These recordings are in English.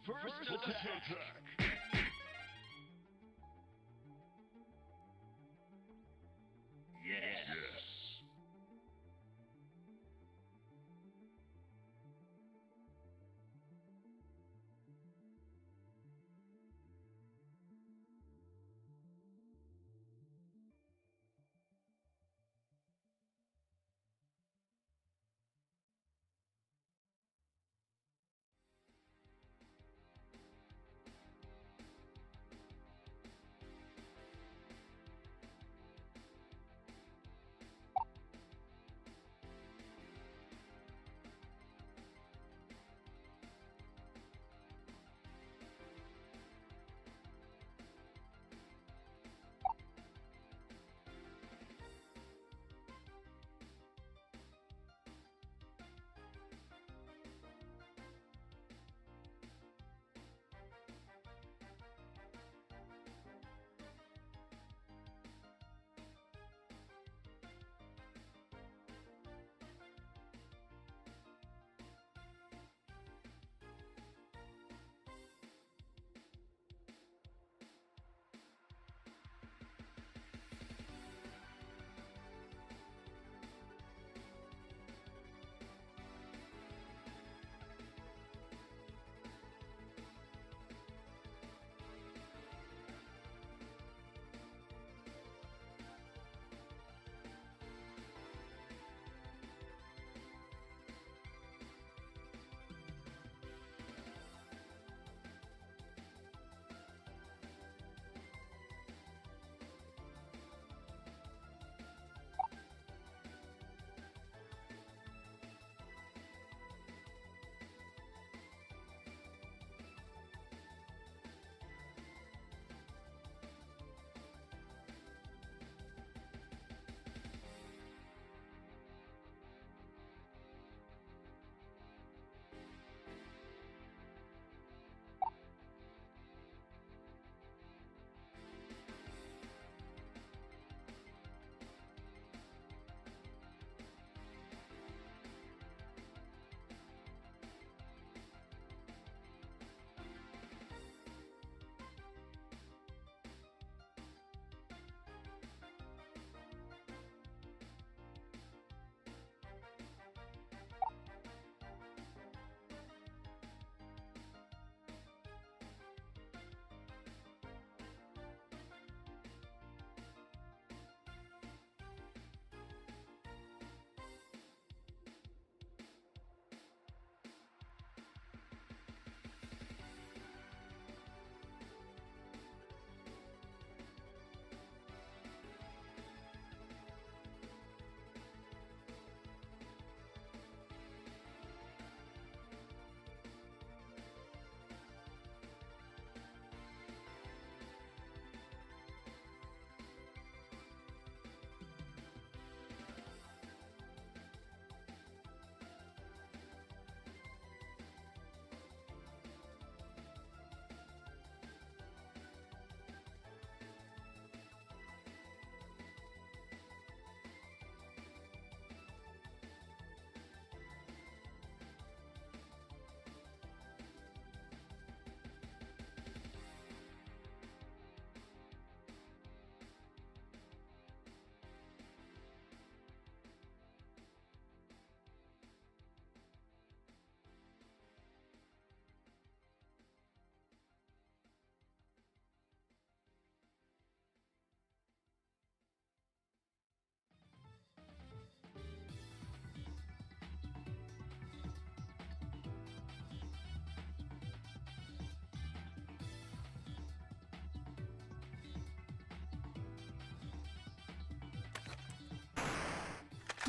First attack. Yes.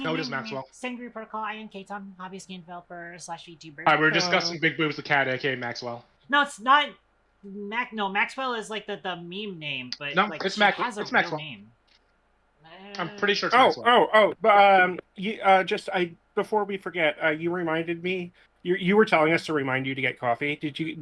No, it is Maxwell. Sangry Protocol, I am Katon, hobbyist game developer / VTuber. Alright, we're discussing Big Boobs the Cat, aka Maxwell. No, it's not. No, Maxwell is like the meme name, but No, like it's she Maxwell. has a It's real Maxwell. name. I'm pretty sure it's Maxwell. But before we forget, you reminded me. You were telling us to remind you to get coffee. Did you?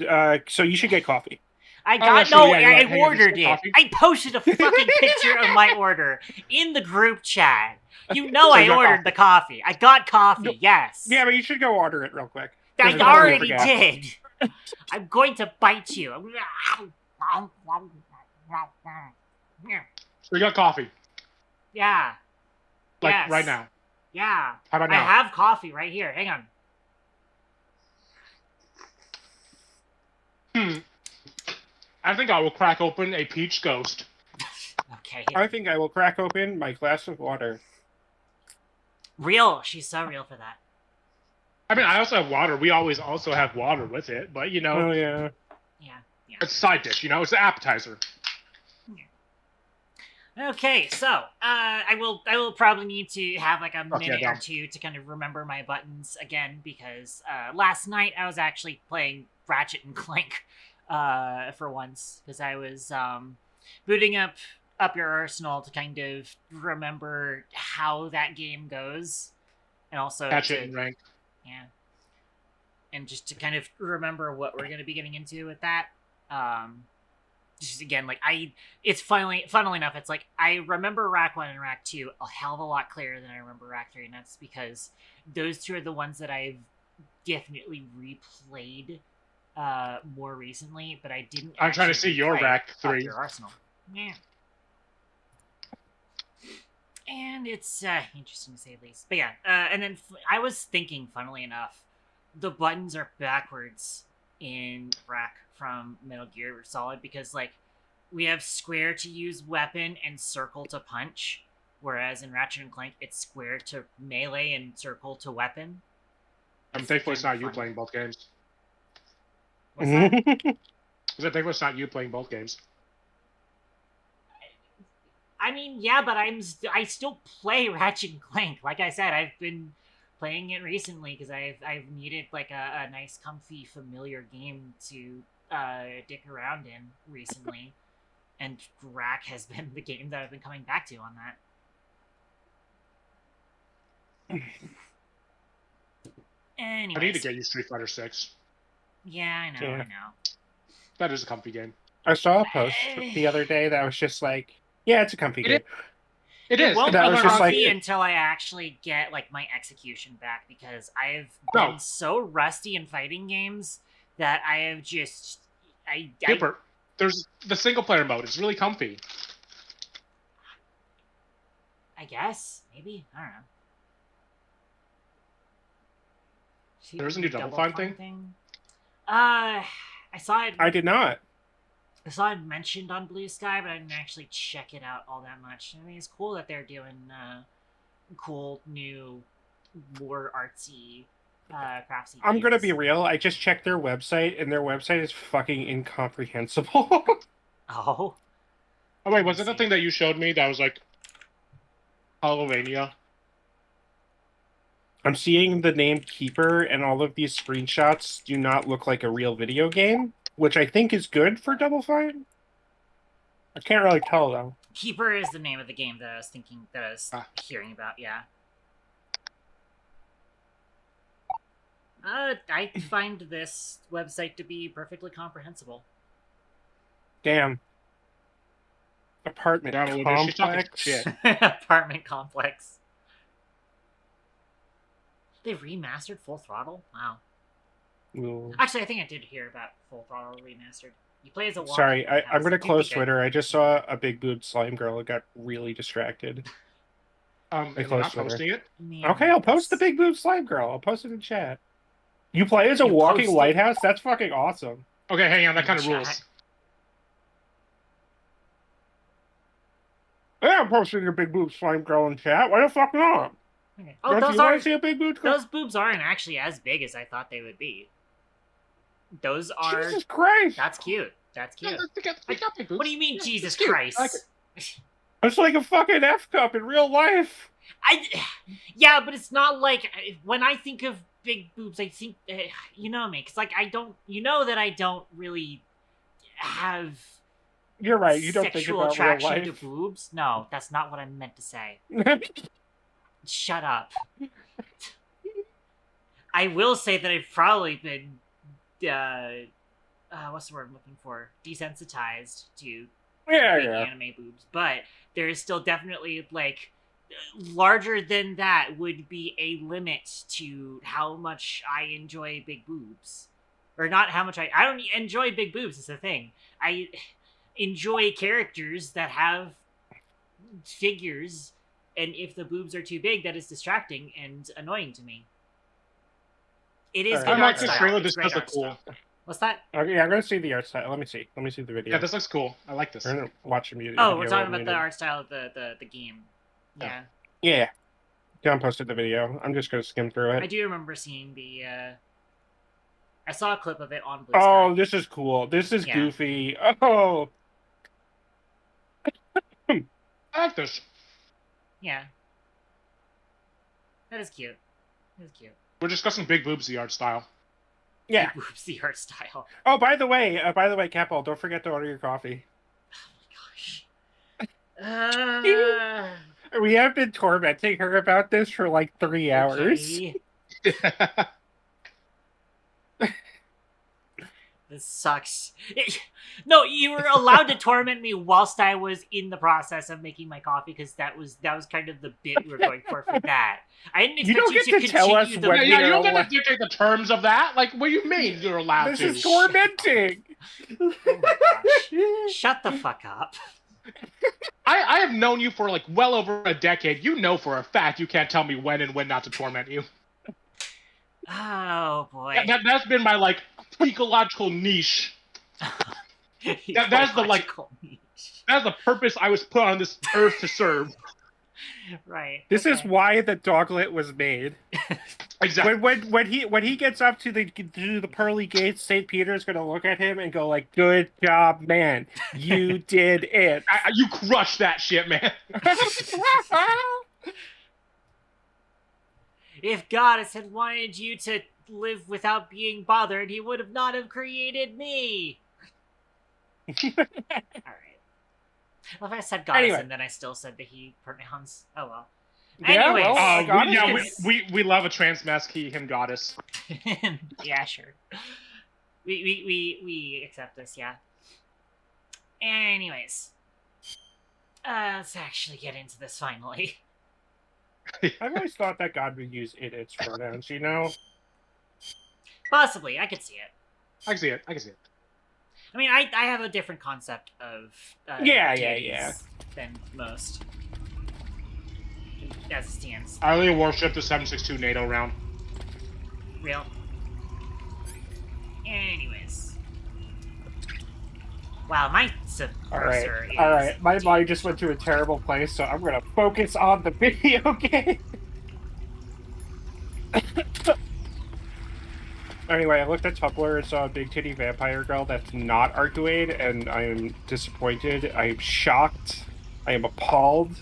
So you should get coffee. I got I ordered it. Coffee? I posted a fucking picture of my order in the group chat. You know So I you got ordered the coffee. I got coffee. No. Yes. Yeah, but you should go order it real quick. I already did. I'm going to bite you. So we got coffee. Yeah. Like, Yes. right now. Yeah. How about I now? have coffee right here. Hang on. I think I will crack open a peach ghost. Okay. I think I will crack open my glass of water. Real. She's so real for that. I mean, I also have water. We always also have water with it, but, you know, Oh, yeah. Yeah. Yeah. it's a side dish, you know? It's an appetizer. Okay, so I will probably need to have like a minute or done. two to kind of remember my buttons again because last night I was actually playing Ratchet and Clank for once because I was booting up your arsenal to kind of remember how that game goes, and also Hatchet and rank. yeah, and just to kind of remember what we're going to be getting into with that. Just again, like it's funnily enough, it's like I remember Rack 1 and Rack 2 a hell of a lot clearer than I remember Rack 3, and that's because those two are the ones that I've definitely replayed more recently, but I didn't. I'm trying to actually see your replay Rack up 3. your arsenal. Yeah. And it's interesting to say the least. But yeah, and then I was thinking, funnily enough, the buttons are backwards in Rack from Metal Gear Solid because, like, we have square to use weapon and circle to punch, whereas in Ratchet and Clank, it's square to melee and circle to weapon. I'm thankful it's not kind you of playing both games. What's that? Because I'm thankful it's not you playing both games. I mean, yeah, but I still play Ratchet and Clank. Like I said, I've been playing it recently because I've needed like a nice, comfy, familiar game to dick around in recently, and Rack has been the game that I've been coming back to on that. Anyways, I need to get you Street Fighter 6. Yeah, I know, Yeah. I know. That is a comfy game. I saw a post the other day that was just like, yeah, it's a comfy game. It It is. won't That be was just like- comfy until I actually get like my execution back because I've No. been so rusty in fighting games that I have just Super. There's the single player mode. It's really comfy. I guess maybe I don't know. There isn't a Double Fine thing? I saw it. I did not. I saw it mentioned on Blue Sky, but I didn't actually check it out all that much. I mean, it's cool that they're doing cool new, more artsy, craftsy. I'm gonna games. be real. I just checked their website, and their website is fucking incomprehensible. Oh, Oh, wait, was it the thing that you showed me that was like Halloween? I'm seeing the name Keeper, and all of these screenshots do not look like a real video game, which I think is good for Double Fine. I can't really tell, though. Keeper is the name of the game that I was thinking that I was hearing about. Yeah. I find this website to be perfectly comprehensible. Damn. Apartment Yeah, well, she's talking complex. shit. Apartment complex. They remastered Full Throttle? Wow. Ooh. Actually, I think I did hear about Full Throttle remastered. You play as a walking Sorry, I'm lighthouse. going to You'd be close good. Twitter. I just saw a big boobed slime girl and got really distracted. I I you're closed not Twitter. posting it? Man, Okay, I'll post the that's- big boobed slime girl. I'll post it in chat. You play as a You walking post it? lighthouse? That's fucking awesome. Okay, hang on. That kind of Chat. rules. Yeah, I'm posting a big boobed slime girl in chat. Why the fuck not? Okay. Oh, Don't those you want aren't. to see a big boobed girl? Those boobs aren't actually as big as I thought they would be. Those are. Jesus Christ! That's cute. That's cute. They got big boobs. What do you mean, Yeah, Jesus it's cute. Christ? I like it. It's like a fucking F cup in real life. Yeah, but it's not like when I think of big boobs, I think you know me, because like I don't, you know that I don't really have You're right. You don't think sexual about real attraction to life. boobs. No, that's not what I meant to say. Shut up. I will say that I've probably been, what's the word I'm looking for? Desensitized to yeah, big yeah. anime boobs, but there is still definitely like larger than that would be a limit to how much I enjoy big boobs. or not how much I don't enjoy big boobs. Is the thing. I enjoy characters that have figures, and if the boobs are too big, that is distracting and annoying to me. It is Alright. good I'm like art this style. trailer. It's This great does look art cool. style. What's that? Okay, I'm gonna see the art style. Let me see. Let me see the video. Yeah, this looks cool. I like this. We're gonna watch a video. Oh, we're talking about the art style of the game. Yeah. Yeah. John posted the video. I'm just gonna skim through I it. do remember seeing the. I saw a clip of it on Blue Oh, Sky. this is cool. This is Yeah. goofy. Oh, I like this. Yeah. That is cute. That is cute. We're discussing big boobs, the art style. yeah. Whoops, the art style. Oh, by the way, Capel, don't forget to order your coffee. Gosh. We have been tormenting her about this for like 3 hours. Okay. This sucks. No, you were allowed to torment me whilst I was in the process of making my coffee, because that was kind of the bit we were going for that. I didn't You expect don't you get to tell us continue the when Yeah, we yeah, are you don't get allowed- to dictate the terms of that. Like, what do you mean you're allowed This to? is tormenting. Oh my gosh. Shut the fuck up. I have known you for like well over a decade. You know for a fact you can't tell me when and when not to torment you. Oh boy. That's been my like ecological niche. That's the like. Ecological niche. That's the purpose I was put on this earth to serve. Right. This is okay. why the doglet was made. Exactly. When he gets up to the pearly gates, St. Peter's gonna look at him and go like, "Good job, man. You did it." You crushed that shit, man. If God had wanted you to live without being bothered, he would have not have created me. Alright. Well, if I said goddess Anyway. and then I still said the he pronouns. Oh well. Yeah, Anyways. well, goddess yeah, is- we love a trans masc, he, him, goddess. Yeah, sure. We accept this, yeah. Anyways. Let's actually get into this finally. I've always thought that God would use its pronouns. You know. Possibly, I could see it. I can see it. I can see it. I mean, I have a different concept of Yeah. deities than most. As it stands. I only worship the 7.62 NATO round. Real. Anyways. Wow, my suppressor is... All right. My mind just went to a terrible place, so I'm gonna focus on the video game. Anyway, I looked at Tumblr and saw a big titty vampire girl that's not Arcuade, and I am disappointed. I am shocked. I am appalled.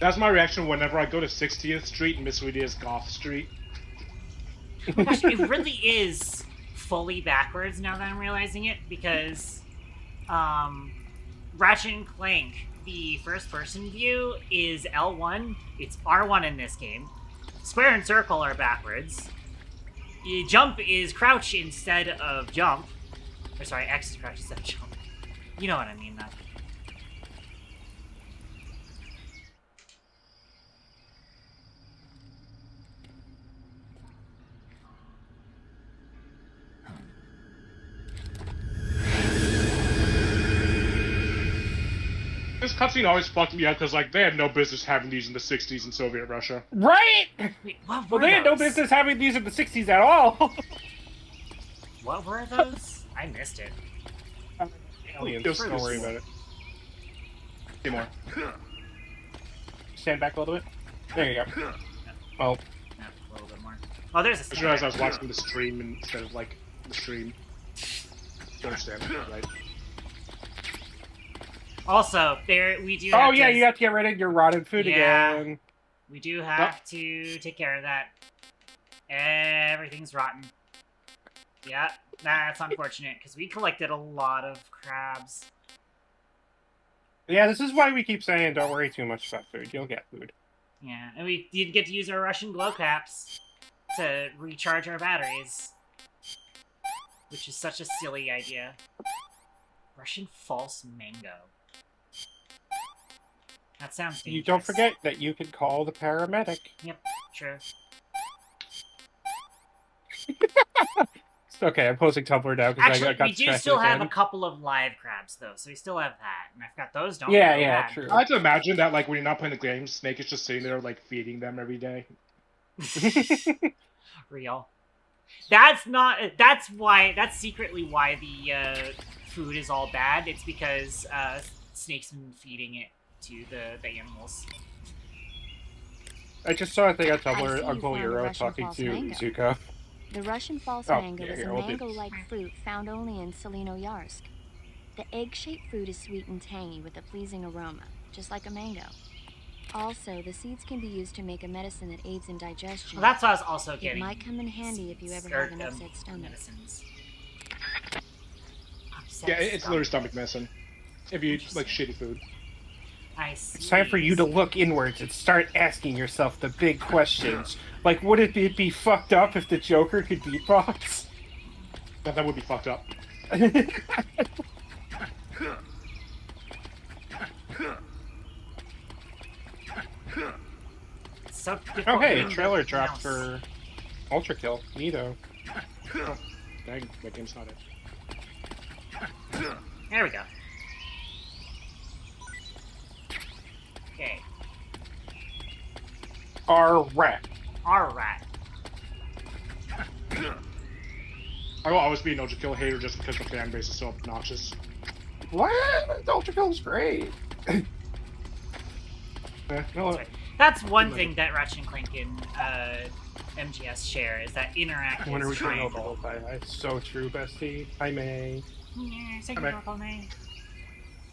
That's my reaction whenever I go to 60th Street and Miss Idea's Goth Street. Oh gosh, it really is fully backwards now that I'm realizing it, because Ratchet and Clank, the first-person view, is L1. It's R1 in this game. Square and circle are backwards. Jump is crouch instead of jump. Or sorry, X is crouch instead of jump. You know what I mean, though. This cutscene always fucked me up because, like, they had no business having these in the 60s in Soviet Russia. Right? Wait, what Well, were they had no those? business having these in the 60s at all. What were those? I missed it. Aliens, Just- don't worry about it. Get more. Stand back a little bit. There you go. Oh, No, a little bit more. Oh, there's a I just stand. realized I was watching the stream instead of, like, the stream. You understand, right? Also, there we do. oh have yeah, to, you have to get rid of your rotten food Yeah. again. We do have to take care of that. Everything's rotten. Yeah, that's unfortunate because we collected a lot of crabs. Yeah, this is why we keep saying don't worry too much about food. You'll get food. Yeah, and we did get to use our Russian glow caps to recharge our batteries, which is such a silly idea. Russian false mango. That sounds dangerous. You don't forget that you can call the paramedic. Yep, true. Okay, I'm closing Tumblr now because I Actually, got we do distracted still have a again. couple of live crabs though, so we still have that, and I've got those. Don't Yeah, feel yeah, bad. true. I like to imagine that, like, when you're not playing the game, Snake is just sitting there, like, feeding them every day. Real. That's not. That's why. That's secretly why the food is all bad. It's because Snake's been feeding it to the animals. I just saw a thing on I see Tumblr, you Uncle found a Euro Russian talking false to mango. Zuko. The Russian false Oh, mango yeah, is here, a we'll do- mango-like fruit found only in Selino-Yarsk. The egg-shaped fruit is sweet and tangy with a pleasing aroma, just like a mango. Also, the seeds can be used to make a medicine that aids in digestion. Well, that's what I was also It getting. might come in handy if you ever have an upset stomach. Medicines. Yeah, it's literally stomach medicine. If you eat, Interesting. like, shitty food. I see. It's time for you to look inwards and start asking yourself the big questions. Like, would it be fucked up if the Joker could beatbox? That would be fucked up. So difficult Oh, hey, to a remember trailer everything dropped else. for Ultra Kill. Neato. Oh, dang, that game's not it. There we go. Okay. Alright. Alright. I will always be an Ultra Kill hater just because the fan base is so obnoxious. What? Ultra Kill's great. No, That's one thing that Ratchet and Clank and MGS share is that interactive I wonder which one triangle. It's so true, bestie. Hi, May. Yeah, second Okay. Oracle name.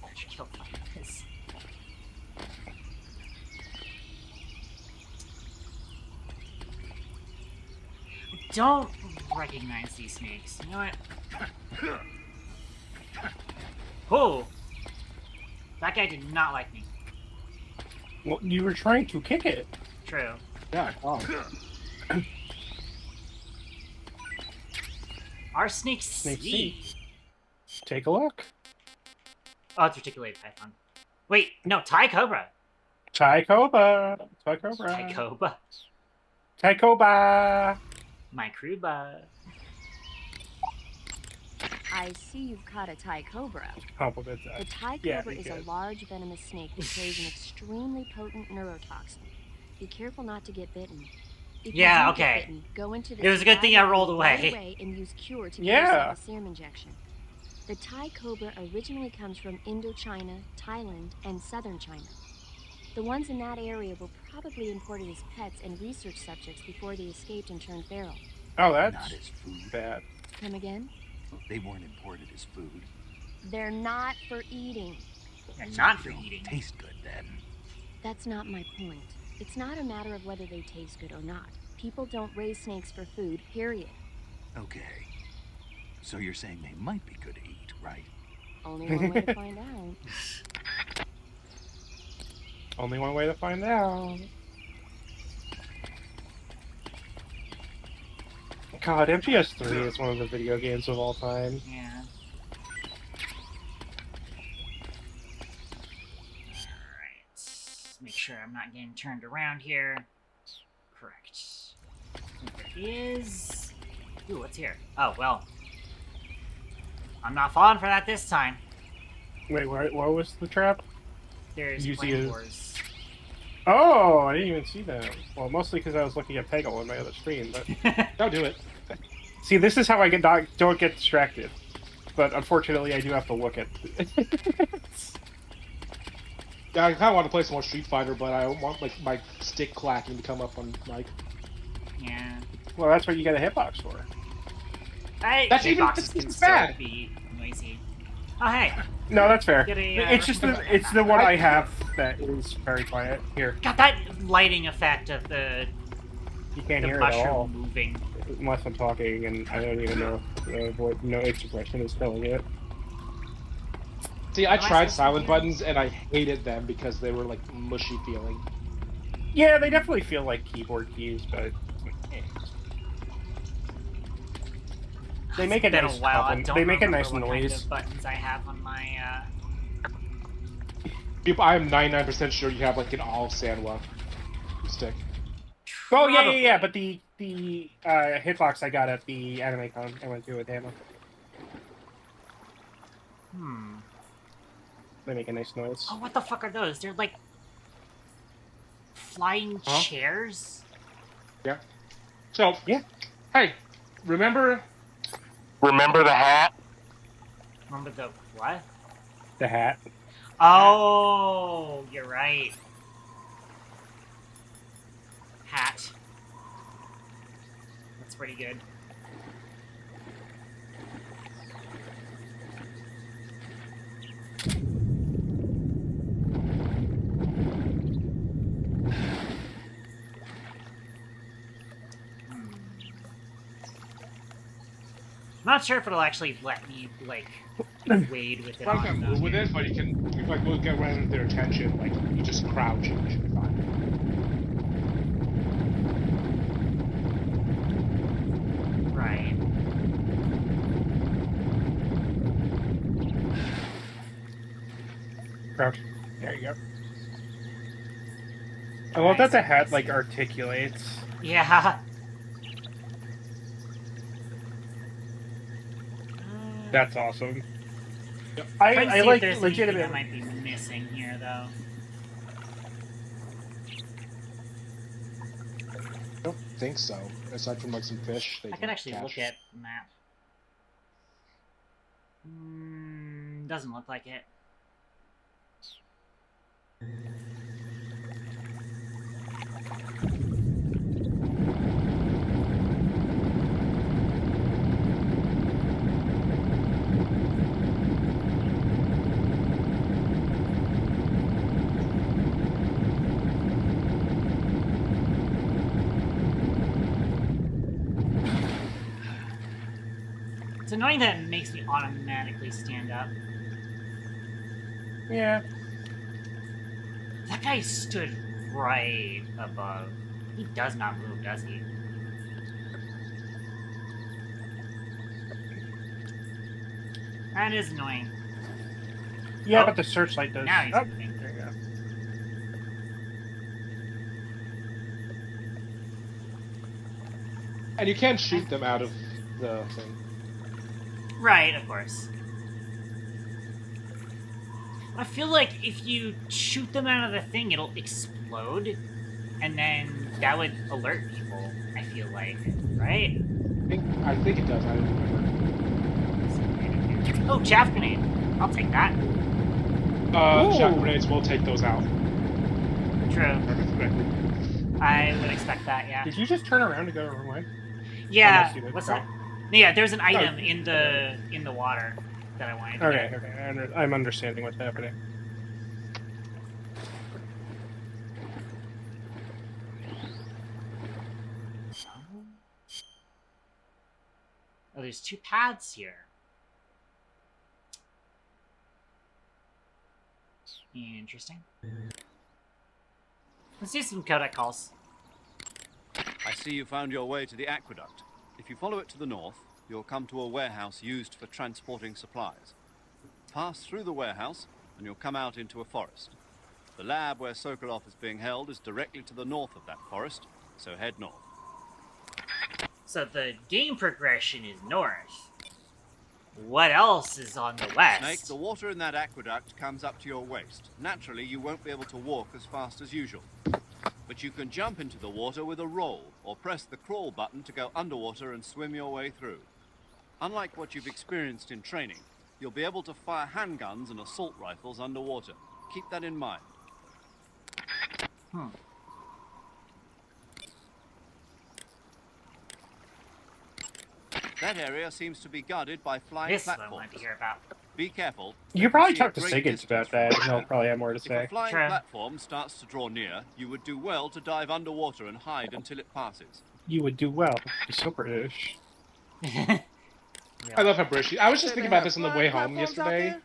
Ultra Kill Fighters. Don't recognize these snakes. You know what? Oh! That guy did not like me. Well, you were trying to kick it. True. Yeah, oh. Are snakes Snake see? Take a look. Oh, it's Reticulated Python. Wait, no, Thai Cobra. Tycoba. Tycobra. Thai Cobra. Tycoba. My Kruba. I see you've caught a Thai cobra. Compliment The that. Thai Yeah, cobra be is a good. large venomous snake that carries an extremely potent neurotoxin. Be careful not to get bitten. If Yeah, you do get okay. bitten, go into the It was a good thing I rolled right away. away and use cure to Yeah. give yourself a serum injection. The Thai cobra originally comes from Indochina, Thailand, and southern China. The ones in that area were probably imported as pets and research subjects before they escaped and turned feral. Oh, Not that's as food. bad. Come again? They weren't imported as food. They're not for eating. They're not They for don't eating. taste good then. That's not my point. It's not a matter of whether they taste good or not. People don't raise snakes for food, period. Okay. So you're saying they might be good to eat, right? Only one way to find out. Only one way to find out. God, MGS3 is one of the video games of all time. Yeah. Alright. Let's make sure I'm not getting turned around here. Correct. I think there is. Ooh, what's here? Oh, well. I'm not falling for that this time. Wait, what was the trap? There's You see Flame it. Wars. Oh, I didn't even see that. Well, mostly because I was looking at Peggle on my other screen. But Don't do it. see, this is how I don't get distracted. But unfortunately, I do have to look at. Yeah, I kind of want to play some more Street Fighter, but I want, like, my stick clacking to come up on mic. Yeah. Well, that's what you get a hitbox for. That's even- Hitboxes that's can even still bad. be noisy. Oh, hey, No, that's fair. Get a, It's just it's the one I have that is very quiet. Here, got that lighting effect of the you can't the hear it at all mushroom moving. unless I'm talking, and I don't even know what no expression is telling it. See, I Am I tried supposed to silent do- buttons, and I hated them because they were, like, mushy feeling. Yeah, they definitely feel like keyboard keys, but they make a It's been nice a while. I compliment. don't They make a remember nice what kind noise. of buttons I have on my. People, I am 99% sure you have, like, an all Sanwa stick. Oh yeah, Probably. yeah. But the hitbox I got at the anime con I went to with Hannah. They make a nice noise. Oh, what the fuck are those? They're like flying chairs. Yeah. So Yeah. Hey, remember Remember the hat? Remember the what? The hat. Oh, you're right. Hat. That's pretty good. I'm not sure if it'll actually let me, like, wade with it I can on, move with it, but you can, if I go get right into their attention, like, you just crouch and it should be fine. Right. Crouch. There you go. I love that the hat like articulates. Yeah. That's awesome. Yep. Trying to I see if like there's anything legitimate. that might be missing here, though. I don't think so. Aside from like some fish. I can actually look at the map. Doesn't look like it. It's annoying that it makes me automatically stand up. Yeah. That guy stood right above. He does not move, does he? That is annoying. Yeah, Oh. but the searchlight does. Now he's Oh, moving. there you go. And you can shoot them out of the thing. Right, of course. I feel like if you shoot them out of the thing, it'll explode, and then that would alert people, I feel like. Right? I think it does. I don't remember. Oh, chaff grenade. I'll take that. Shock grenades will take those out. True. I would expect that, yeah. Did you just turn around to go the wrong way? Yeah, Unless you did. what's Oh. that? Yeah, there's an item in the water that I wanted to Okay, get. okay. I'm understanding what's happening. Oh, there's two paths here. Interesting. Let's do some codec calls. I see you found your way to the aqueduct. If you follow it to the north, you'll come to a warehouse used for transporting supplies. Pass through the warehouse, and you'll come out into a forest. The lab where Sokolov is being held is directly to the north of that forest, so head north. So the game progression is north. What else is on the west? Snake, the water in that aqueduct comes up to your waist. Naturally, you won't be able to walk as fast as usual. But you can jump into the water with a roll, or press the crawl button to go underwater and swim your way through. Unlike what you've experienced in training, you'll be able to fire handguns and assault rifles underwater. Keep that in mind. That area seems to be guarded by flying This is what I platforms. wanted to hear about. Be careful. You probably See a talk to great Siggins distance about from that, and water. he'll probably have more to If say. a flying Sure. platform starts to draw near, you would do well to dive underwater and hide until it passes. You would do well. You're so British. I love how British. I was just thinking about this on the way home yesterday.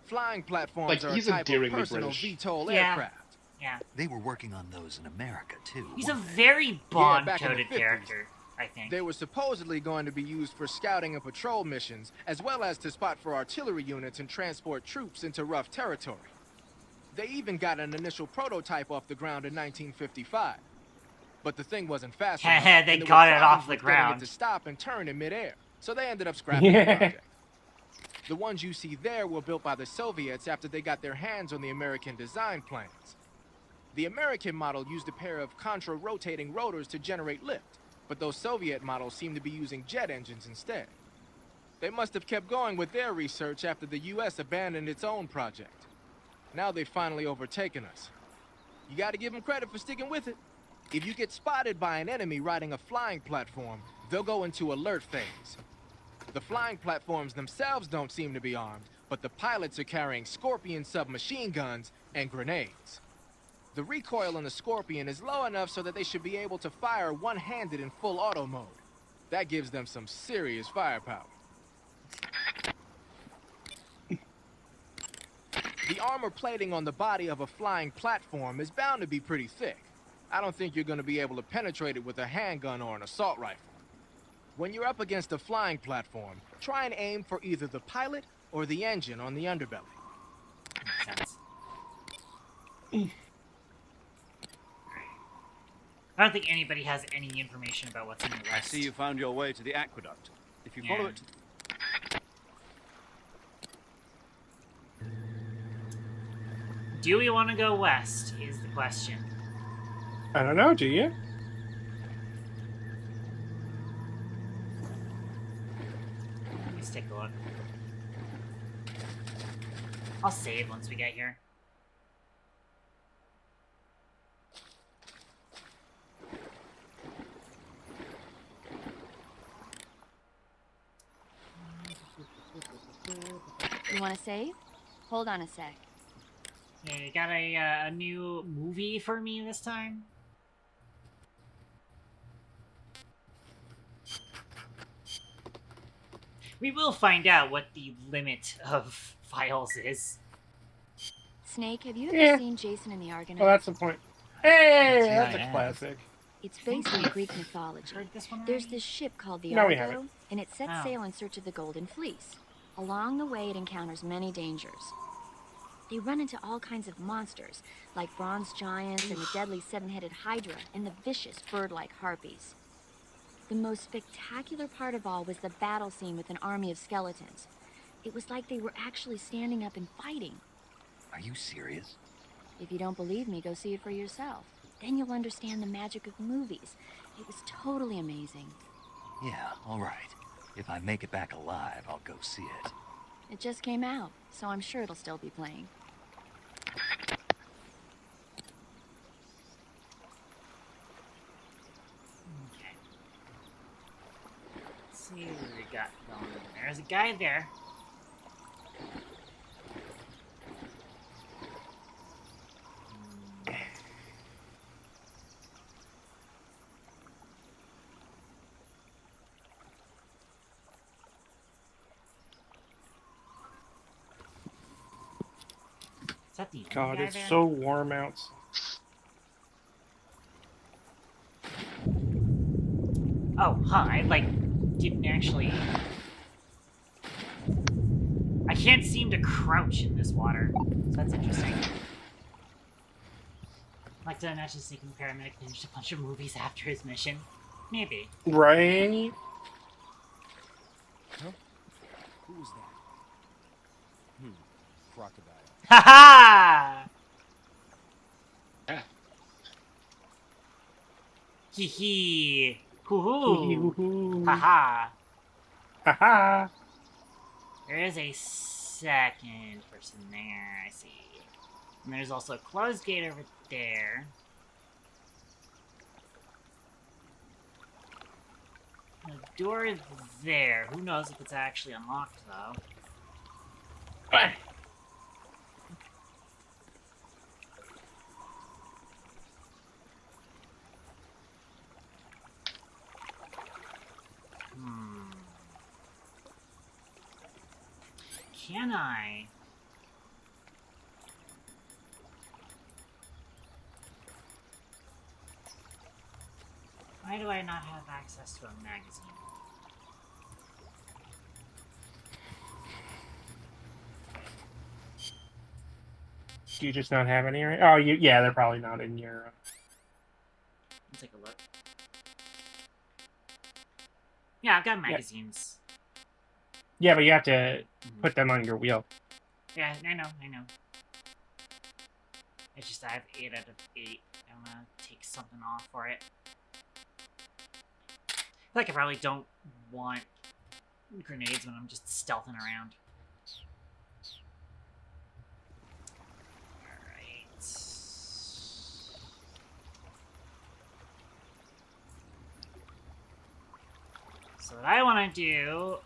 Flying platforms Like, are he's a type of endearingly personal British. VTOL Yeah. aircraft. Yeah. They were working on those in America, too. He's a weren't they? very back in the Bond-coded 50s. character, I think. They were supposedly going to be used for scouting and patrol missions, as well as to spot for artillery units and transport troops into rough territory. They even got an initial prototype off the ground in 1955. But the thing wasn't fast Heh enough. heh, and they there got were it off problems the with getting ground. it to stop and turn in midair. So they ended up scrapping the Yeah. project. The ones you see there were built by the Soviets after they got their hands on the American design plans. The American model used a pair of contra-rotating rotors to generate lift, but those Soviet models seem to be using jet engines instead. They must have kept going with their research after the US abandoned its own project. Now they've finally overtaken us. You gotta give them credit for sticking with it. If you get spotted by an enemy riding a flying platform, they'll go into alert phase. The flying platforms themselves don't seem to be armed, but the pilots are carrying Scorpion submachine guns and grenades. The recoil on the Scorpion is low enough so that they should be able to fire one-handed in full auto mode. That gives them some serious firepower. The armor plating on the body of a flying platform is bound to be pretty thick. I don't think you're going to be able to penetrate it with a handgun or an assault rifle. When you're up against a flying platform, try and aim for either the pilot or the engine on the underbelly. Makes sense. I don't think anybody has any information about what's in the I west. see you found your way to the aqueduct. If you follow Yeah. it to... Do we want to go west, is the question. I don't know, do you? Let's take a look. I'll save once we get here. You want to save? Hold on a sec. Yeah, you got a new movie for me this time? We will find out what the limit of files is. Snake, have you ever Yeah. seen Jason and the Argonauts? Well, that's the point. Hey, Yeah, that's a yeah. classic. It's based on Greek mythology. Heard this one There's already? this ship called the No, we Argo, haven't. and it sets Oh. sail in search of the Golden Fleece. Along the way, it encounters many dangers. They run into all kinds of monsters, like bronze giants and the deadly seven-headed hydra and the vicious bird-like harpies. The most spectacular part of all was the battle scene with an army of skeletons. It was like they were actually standing up and fighting. Are you serious? If you don't believe me, go see it for yourself. Then you'll understand the magic of movies. It was totally amazing. Yeah, all right. If I make it back alive, I'll go see it. It just came out, so I'm sure it'll still be playing. Okay. Let's see what we got going on. There's a guy there. Is that the only God, guy it's there? so warm out. Oh, huh, I, didn't actually... I can't seem to crouch in this water, so that's interesting. I'd like to imagine Sneaking Paramedic finished a bunch of movies after his mission. Maybe. Right? Who was that? Crocodile. Ha-ha! Yeah. Hee-hee. Hoo-hoo. Hoo-hoo. Ha-ha. Ha-ha. There is a second person there, I see. And there's also a closed gate over there. A door there. Who knows if it's actually unlocked, though. Can I? Why do I not have access to a magazine? Do you just not have any? Right? Oh, yeah, they're probably not in your. Let's take a look. Yeah, I've got magazines. Yeah, but you have to put them on your wheel. Yeah, I know. It's just I have 8 out of 8. I'm gonna take something off for it. I feel like I probably don't want grenades when I'm just stealthing around. Alright. So what I want to do...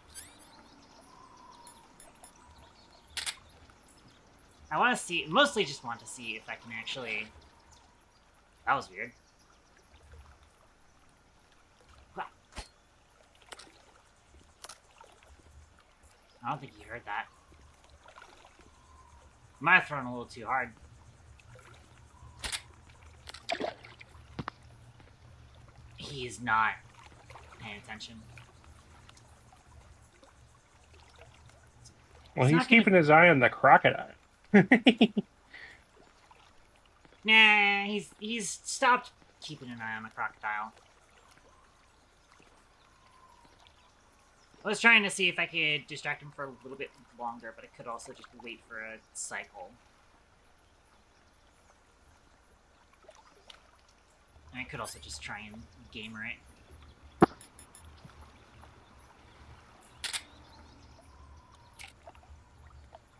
I want to see... Mostly just want to see if I can actually... That was weird. I don't think you heard that. Might have thrown a little too hard. He's not paying attention. Well, He's he's keeping his eye on the crocodile. Nah, he's stopped keeping an eye on the crocodile. I was trying to see if I could distract him for a little bit longer, but I could also just wait for a cycle. And I could also just try and gamer it.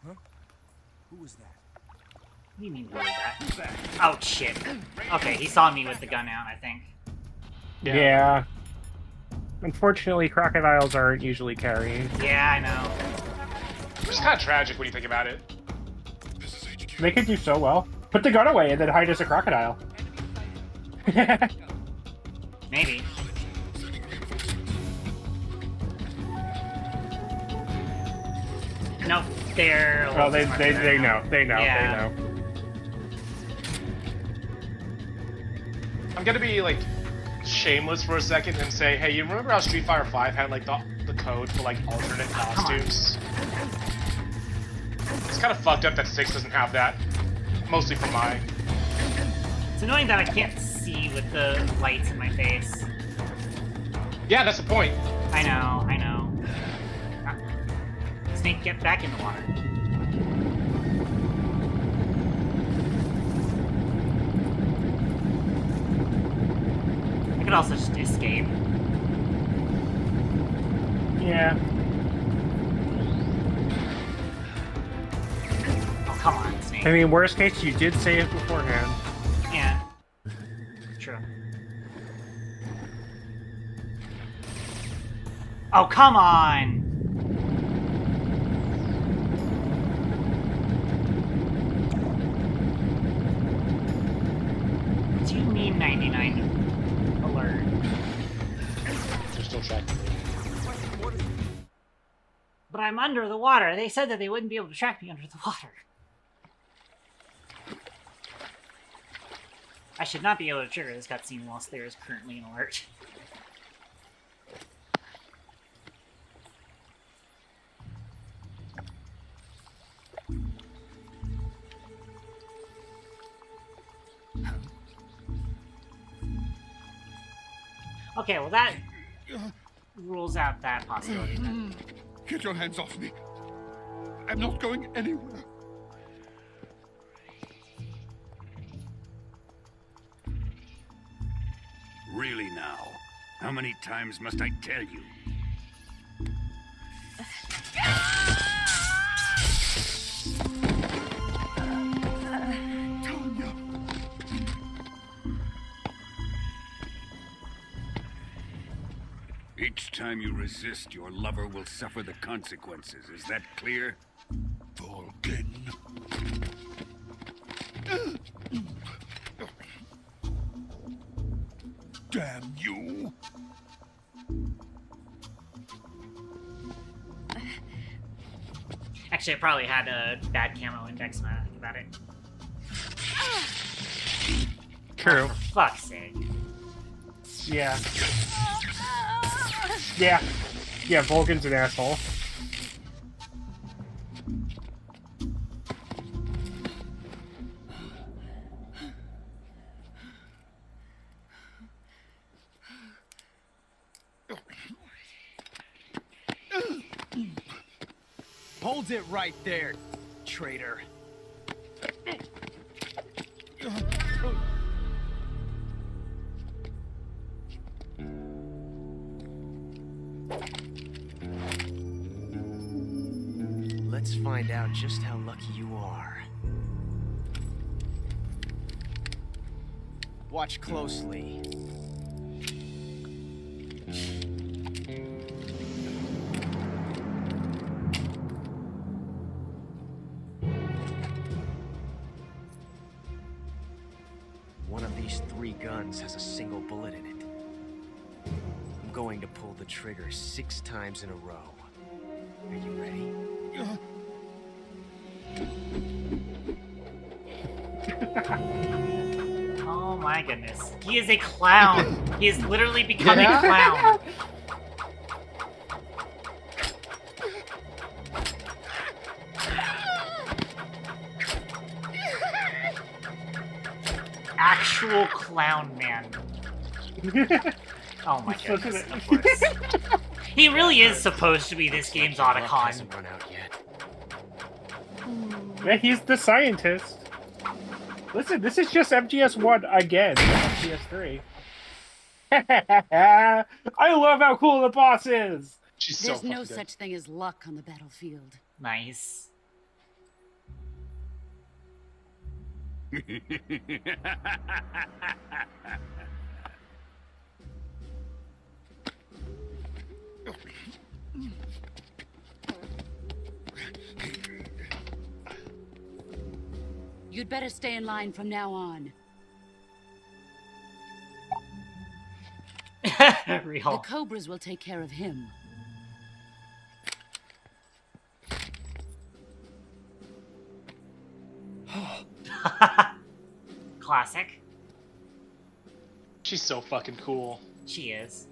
Huh? Who was that? What do you mean, who was that? Oh, shit. Okay, he saw me with the gun out, I think. Yeah. Unfortunately, crocodiles aren't usually carrying. Yeah, I know. Which is kind of tragic when you think about it. They could do so well. Put the gun away and then hide as a crocodile. Maybe. Nope, they're... Well, they know. They know. Yeah. They know. I'm gonna be like shameless for a second and say, hey, you remember how Street Fighter V had like the code for like alternate costumes? It's kind of fucked up that 6 doesn't have that. Mostly for mine. It's annoying that I can't see with the lights in my face. Yeah, that's the point. I know. Snake, get back in the water. I could also just escape. Yeah. Oh, come on, Snake. I mean, worst case, you did save beforehand. Yeah. True. Oh, come on! What do you mean 99 alert? They're still tracking me. But I'm under the water. They said that they wouldn't be able to track me under the water. I should not be able to trigger this cutscene whilst there is currently an alert. Okay, well that rules out that possibility then. Get your hands off me. I'm not going anywhere. Really now? How many times must I tell you? Tanya. Each time you resist, your lover will suffer the consequences. Is that clear? Vulcan. Damn you. Actually, I probably had a bad camo index when I think about it. True. For fuck's sake. Yeah. Yeah. Yeah, Vulcan's an asshole. Hold it right there, traitor. Let's find out just how lucky you are. Watch closely. One of these 3 guns has a single bullet in it. I'm going to pull the trigger 6 times in a row. Are you ready? Oh my goodness. He is a clown. He is literally becoming a clown. Actual clown man. Oh my goodness, of course. He really is supposed to be this game's Luck Otacon. hasn't run out yet. Yeah, he's the scientist. Listen, this is just MGS1 again, MGS3. I love how cool the boss is! She's so There's fucking no good. such thing as luck on the battlefield. Nice. You'd better stay in line from now on. The Real. Cobras will take care of him. Classic. She's so fucking cool. She is.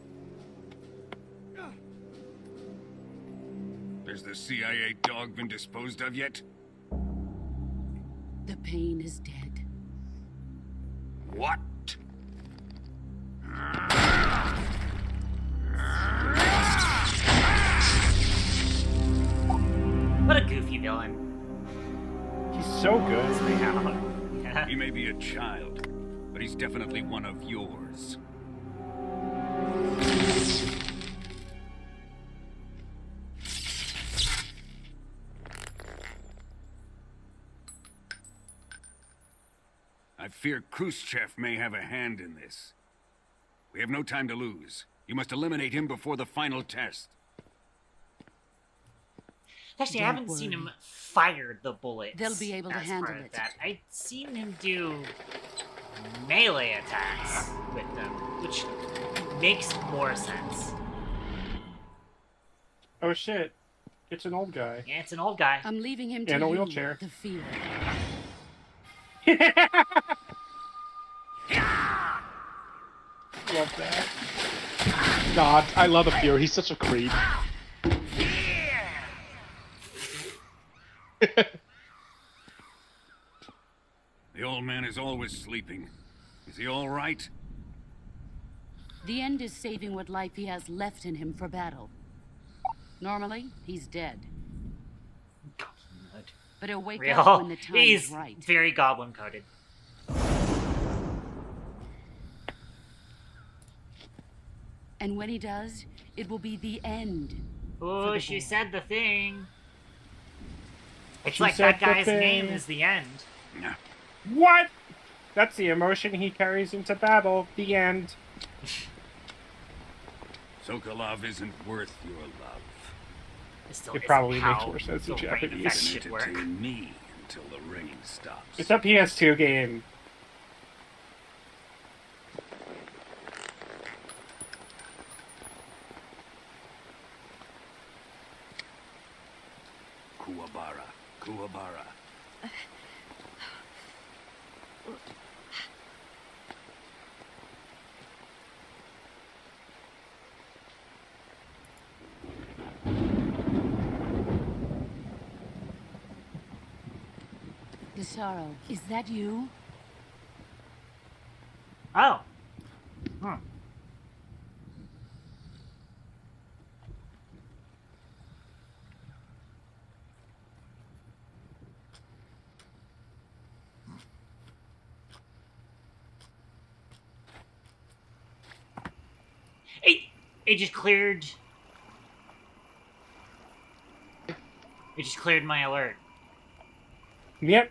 Has the CIA dog been disposed of yet? The pain is dead. What? What a goofy villain. He's so good. Yeah. He may be a child, but he's definitely one of yours. I fear Khrushchev may have a hand in this. We have no time to lose. You must eliminate him before the final test. Actually, I Don't haven't seen worry. him fire the bullets. They'll be able to as handle part of it. That. I've seen him do melee attacks with them, which makes more sense. Oh shit. It's an old guy. Yeah, it's an old guy. I'm leaving him to In a you, wheelchair. the field. Love that. God, I love the Fury. He's such a creep. The old man is always sleeping. Is he all right? The end is saving what life he has left in him for battle. Normally, he's dead. But he'll wake up when Real. the time He's is right. very goblin coded. And when he does, it will be the end. Oh, the she boy. said the thing. It's She like said that the guy's thing. name is the end. Nah. What? That's the emotion he carries into battle. The end. Sokolov isn't worth your love. It still It isn't probably how makes more sense in the rain Japanese. effect Can should work. entertain me until the rain stops. It's a PS2 game. Kuwabara. Kuwabara. Desaro, is that you? Oh. Hmm. It just cleared. It just cleared my alert. Yep.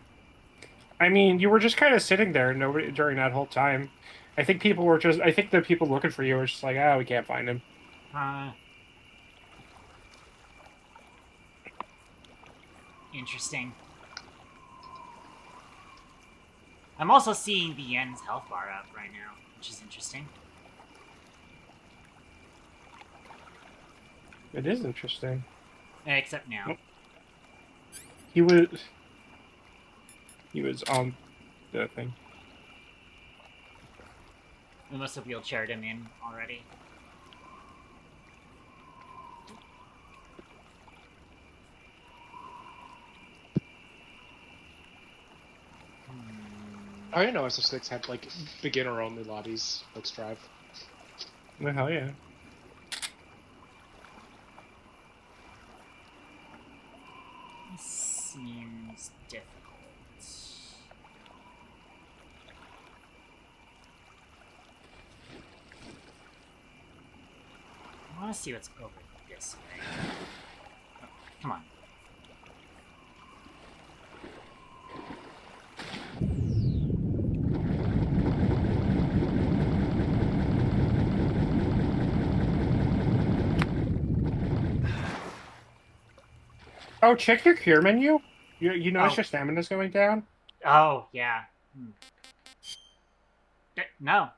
I mean, you were just kind of sitting there, nobody during that whole time. I think people were just. I think the people looking for you were just like, we can't find him. Interesting. I'm also seeing the Yen's health bar up right now, which is interesting. It is interesting. Except now. Oh. He was on the thing. We must have wheelchaired him in already. I didn't know SF6 had like beginner-only lobbies. Let's drive. Well, hell yeah. This seems difficult. I want to see what's over this way. Oh, come on. Oh, check your cure menu. You notice your stamina's going down? Oh, yeah. No.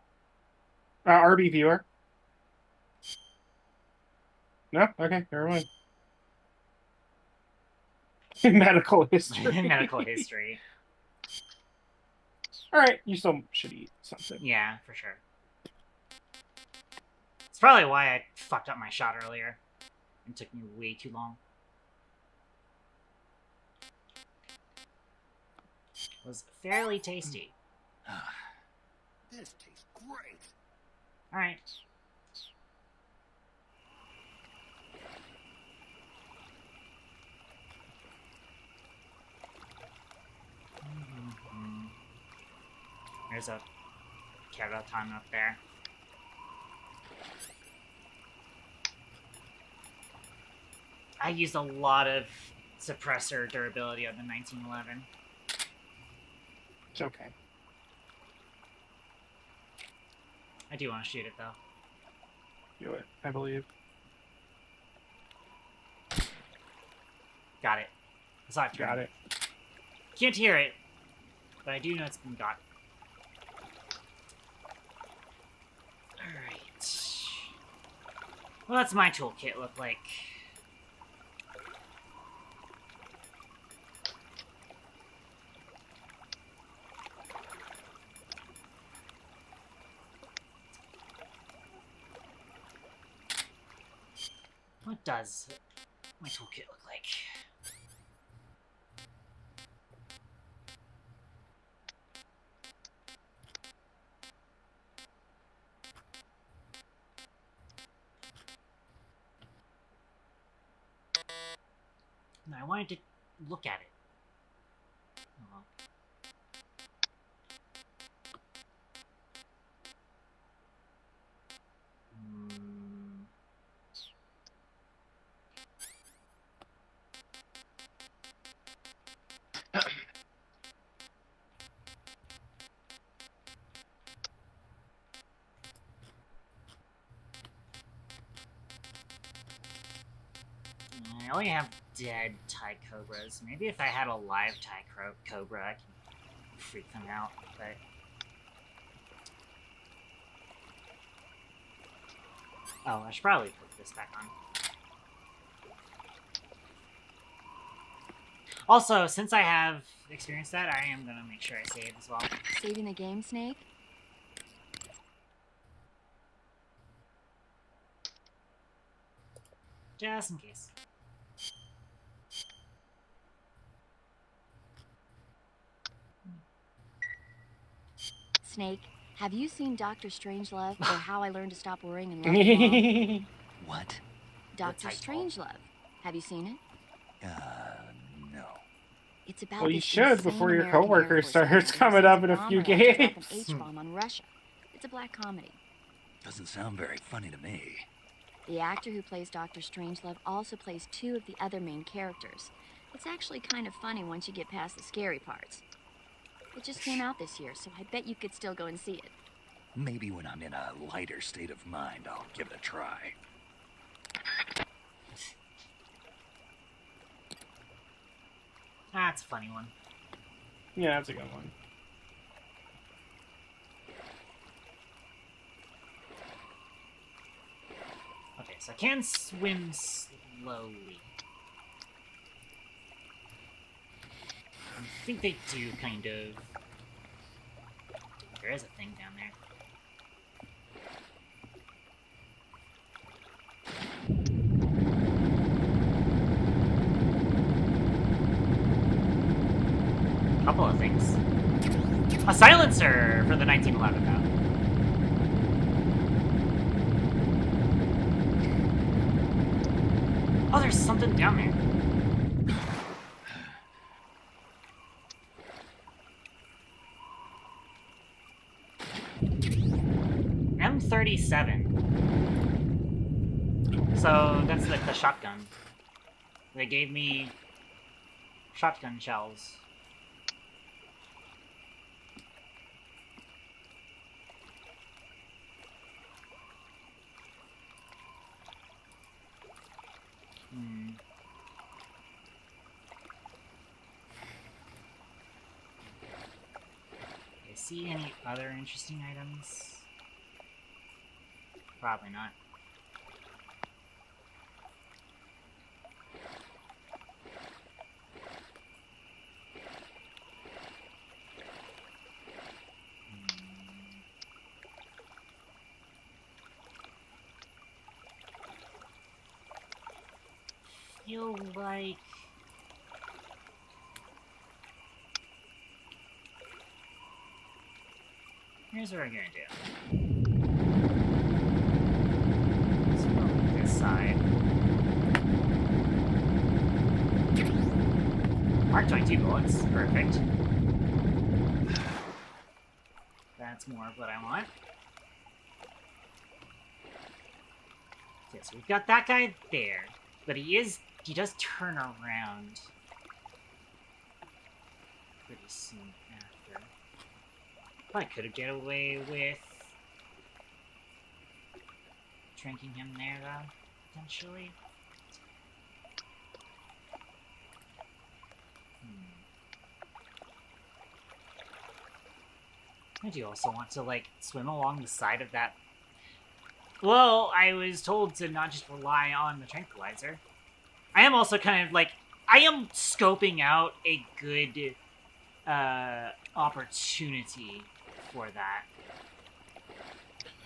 RB viewer. No? Okay, never mind. Medical history. Medical history. Alright, you still should eat something. Yeah, for sure. It's probably why I fucked up my shot earlier. It took me way too long. It was fairly tasty. This tastes great. Alright. There's a Kbity up there. I used a lot of suppressor durability on the 1911. It's okay. I do want to shoot it though. Do it, I believe. Got it. I saw it. Got it. Can't hear it, but I do know it's been got. Alright. Well, that's my toolkit look like. What does my toolkit look like? No, I wanted to look at it. Oh, well. I only have dead Thai Cobras. Maybe if I had a live Thai Cobra, I can freak them out, but... Oh, I should probably put this back on. Also, since I have experienced that, I am going to make sure I save as well. Saving the game, Snake? Just in case. Snake, have you seen Dr. Strangelove or How I Learned to Stop Worrying and Love Tomorrow? What? Dr. Strangelove. Have you seen it? No. It's about Well, you this should insane before your American coworker Air Force starts officer coming who up in sends a few bomber to drop games. an H-bomb on Russia. It's a black comedy. Doesn't sound very funny to me. The actor who plays Dr. Strangelove also plays 2 of the other main characters. It's actually kind of funny once you get past the scary parts. It just came out this year, so I bet you could still go and see it. Maybe when I'm in a lighter state of mind, I'll give it a try. That's a funny one. Yeah, that's a good one. Okay, so I can swim slowly. I think they do kind of... There is a thing down there. Couple of things. A silencer for the 1911 though. Oh, there's something down there. M37. So that's like the shotgun. They gave me shotgun shells. See any other interesting items? Probably not. Feel like here's what we're gonna do. Let's go with this side. Mark 22 bullets, perfect. That's more of what I want. Okay, so we've got that guy there, but he does turn around pretty soon after. Probably could have get away with drinking him there, though, potentially. I do also want to, like, swim along the side of that. Well, I was told to not just rely on the tranquilizer. I am also kind of, like, I am scoping out a good opportunity for that.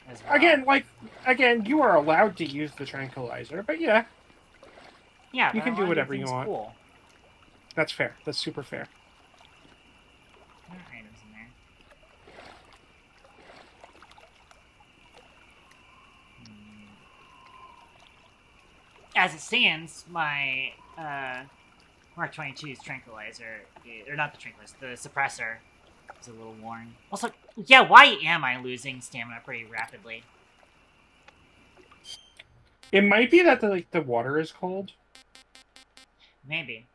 As well. Again, you are allowed to use the tranquilizer, but yeah. Yeah, you can do whatever you want. Cool. That's fair. That's super fair. There are items in there. As it stands, my Mark 22's tranquilizer, or not the tranquilizer, the suppressor, is a little worn. Also, yeah, why am I losing stamina pretty rapidly? It might be that the water is cold. Maybe.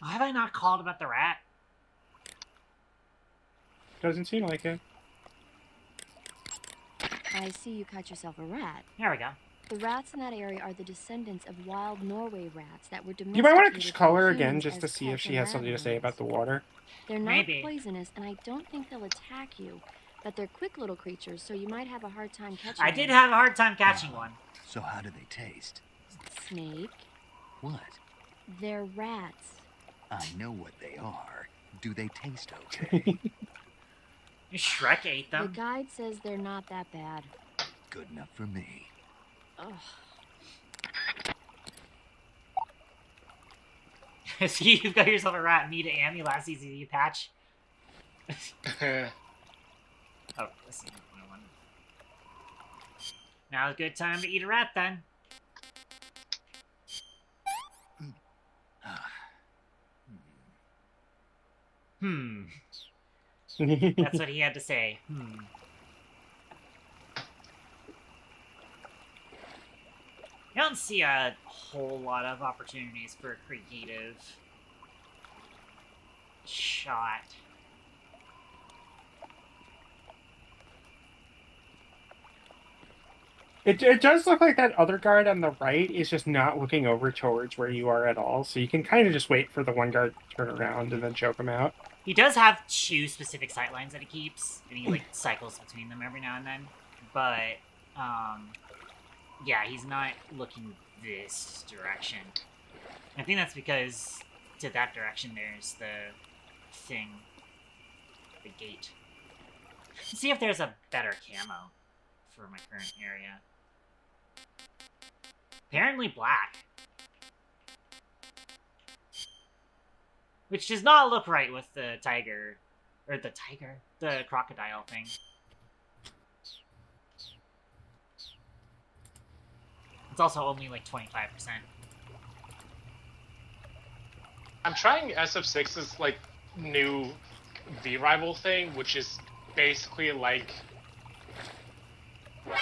Oh, have I not called about the rat? Doesn't seem like it. I see you cut yourself a rat. There we go. The rats in that area are the descendants of wild Norway rats that were domesticated. You might want to just call her by again humans just to as see if pets she and has something to say animals. about the water. They're not Maybe. poisonous, and I don't think they'll attack you. But they're quick little creatures, so you might have a hard time catching I them. did have a hard time catching one. So how do they taste? Snake. What? They're rats. I know what they are. Do they taste okay? Shrek ate The them. guide says they're not that bad. Good enough for me. Ugh. See, you've got yourself a rat. Me to Amy last easy patch. Oh, this is the one. Now's a good time to eat a rat, then. That's what he had to say. I don't see a whole lot of opportunities for a creative shot. It does look like that other guard on the right is just not looking over towards where you are at all, so you can kind of just wait for the one guard to turn around and then choke him out. He does have 2 specific sightlines that he keeps, and he, like, cycles between them every now and then. But, yeah, he's not looking this direction. I think that's because to that direction there's the thing. The gate. Let's see if there's a better camo for my current area. Apparently black. Which does not look right with the tiger. Or the tiger? The crocodile thing. It's also only like 25%. I'm trying SF6's like new V-Rival thing, which is basically like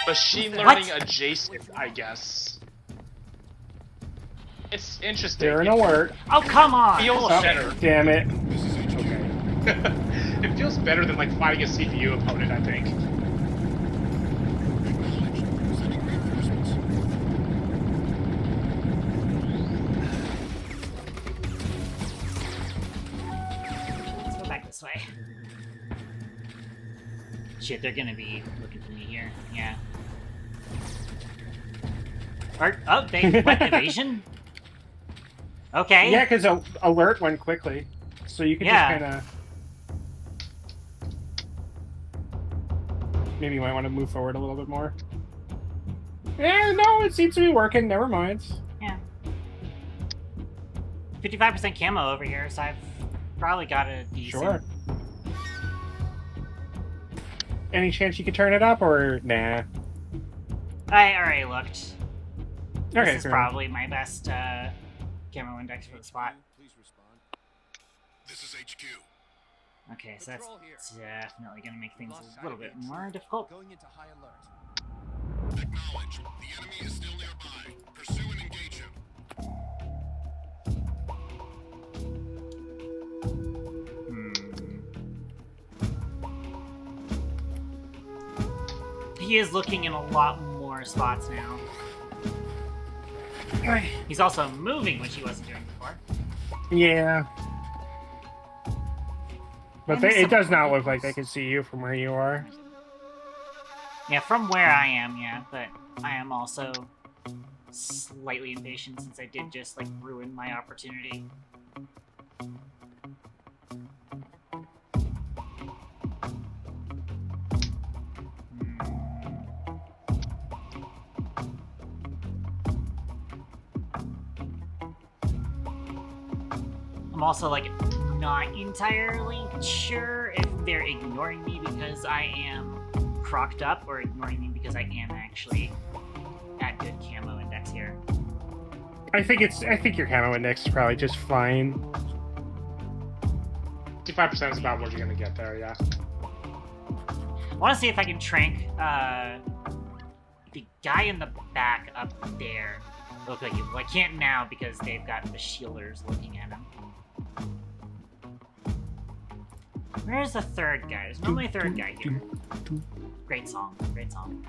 machine learning adjacent, I guess. It's interesting. They're an alert. Oh, come on! It feels better. Damn it. Okay. It feels better than like fighting a CPU opponent, I think. Let's go back this way. Shit, they're gonna be looking for me here. Yeah. Oh, they what, evasion? Okay. Yeah, because alert went quickly, so you can just kind of. Maybe you might want to move forward a little bit more. Yeah, no, it seems to be working. Never mind. Yeah. 55% camo over here, so I've probably got a decent. Sure. Any chance you could turn it up, or nah? I already looked. Okay, This is probably my best camo index for the spot. Please respond. This is HQ. Okay, so that's definitely going to make things a little bit more difficult. Going into high alert. Acknowledge. The enemy is still nearby. Pursue and engage him. He is looking in a lot more spots now. He's also moving, which he wasn't doing before. Yeah. But And it does some not look like they vehicles. can see you from where you are. Yeah, from where I am, yeah, but I am also slightly impatient since I did just, like, ruin my opportunity. I'm also, like, not entirely sure if they're ignoring me because I am crocked up or ignoring me because I am actually at good camo index here. I think your camo index is probably just fine. 55% is about what you're gonna get there, yeah. I want to see if I can trank the guy in the back up there. Okay, well, I can't now because they've got the shielders looking at him. Where's the third guy? There's normally a third guy here. Great song, great song.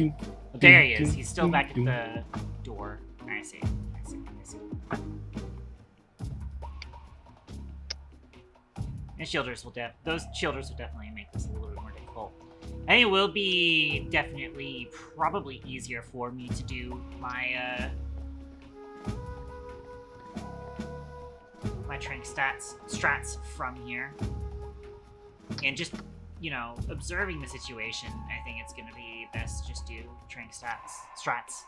Oh, there he is. He's still back at the door. I see. I see. I see. And shielders will those shielders will definitely make this a little bit more difficult. I think it will be definitely probably easier for me to do my my trank strats from here. And just, you know, observing the situation, I think it's gonna be best to just do trank strats.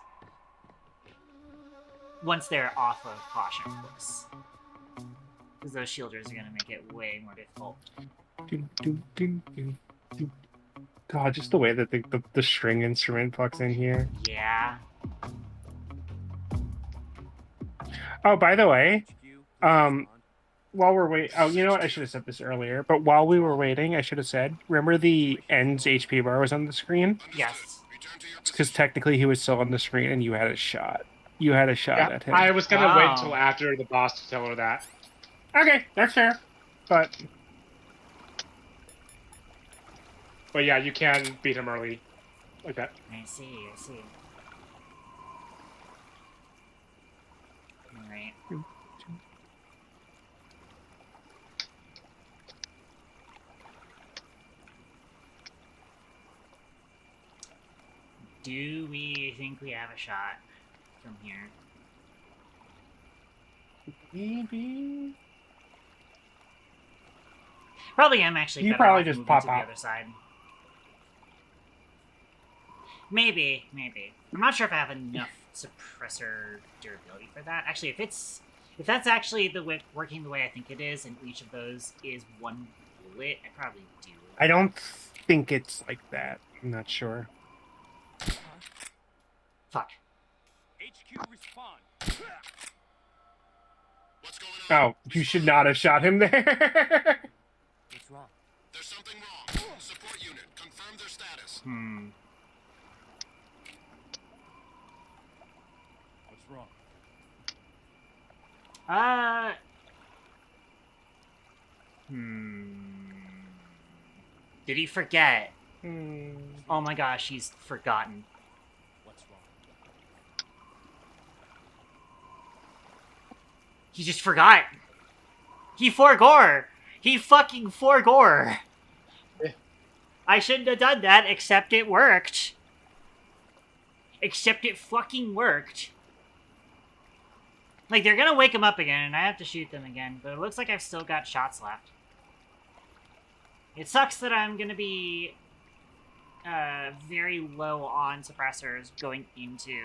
Once they're off of caution, of course. Because those shielders are gonna make it way more difficult. God, just the way that the string instrument fucks in here. Yeah. Oh, by the way, while we're waiting, oh, you know what? I should have said this earlier. But while we were waiting, I should have said, remember the end's HP bar was on the screen? Yes. Because technically he was still on the screen and you had a shot. You had a shot Yeah, at him. I was gonna Wow. wait until after the boss to tell her that. Okay, that's fair. But yeah, you can beat him early, like that. I see. All right. Do we think we have a shot from here? maybe... Probably am actually. You better probably off just moving pop to the out. other side. Maybe. I'm not sure if I have enough suppressor durability for that. Actually, if that's actually working the way I think it is, and each of those is one bullet, I probably do. I don't think it's like that. I'm not sure. Fuck. HQ respond. What's going on? Oh, you should not have shot him there. What's wrong? There's something wrong. Support unit, confirm their status. What's wrong? Did he forget? Hmm. Oh my gosh, he's forgotten. What's wrong? He just forgot. He forgore. He fucking forgore. I shouldn't have done that, except it worked. Except it fucking worked. Like, they're gonna wake him up again, and I have to shoot them again, but it looks like I've still got shots left. It sucks that I'm gonna be very low on suppressors going into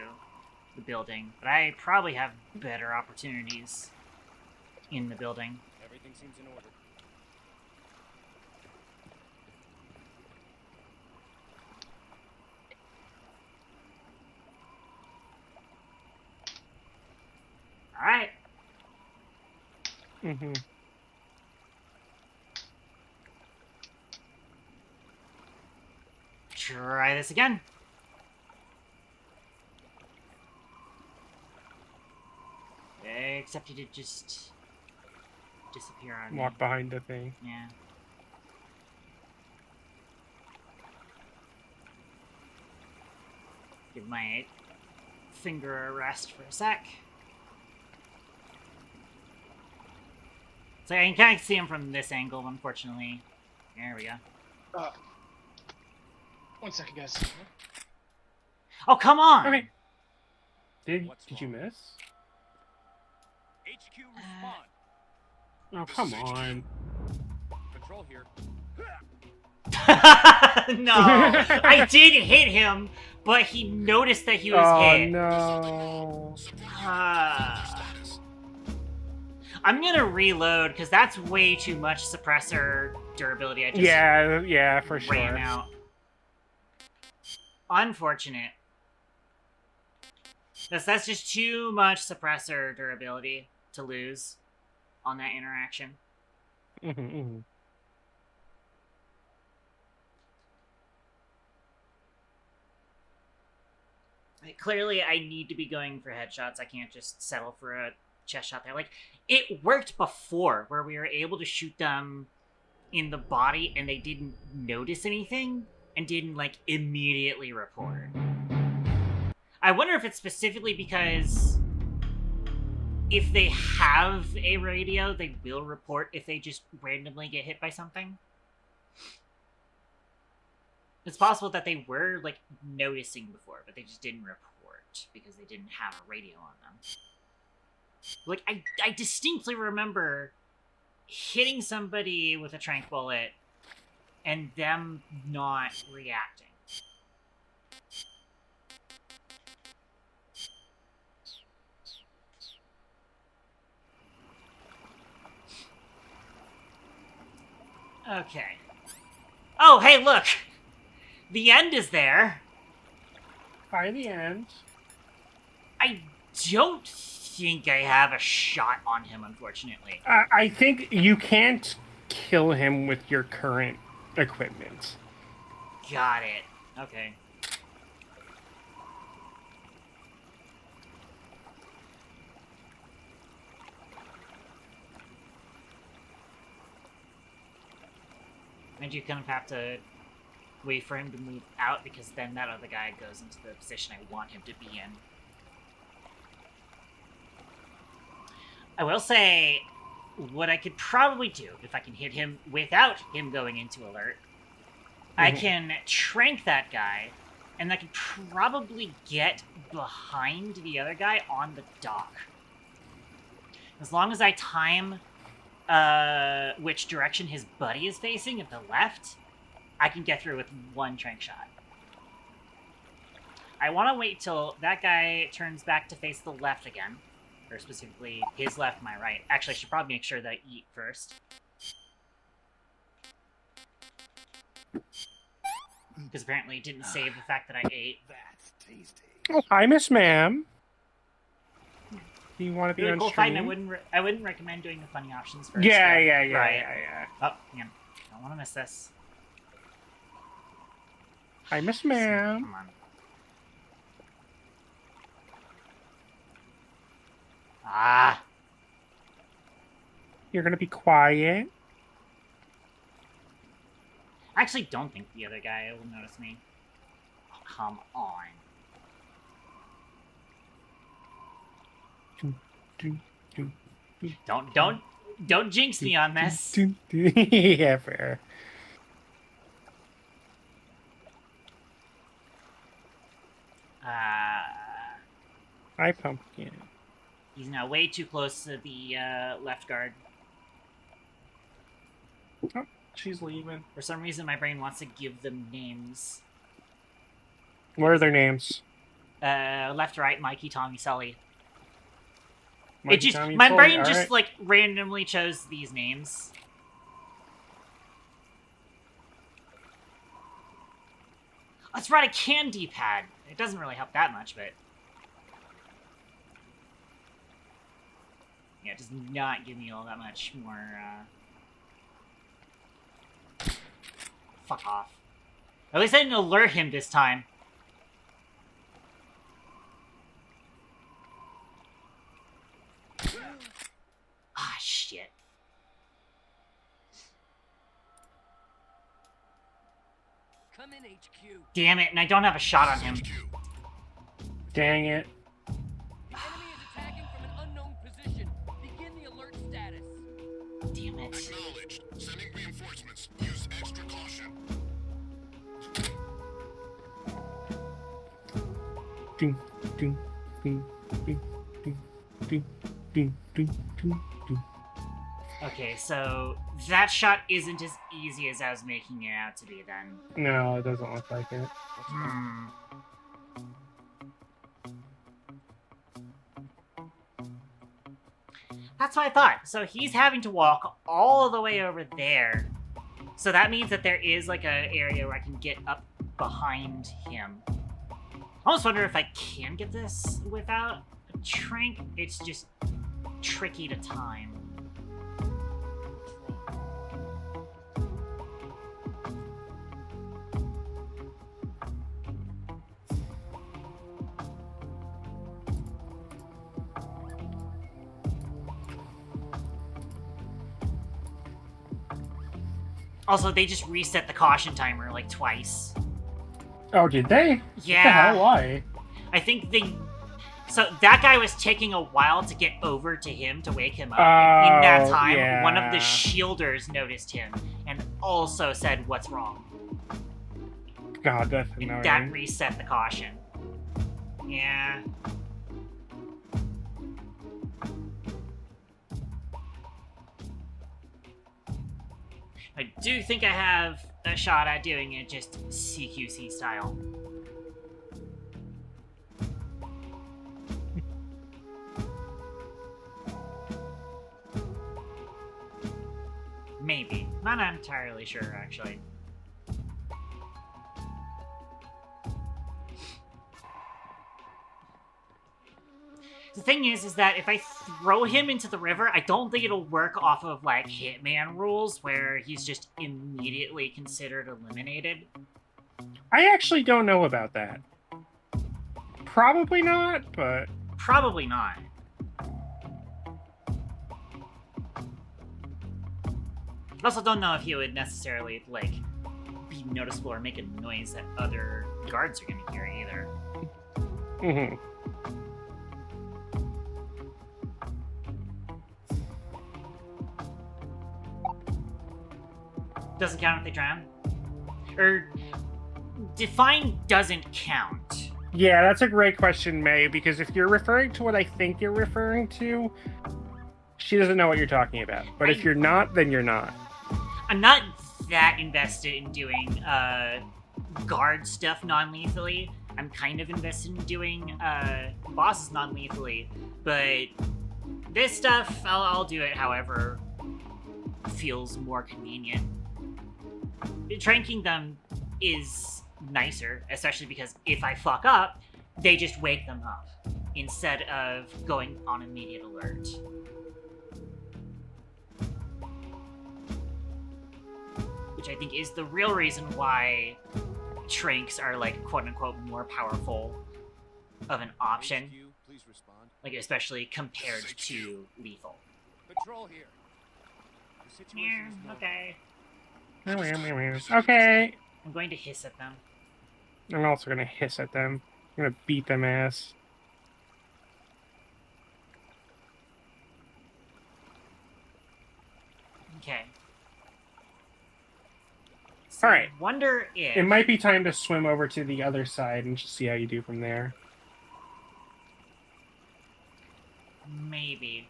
the building, but I probably have better opportunities in the building. Everything seems in order. Alright. Mm-hmm. Try this again. Except he did just disappear on me. Walk behind the thing. Yeah. Give my finger a rest for a sec. So I can kind of see him from this angle, unfortunately. There we go. 1 second, guys. Oh, come on! Okay. Did What's you wrong? miss? HQ respond. Oh, come on. Control here. No! I did hit him, but he noticed that he was Oh, hit. no. I'm gonna reload, because that's way too much suppressor durability. I just Yeah, for sure. ran out. Unfortunate. That's just too much suppressor durability to lose on that interaction. Mm-hmm, mm-hmm. Like, clearly, I need to be going for headshots. I can't just settle for a chest shot there. Like, it worked before, where we were able to shoot them in the body and they didn't notice anything and didn't, like, immediately report. I wonder if it's specifically because if they have a radio, they will report if they just randomly get hit by something. It's possible that they were, like, noticing before, but they just didn't report because they didn't have a radio on them. Like, I distinctly remember hitting somebody with a tranq bullet and them not reacting. Okay. Oh, hey, look! The end is there. By the end. I don't think I have a shot on him, unfortunately. I think you can't kill him with your current equipment. Got it. Okay. I do kind of have to wait for him to move out, because then that other guy goes into the position I want him to be in. I will say, what I could probably do, if I can hit him without him going into alert, I can trank that guy, and I can probably get behind the other guy on the dock. As long as I time which direction his buddy is facing, at the left, I can get through with one trank shot. I want to wait till that guy turns back to face the left again. Or specifically, his left, my right. Actually, I should probably make sure that I eat first. Because apparently it didn't save the fact that I ate. That's tasty. Oh, hi, Miss Ma'am. Do you want to be Really on cool stream? fight. I wouldn't recommend doing the funny options first. Yeah. Oh, yeah. Don't want to miss this. Hi, Miss Ma'am. Come on. Ah. You're gonna be quiet. I actually don't think the other guy will notice me. Oh, come on. Don't jinx me on this. Yeah, fair. Hi, Pumpkin. He's now way too close to the left guard. Oh, she's leaving. For some reason, my brain wants to give them names. What are their names? Left, right, Mikey, Tommy, Sully. Mikey, Tommy, my Sully? brain All just right. like randomly chose these names. That's right, I can D-pad. It doesn't really help that much, but yeah, it does not give me all that much more. Fuck off. At least I didn't alert him this time. Ah, shit. Come in, HQ. Damn it, and I don't have a shot on him. Dang it. Enemy is attacking from an unknown position. Begin the alert status. Damn it. Acknowledged. Sending reinforcements. Use extra caution. Ding, ding, ding, ding, ding, ding, ding, ding, ding, ding. Okay, so that shot isn't as easy as I was making it out to be then. No, it doesn't look like it. Hmm. That's what I thought. So he's having to walk all the way over there. So that means that there is like an area where I can get up behind him. I almost wonder if I can get this without a trank. It's just tricky to time. Also, they just reset the caution timer like twice. Oh, did they? Yeah. What the hell? Why? I think they... So that guy was taking a while to get over to him to wake him up. Oh, and in that time, yeah. one of the shielders noticed him and also said, "What's wrong?" God, that's And annoying. that reset the caution. Yeah. I do think I have a shot at doing it just CQC style. Maybe. Not entirely sure, actually. The thing is that if I throw him into the river, I don't think it'll work off of, like, Hitman rules, where he's just immediately considered eliminated. I actually don't know about that. Probably not, but... Probably not. I also don't know if he would necessarily, like, be noticeable or make a noise that other guards are gonna hear either. Mm-hmm. Doesn't count if they drown? Or... define doesn't count. Yeah, that's a great question, May, because if you're referring to what I think you're referring to, she doesn't know what you're talking about. But if you're not, then you're not. I'm not that invested in doing guard stuff non-lethally. I'm kind of invested in doing bosses non-lethally, but this stuff, I'll do it however feels more convenient. Tranking them is nicer, especially because if I fuck up, they just wake them up instead of going on immediate alert. Which I think is the real reason why tranks are, like, quote-unquote more powerful of an option. Like, especially compared to lethal. Patrol here. The situation is okay. Okay. I'm going to hiss at them. I'm also going to hiss at them. I'm going to beat them ass. Okay. So All right. I wonder if... It might be time to swim over to the other side and just see how you do from there. Maybe.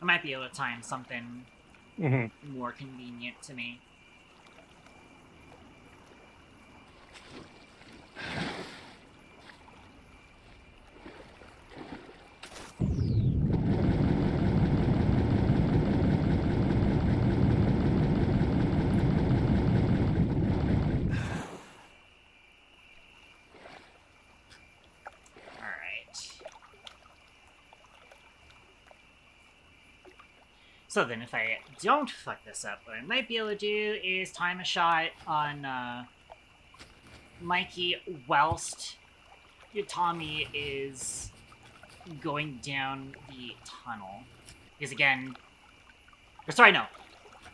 I might be able to time something more convenient to me. So then if I don't fuck this up, what I might be able to do is time a shot on Mikey whilst Tommy is going down the tunnel. Because again... Or sorry, no.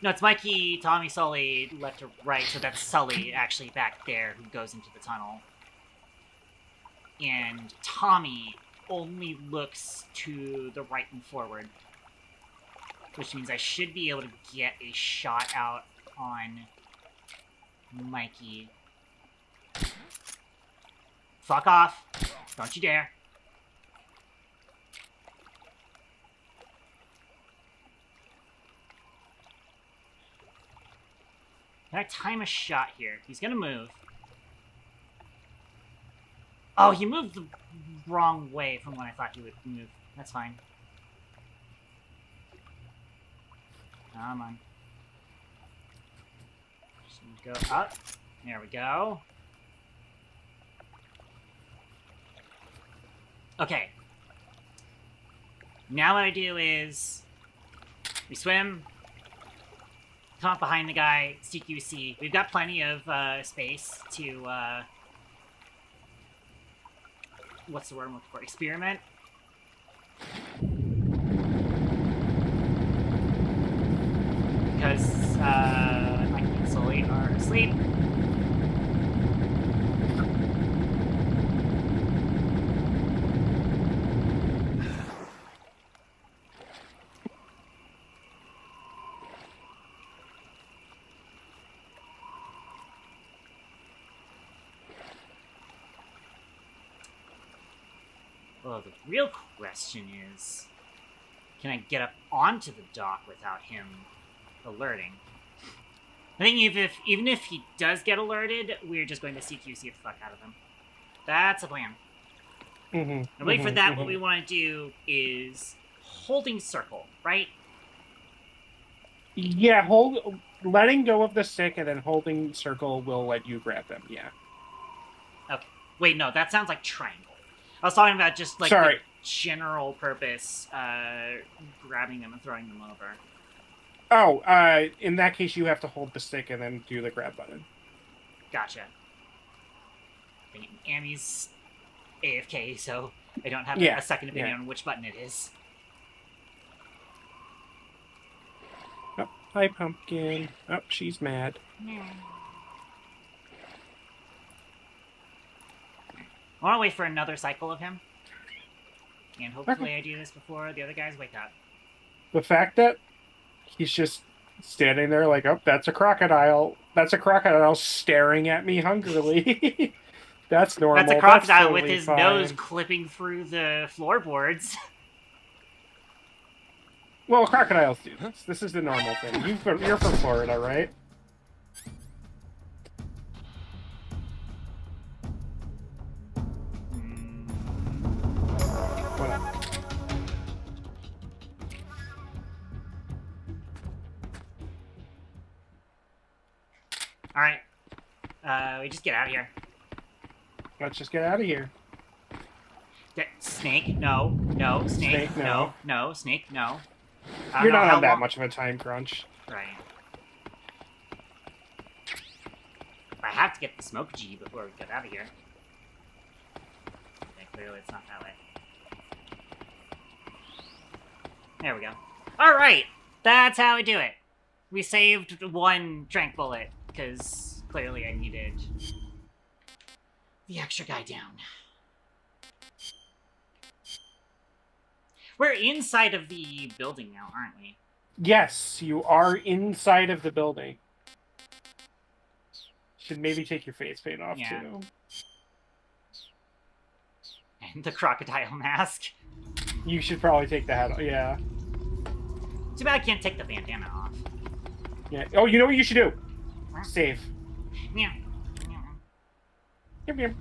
No, it's Mikey, Tommy, Sully, left to right, so that's Sully actually back there who goes into the tunnel. And Tommy only looks to the right and forward. Which means I should be able to get a shot out on Mikey. Fuck off. Don't you dare. Can I time a shot here? He's gonna move. Oh, he moved the wrong way from when I thought he would move. That's fine. Come on. Just go up. There we go. Okay. Now what I do is... we swim. Come up behind the guy. CQC. We've got plenty of space to... what's the word I'm looking for? Experiment. Because Mikey and Sully are asleep. Well, the real question is, can I get up onto the dock without him alerting? I think even if he does get alerted, we're just going to CQC the fuck out of him. That's a plan. And wait for that, what we want to do is holding circle, right? Yeah, letting go of the stick and then holding circle will let you grab them, yeah. Okay. Wait, no, that sounds like triangle. I was talking about just like Sorry. general purpose grabbing them and throwing them over? Oh, in that case, you have to hold the stick and then do the grab button. Gotcha. Annie's AFK, so I don't have a second opinion on which button it is. Oh, hi, Pumpkin. Oh, she's mad. I want to wait for another cycle of him. And hopefully I do this before the other guys wake up. The fact that he's just standing there like, oh, that's a crocodile. That's a crocodile staring at me hungrily. That's normal. That's a crocodile totally with his fine. nose clipping through the floorboards. Well, crocodiles do this. This is the normal thing. You're from Florida, right? Alright. We just get out of here. Let's just get out of here. Snake, no. No. Snake, Snake, no. No. Snake, no. You're not on that much of a time crunch. Right. I have to get the smoke G before we get out of here. Okay, clearly it's not that way. There we go. Alright! That's how we do it. We saved one trank bullet, because clearly I needed the extra guy down. We're inside of the building now, aren't we? Yes, you are inside of the building. Should maybe take your face paint off, too. And the crocodile mask. You should probably take the hat off, yeah. Too bad I can't take the bandana off. Yeah. Oh, you know what you should do? Save. Yeah. Yep, yep.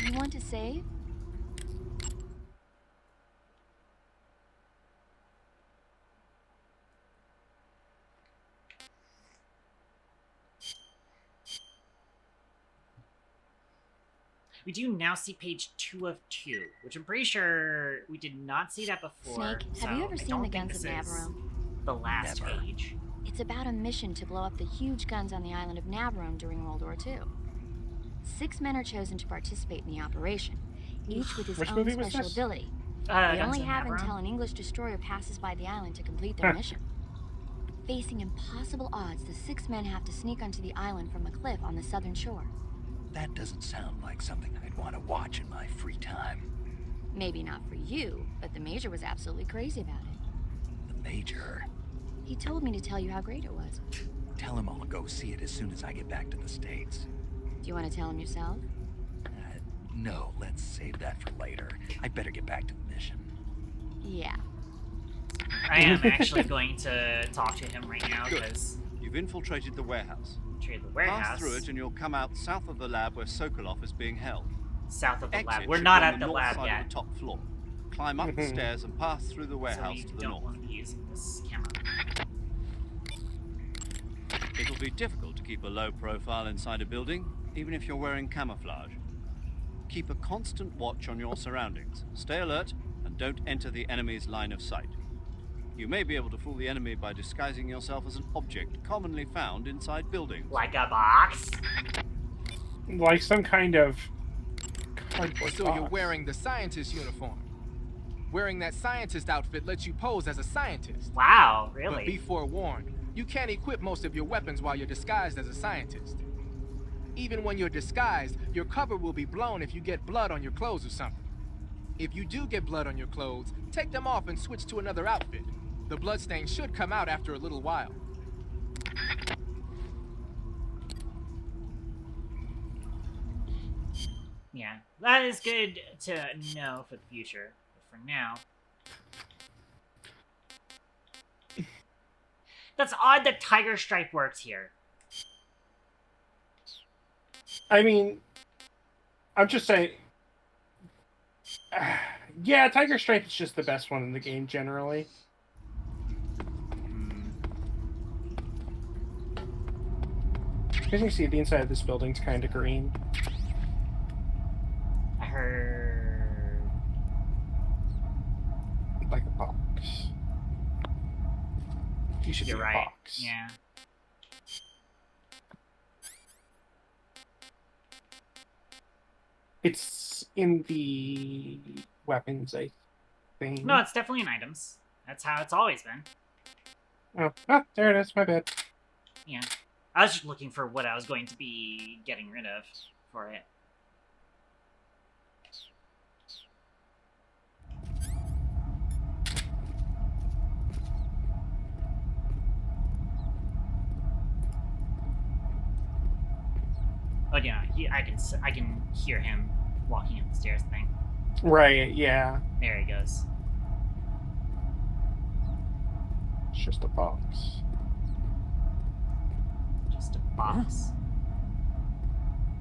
You want to save? We do now see page 2 of 2, which I'm pretty sure we did not see that before. Snake, have you ever seen the guns of Navarone? The last page. It's about a mission to blow up the huge guns on the island of Navarone during World War II. 6 men are chosen to participate in the operation, each with his own special ability. They only have until an English destroyer passes by the island to complete their mission. Facing impossible odds, the 6 men have to sneak onto the island from a cliff on the southern shore. That doesn't sound like something I'd want to watch in my free time. Maybe not for you, but the Major was absolutely crazy about it. The Major? He told me to tell you how great it was. Tell him I'll go see it as soon as I get back to the States. Do you want to tell him yourself? No, let's save that for later. I'd better get back to the mission. Yeah. I am actually going to talk to him right now, because... You've infiltrated the warehouse. The warehouse. Pass through it and you'll come out south of the lab where Sokolov is being held. South of the Exit lab. We're should not be on at the north lab side yet. of the top floor. Climb up the stairs and pass through the warehouse so to the don't north. want to be using this camera. It'll be difficult to keep a low profile inside a building, even if you're wearing camouflage. Keep a constant watch on your surroundings. Stay alert and don't enter the enemy's line of sight. You may be able to fool the enemy by disguising yourself as an object commonly found inside buildings. Like a box? Like some kind of cardboard So box. you're wearing the scientist uniform. Wearing that scientist outfit lets you pose as a scientist. Wow, really? But be forewarned, you can't equip most of your weapons while you're disguised as a scientist. Even when you're disguised, your cover will be blown if you get blood on your clothes or something. If you do get blood on your clothes, take them off and switch to another outfit. The bloodstain should come out after a little while. Yeah, that is good to know for the future. But for now... That's odd that Tiger Stripe works here. I mean, I'm just saying... yeah, Tiger Stripe is just the best one in the game, generally. As you see, the inside of this building's kind of green. I heard... You should You're be a right. box. Yeah. It's in the weapons, I think. No, it's definitely in items. That's how it's always been. Oh, there it is. My bad. Yeah. I was just looking for what I was going to be getting rid of for it. Oh yeah, I can hear him walking up the stairs thing. Right, yeah. There he goes. It's just a box. Just a box.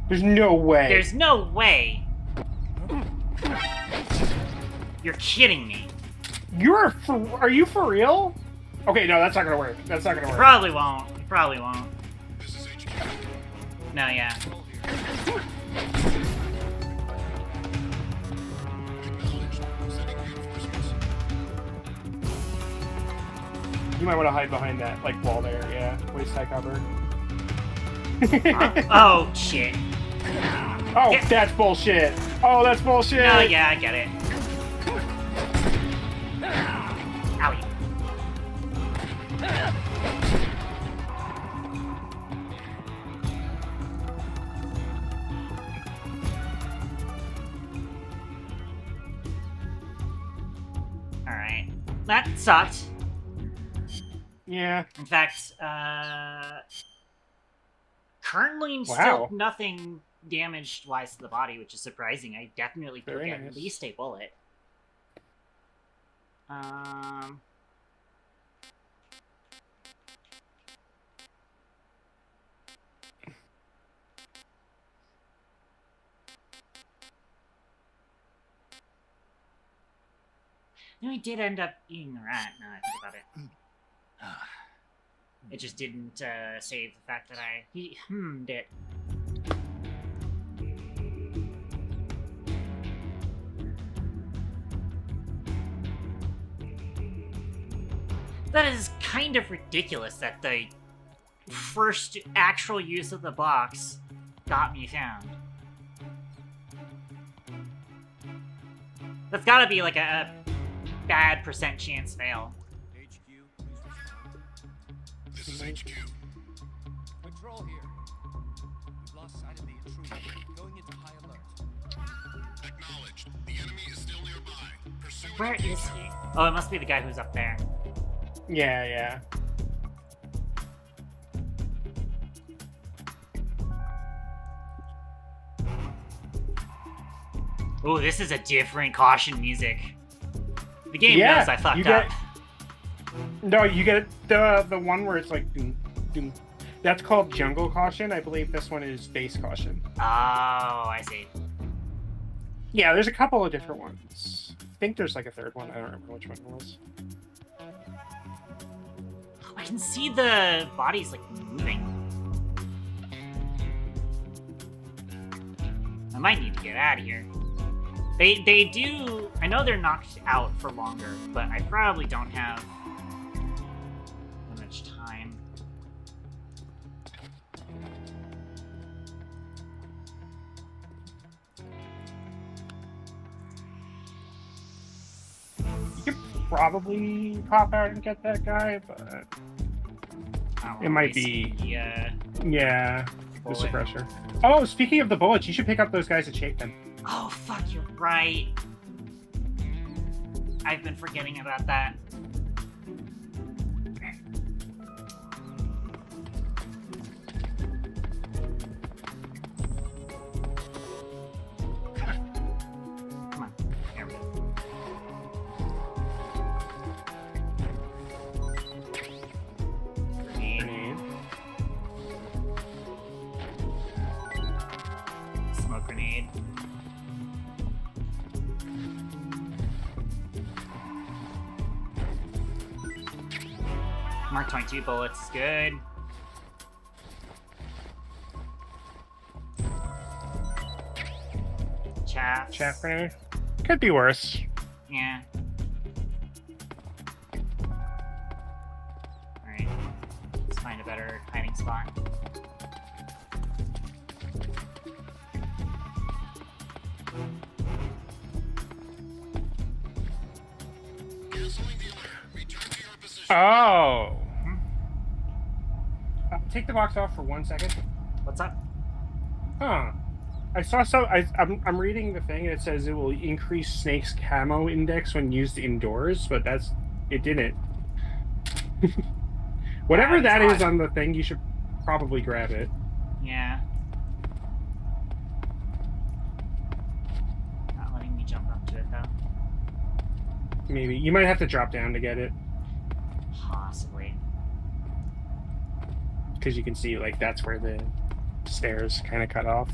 There's no way. There's no way. You're kidding me. Are you for real? Okay, no, that's not gonna work. That's not gonna work. Probably won't. Probably won't. No, yeah. You might want to hide behind that, like, wall there, yeah. Waist high cover. Oh, shit. Oh, yeah. That's bullshit. Oh, that's bullshit. No, yeah, I get it. Owie. Alright. That sucked. Yeah. In fact, currently Wow. still nothing damaged wise to the body, which is surprising. I definitely could Very get nice. at least a bullet. No, he did end up eating the rat, now I think about it. It just didn't save the fact that he hummed it. That is kind of ridiculous that the first actual use of the box got me found. That's gotta be like a bad percent chance fail. This is HQ. Patrol here. We've lost sight of the intruder. Going into high alert. Acknowledged. The enemy is still nearby. Pursue it. Where is he? Oh, it must be the guy who's up there. Yeah, yeah. Oh, this is a different caution music. The game Yeah, knows I fucked you up. get- No, you get the one where it's like doom, doom. That's called jungle caution. I believe this one is base caution. Oh, I see. Yeah, there's a couple of different ones. I think there's like a third one. I don't remember which one it was. I can see the bodies like moving. I might need to get out of here. They do. I know they're knocked out for longer, but I probably don't have that much time. You could probably pop out and get that guy, but it might be. Yeah. Yeah, the Bullet. suppressor. Oh, speaking of the bullets, you should pick up those guys at Chapin. Oh fuck, you're right. I've been forgetting about that. Come on, there we go. Grenade. Smoke grenade. Mark 22 bullets is good. Chaff. Chaff grenade. Could be worse. Yeah. Alright. find a better hiding spot. Canceling the alert. Return to your position. Oh. Take the box off for 1 second. What's up? Huh. I saw I'm reading the thing and it says it will increase Snake's camo index when used indoors, but it didn't. Whatever that is on the thing, you should probably grab it. Yeah. Not letting me jump up to it though. Maybe. You might have to drop down to get it. Possibly. Because you can see, like, that's where the stairs kind of cut off.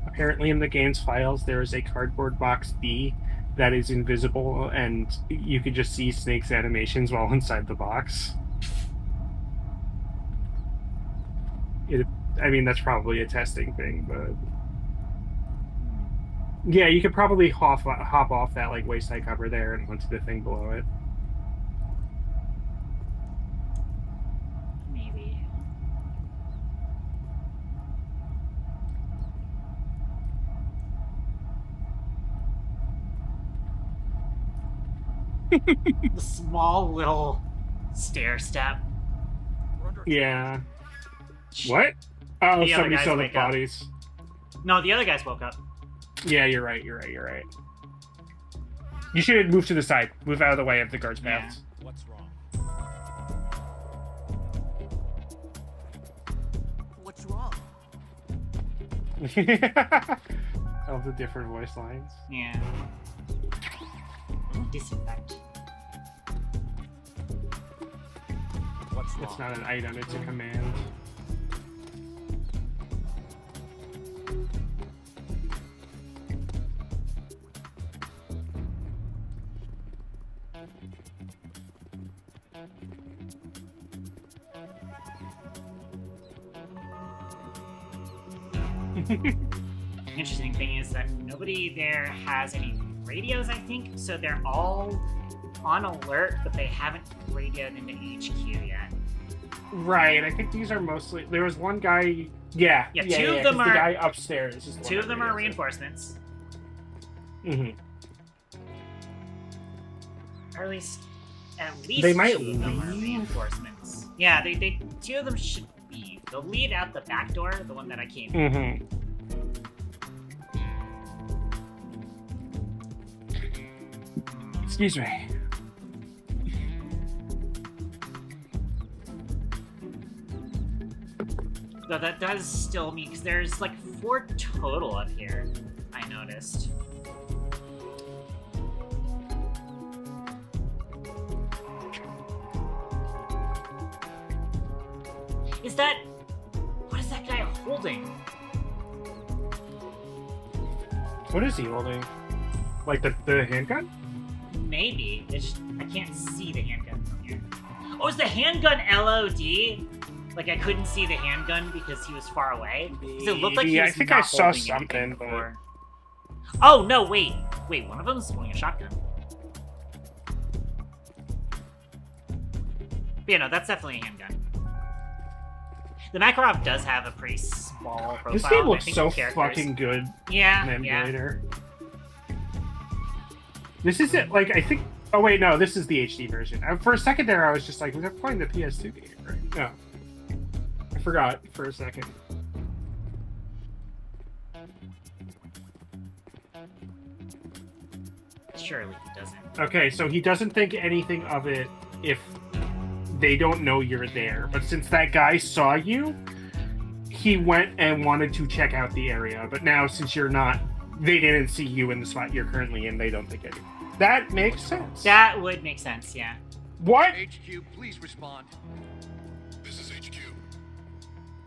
Apparently in the game's files, there is a cardboard box B that is invisible, and you could just see Snake's animations while inside the box. I mean, that's probably a testing thing, but... Yeah, you could probably hop off that, like, waist-high cover there and onto the thing below it. Maybe. The small little stair step. Yeah. What? Oh, The other somebody guys saw the wake up. bodies. No, the other guys woke up. Yeah, you're right. You should move to the side. Move out of the way of the guards' paths. What's wrong? What's wrong? All the different voice lines. Yeah. Disinfect. What's wrong? It's not an item, it's a command. Interesting thing is that nobody there has any radios, I think, so they're all on alert, but they haven't radioed into HQ yet. Right, I think these are mostly... There was one guy... Yeah, two of them are... the guy upstairs is the one Two of that them are radios it. reinforcements. Mm-hmm. Or at least They might two of them are leave? reinforcements. Yeah, they two of them should leave. They'll leave out the back door, the one that I came in. Mm-hmm. Excuse me. Though that does still mean, because there's like 4 total up here, I noticed. Is that... What is that guy holding? What is he holding? Like the handgun? Maybe. It's just, I can't see the handgun from here. Oh, is the handgun LOD? Like I couldn't see the handgun because he was far away? 'Cause it looked like he was I think not I saw holding anything something, but... before. Oh, no, wait. Wait, one of them's holding a shotgun. But yeah, no, that's definitely a handgun. The Makarov does have a pretty small profile. This game and I looks think so the characters- fucking good. Yeah, in the yeah. emulator. This is it. Like, I think... Oh, wait, no, this is the HD version. For a second there, I was just like, we're playing the PS2 game, right? No. I forgot for a second. Surely he doesn't. Okay, so he doesn't think anything of it if they don't know you're there. But since that guy saw you, he went and wanted to check out the area. But now, since you're not, they didn't see you in the spot you're currently in, they don't think anything. That makes sense. That would make sense, yeah. What? HQ, please respond. This is HQ.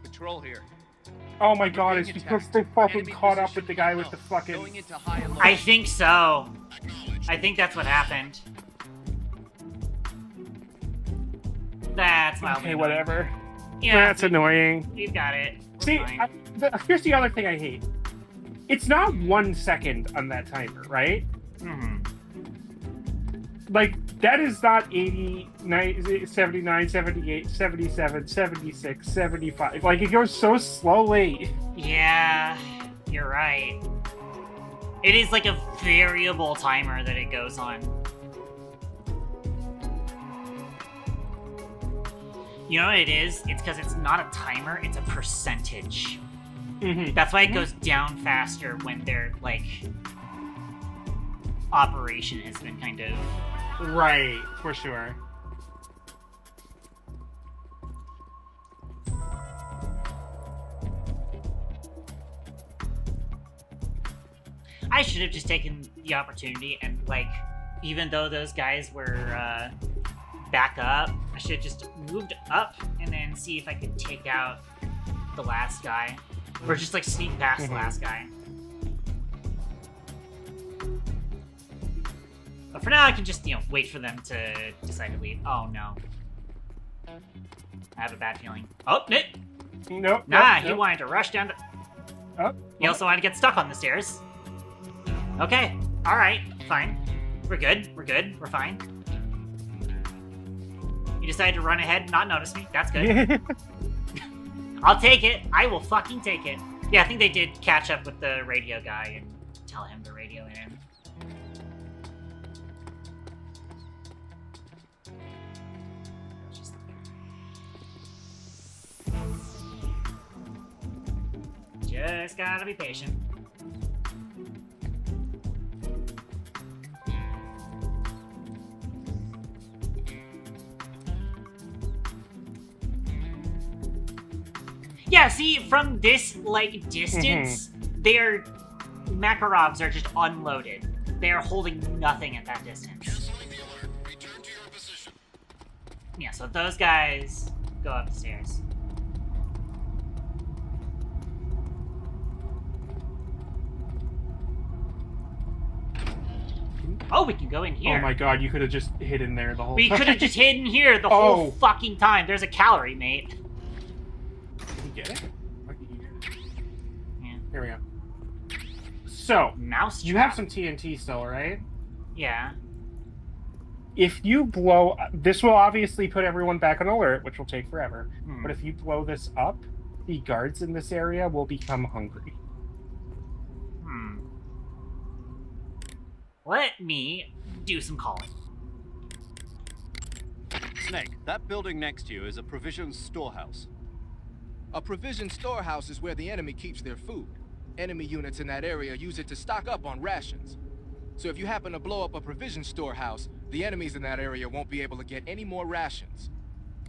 Patrol here. Oh my god, it's Being because attacked. they fucking Enemy caught up position with the guy with unknown. the fucking... Going into high alert. I think so. Acknowledged. I think that's what happened. That's mildly Okay, annoying. whatever. Yeah, That's annoying. we've got it. We're See, fine. here's the other thing I hate. It's not 1 second on that timer, right? Mhm. like, that is not 80, 79, 78, 77, 76, 75. Like, it goes so slowly. Yeah, you're right. It is like a variable timer that it goes on. You know what it is? It's because it's not a timer, it's a percentage. Mm-hmm. That's why it goes down faster when their, like, operation has been kind of... Right, for sure. I should have just taken the opportunity and, like, even though those guys were back up, I should have just moved up and then see if I could take out the last guy. Or just, like, sneak past the last guy. But for now, I can just, you know, wait for them to decide to leave. Oh, no. I have a bad feeling. Oh, Nick! Nope. Nah, nope, he wanted to rush down the... Oh. He also wanted to get stuck on the stairs. Okay. Alright. Fine. We're good. We're good. We're fine. You decided to run ahead and not notice me. That's good. I'll take it. I will fucking take it. Yeah, I think they did catch up with the radio guy and tell him to radio in. Just gotta be patient. Yeah, see, from this, like, distance, their Makarovs are just unloaded. They are holding nothing at that distance. Canceling the alert. Return to your position. Yeah, so those guys go up the stairs. Oh, we can go in here. Oh my god, you could have just hidden there the whole We time. could have just hidden here the whole fucking time. There's a calorie, mate. You get it? Why did you get it? Yeah. Here we go. So, Mouse you have some TNT still, right? Yeah. If you blow... This will obviously put everyone back on alert, which will take forever. But if you blow this up, the guards in this area will become hungry. Let me do some calling. Snake, that building next to you is a provisions storehouse. A provision storehouse is where the enemy keeps their food. Enemy units in that area use it to stock up on rations. So if you happen to blow up a provision storehouse, the enemies in that area won't be able to get any more rations.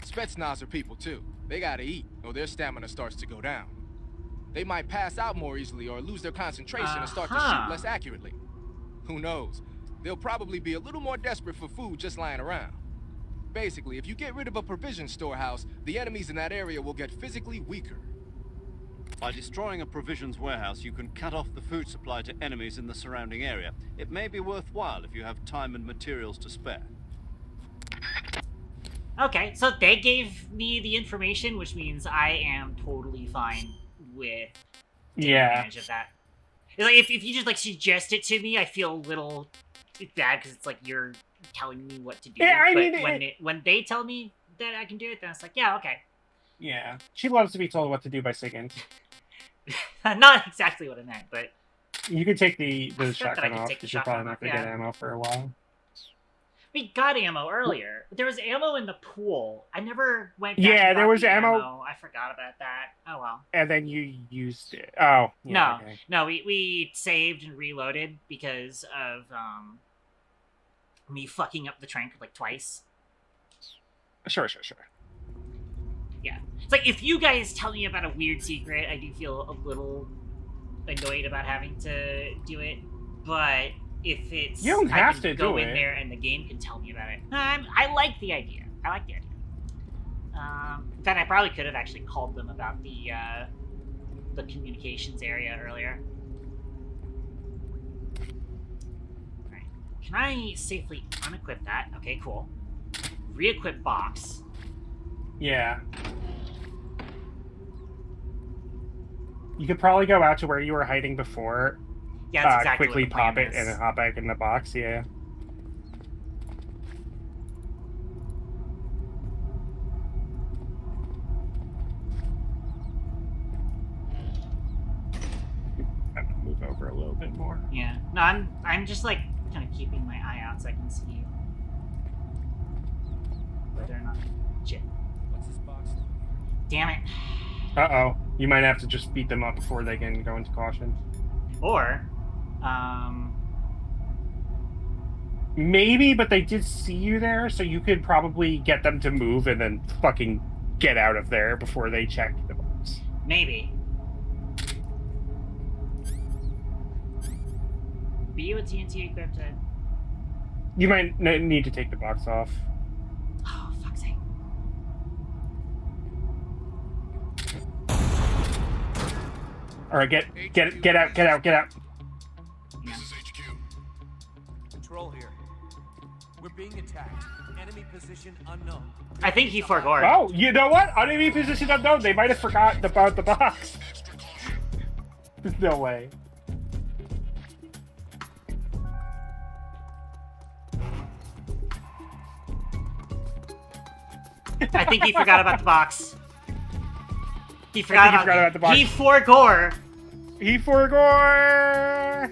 Spetsnaz are people too. They gotta eat, or their stamina starts to go down. They might pass out more easily or lose their concentration and start to shoot less accurately. Who knows? They'll probably be a little more desperate for food just lying around. Basically, if you get rid of a provision storehouse, the enemies in that area will get physically weaker. By destroying a provisions warehouse, you can cut off the food supply to enemies in the surrounding area. It may be worthwhile if you have time and materials to spare. Okay, so they gave me the information, which means I am totally fine with taking advantage of that. It's like, if you just, like, suggest it to me, I feel a little bad, because it's like you're telling me what to do. Yeah, I but mean, when they tell me that I can do it, then it's like, yeah, okay. Yeah. She loves to be told what to do by Siggins. Not exactly what I meant, but... You can take the that I shotgun can off, take the because you're probably shotgun not going off, to get ammo for a while. We got ammo earlier, but there was ammo in the pool. I never went back Yeah, and there got was the ammo. I forgot about that. Oh, well. And then you used it. Oh, yeah, okay. No, we saved and reloaded because of me fucking up the trank like twice. Sure. Yeah. It's like, if you guys tell me about a weird secret, I do feel a little annoyed about having to do it. But if it's... You don't have to go do in it. there and the game can tell me about it. I like the idea. In fact, I probably could have actually called them about the communications area earlier. Alright. Can I safely unequip that? Okay, cool. Re-equip box. Yeah. You could probably go out to where you were hiding before. Yeah, that's exactly quickly what the plan pop it is. and then hop back in the box, yeah. little bit more. Yeah. No, I'm just like kind of keeping my eye out so I can see whether or not. Shit. What's this box? Damn it. Uh-oh. You might have to just beat them up before they can go into caution. Or, Maybe, but they did see you there, so you could probably get them to move and then fucking get out of there before they check the box. maybe. Be you a TNT equipped? You might need to take the box off. Oh, fuck's sake. All right, get out. This is HQ. Control here. We're being attacked. Enemy position unknown. I think he forgot. Oh, you know what? Enemy position unknown. They might have forgotten about the box. There's no way. I think he forgot about the box. He forgot about the box. He forgot. He forgot.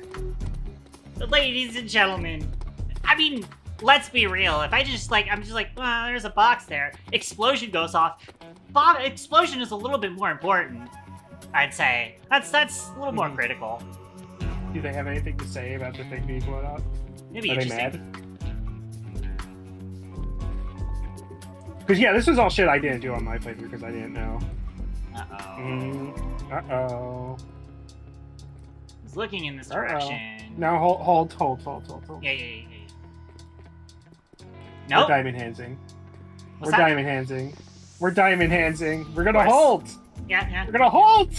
Ladies and gentlemen, I mean, let's be real. If I'm just like, well, there's a box there. Explosion goes off. Explosion is a little bit more important, I'd say. That's a little more critical. Do they have anything to say about the thing being blown up? Maybe Are they interesting. mad? Because yeah, this was all shit I didn't do on my playthrough because I didn't know. Uh-oh. Uh-oh. He's looking in this direction. Now hold. Yeah. We're Nope. diamond handsing. What's that? We're diamond handsing. We're gonna Of course. hold. Yeah. We're gonna hold.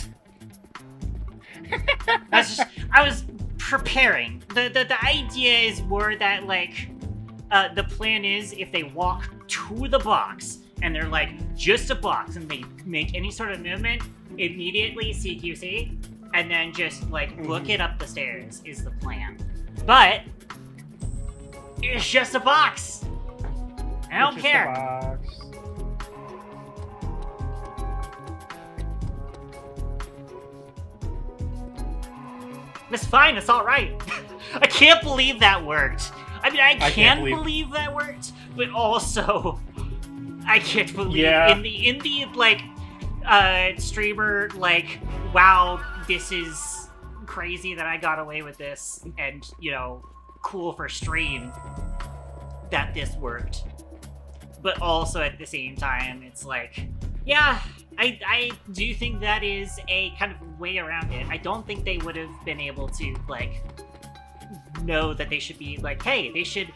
That's just, I was preparing. The idea is more that, like, the plan is if they walk to the box and they're like, just a box, and they make any sort of movement, immediately CQC, and then just, like, look it up the stairs is the plan. But, it's just a box. I don't care. Box. It's fine, it's alright. I can't believe that worked. I mean, I can believe that worked, but also, I can't believe in the like, streamer, like, wow, this is crazy that I got away with this, and, you know, cool for stream that this worked. But also at the same time, it's like, yeah, I do think that is a kind of way around it. I don't think they would have been able to, like, know that they should be like, hey, they should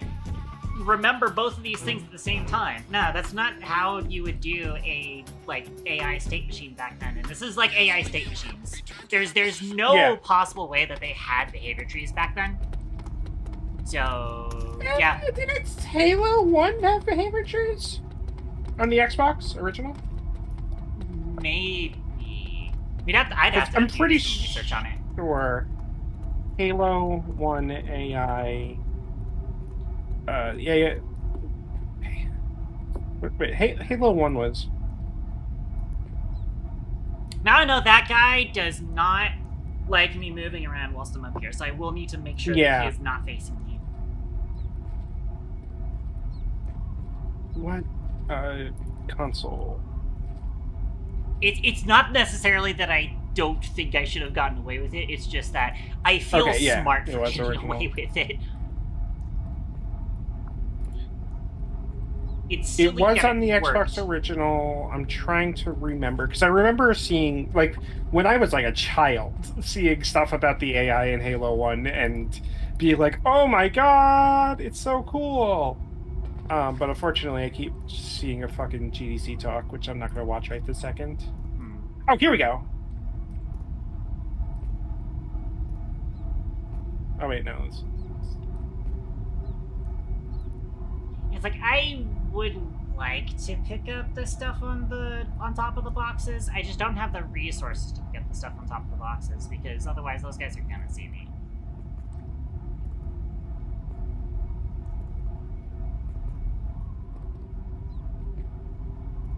remember both of these things at the same time. No, that's not how you would do a, like, AI state machine back then. And this is like AI state machines. There's no possible way that they had behavior trees back then. So, yeah. Didn't Halo 1 have behavior trees? On the Xbox original? Maybe. I'd have to I'm do pretty some research on it. sure Halo 1 AI. Yeah. Wait, Halo 1 was. Now I know that guy does not like me moving around whilst I'm up here, so I will need to make sure that he is not facing me. What? Console. It's not necessarily that I don't think I should have gotten away with it. It's just that I feel smart for getting away with it. It was on the Xbox original. I'm trying to remember because I remember seeing, like, when I was like a child, seeing stuff about the AI in Halo 1 and be like, "Oh my god, it's so cool!" But unfortunately, I keep seeing a fucking GDC talk, which I'm not going to watch right this second. Oh, here we go. Oh wait, no. It's like I would like to pick up the stuff on top of the boxes. I just don't have the resources to pick up the stuff on top of the boxes because otherwise those guys are gonna see me.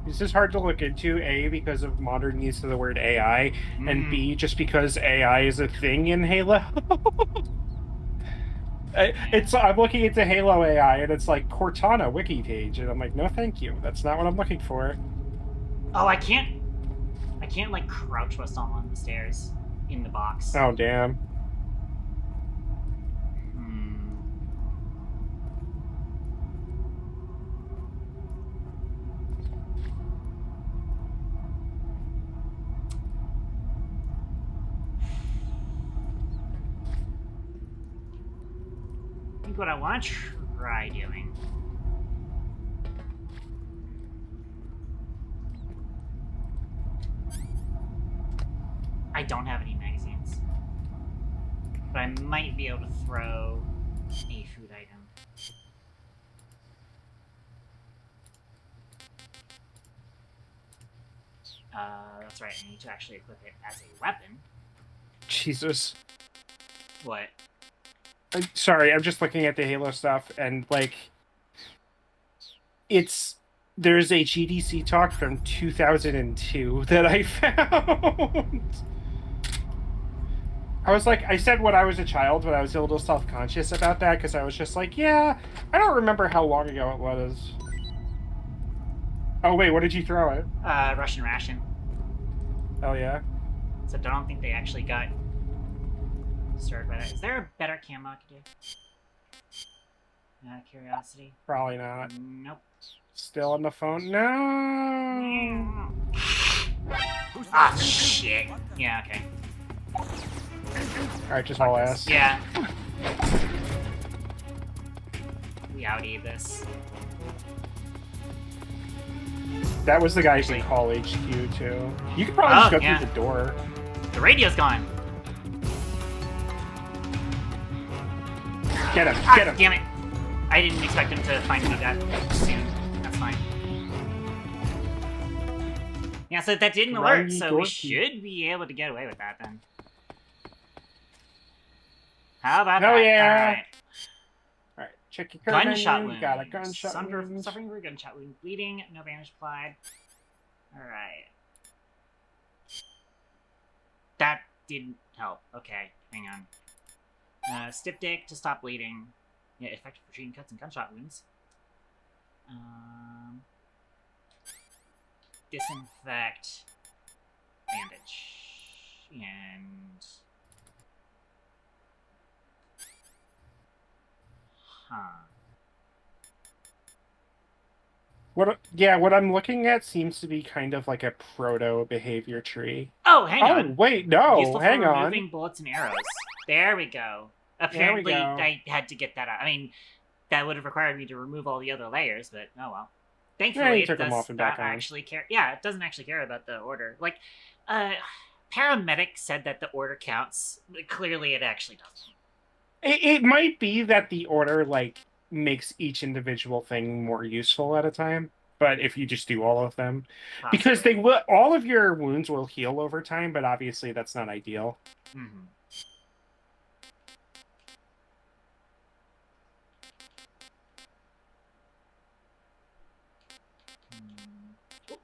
This is hard to look into, A, because of modern use of the word AI, and B, just because AI is a thing in Halo. I'm looking into Halo AI, and it's like Cortana wiki page, and I'm like, no, thank you. That's not what I'm looking for. Oh, I can't like crouch while I'm on the stairs in the box. Oh, damn. I think what I want to try doing. I don't have any magazines, but I might be able to throw a food item. That's right, I need to actually equip it as a weapon. Jesus. What? Sorry, I'm just looking at the Halo stuff, and, like, there's a GDC talk from 2002 that I found. I was like, I said when I was a child, but I was a little self-conscious about that, because I was just like, yeah, I don't remember how long ago it was. Oh, wait, what did you throw it? Russian ration. Oh, yeah? So I don't think they actually got disturbed by that. Is there a better camo I could do? Out of curiosity. Probably not. Nope. Still on the phone? No! Ah, shit. Yeah, okay. Alright, just haul ass. Yeah. We outie this. That was the guy who can call HQ, too. You could probably just go through the door. The radio's gone. Get him, get him. Damn it. I didn't expect him to find me that soon. That's fine. Yeah, so that didn't alert, so we should be able to get away with that then. How about that? Hell yeah! Alright. Alright, check your Gunshot wound. Got a gunshot wound. Suffering from a gunshot wound. Bleeding, no bandage applied. Alright. That didn't help. Okay, hang on. Stiff dick to stop bleeding. Yeah, effective for treating cuts and gunshot wounds. Disinfect. Bandage. And... What I'm looking at seems to be kind of like a proto behavior tree. Oh, hang on. Oh, wait, no, Useful hang for on. removing bullets and arrows. There we go. Apparently, I had to get that out. I mean, that would have required me to remove all the other layers, but oh well. Thankfully, it does not actually care. Yeah, it doesn't actually care about the order. Like, paramedic said that the order counts. Clearly, it actually doesn't. It might be that the order, like, makes each individual thing more useful at a time, but if you just do all of them, because they will, all of your wounds will heal over time, but obviously that's not ideal. Mm-hmm.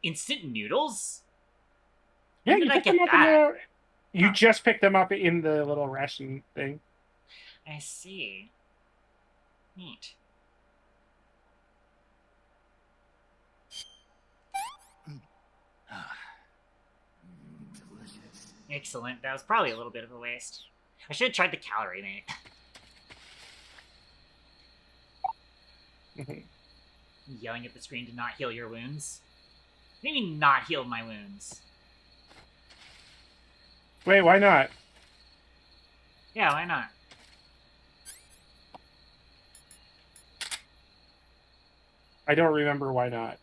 Instant noodles? Yeah, When you did I picked get them up that? you just picked them up in the little ration thing. I see. Neat. Excellent. That was probably a little bit of a waste. I should have tried the calorie mate. Yelling at the screen to not heal your wounds. What do you mean not heal my wounds? Wait, why not? Yeah, why not? I don't remember why not.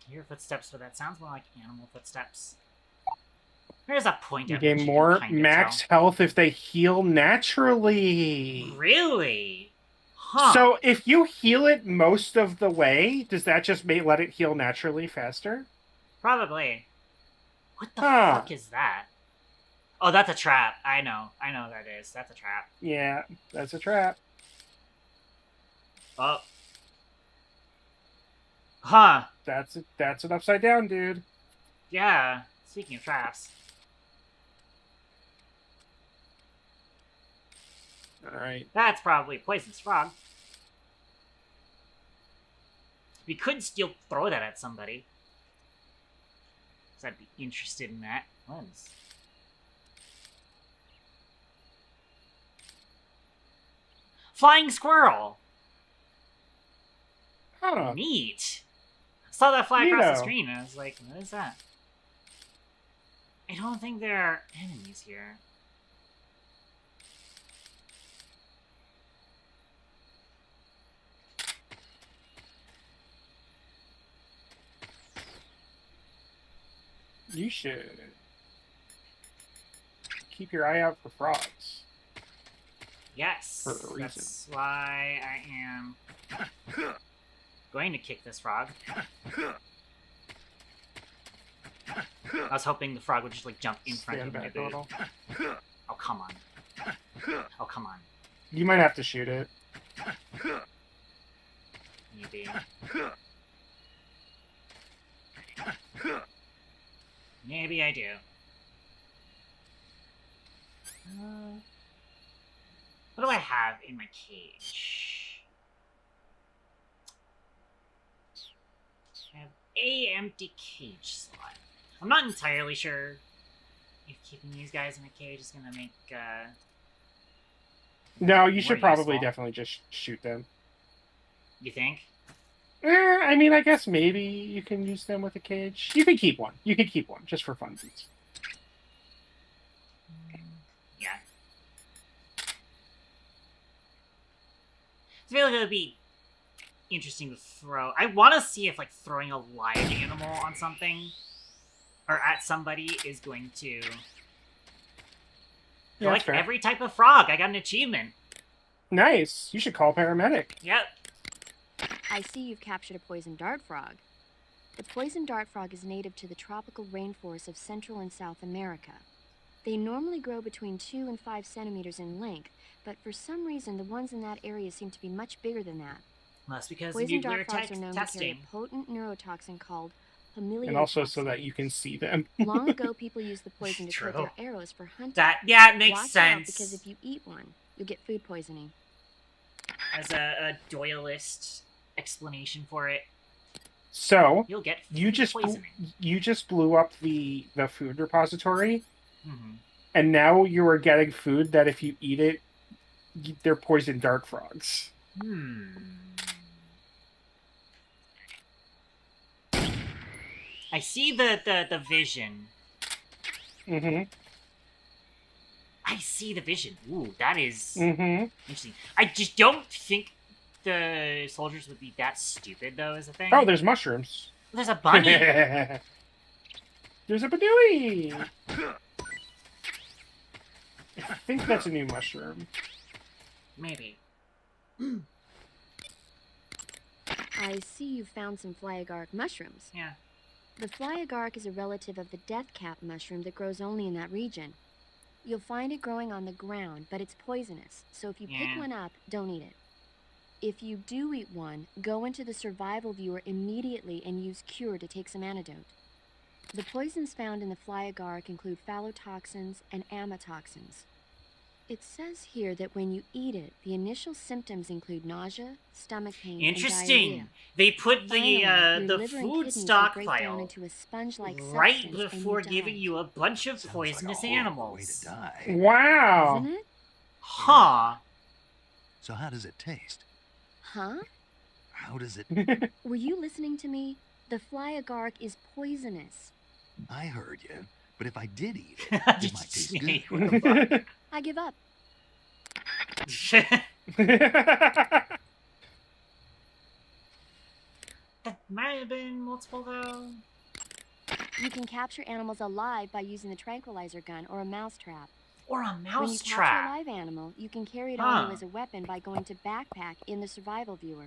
I hear footsteps, but that sounds more like animal footsteps. There's a point You at gain which more can kinda max tell. health if they heal naturally. Really? Huh. So if you heal it most of the way, does that just let it heal naturally faster? Probably. What the fuck is that? Oh, that's a trap. I know that is. That's a trap. Yeah, that's a trap. Oh. Huh. That's an upside down, dude. Yeah. Speaking of traps. All right. That's probably a poisonous frog. We could still throw that at somebody. Because I'd be interested in that. Lens. Flying squirrel! Huh. Neat. I saw that fly across the Neato. screen and I was like, what is that? I don't think there are enemies here. You should keep your eye out for frogs. Yes, For a reason. that's why I am going to kick this frog. I was hoping the frog would just like jump in front Stand of me. back a little. Oh, come on. Oh, come on. You might have to shoot it. Maybe. Maybe I do. What do I have in my cage? I have a empty cage slot. I'm not entirely sure if keeping these guys in a cage is gonna make, No, you should more probably useful. definitely just shoot them. You think? I mean, I guess maybe you can use them with a cage. You could keep one. You could keep one, just for funsies. Yeah. I feel like it would be interesting to throw. I want to see if, like, throwing a live animal on something or at somebody is going to. Yeah, Like that's fair. every type of frog, I got an achievement. Nice. You should call paramedic. Yep. I see you've captured a poison dart frog. The poison dart frog is native to the tropical rainforests of Central and South America. They normally grow between 2 and 5 centimeters in length, but for some reason the ones in that area seem to be much bigger than that. Well, that's because Poison nuclear dart frogs are known to carry testing. a potent neurotoxin called familial. And also so that you can see them. Long ago, people used the poison to coat True. their arrows for hunting. Yeah, it makes Watch sense. out, because if you eat one, you'll get food poisoning. As a Doyleist explanation for it, So you'll get you just poisoning. you just blew up the food repository, Mm-hmm. and now you are getting food that if you eat it, they're poison dart frogs. I see the vision. Mm-hmm. I see the vision. Ooh, that is Mm-hmm. interesting. I just don't think the soldiers would be that stupid, though, is the thing. Oh, there's mushrooms. There's a bunny. There's a badooey. I think that's a new mushroom. Maybe. I see you've found some fly agaric mushrooms. Yeah. The fly agaric is a relative of the death cap mushroom that grows only in that region. You'll find it growing on the ground, but it's poisonous, so if you Yeah. pick one up, don't eat it. If you do eat one, go into the survival viewer immediately and use Cure to take some antidote. The poisons found in the fly agaric include phallotoxins and amatoxins. It says here that when you eat it, the initial symptoms include nausea, stomach pain, and Interesting. diarrhea. They put Finally, your the liver and food kidneys will break down stockpile into a sponge-like right substance and before you giving die. you a bunch of Sounds poisonous like a horrible animals. way to die. Wow. Isn't it? Huh. So how does it taste? Huh? How does it... Were you listening to me? The fly agaric is poisonous. I heard you, but if I did eat it, it might taste Snake, good. what the fuck? I give up. That might have been multiple, though. You can capture animals alive by using the tranquilizer gun or a mouse trap. Or a When you mouse capture a trap. live animal, you can carry it Huh. on you as a weapon by going to backpack in the survival viewer.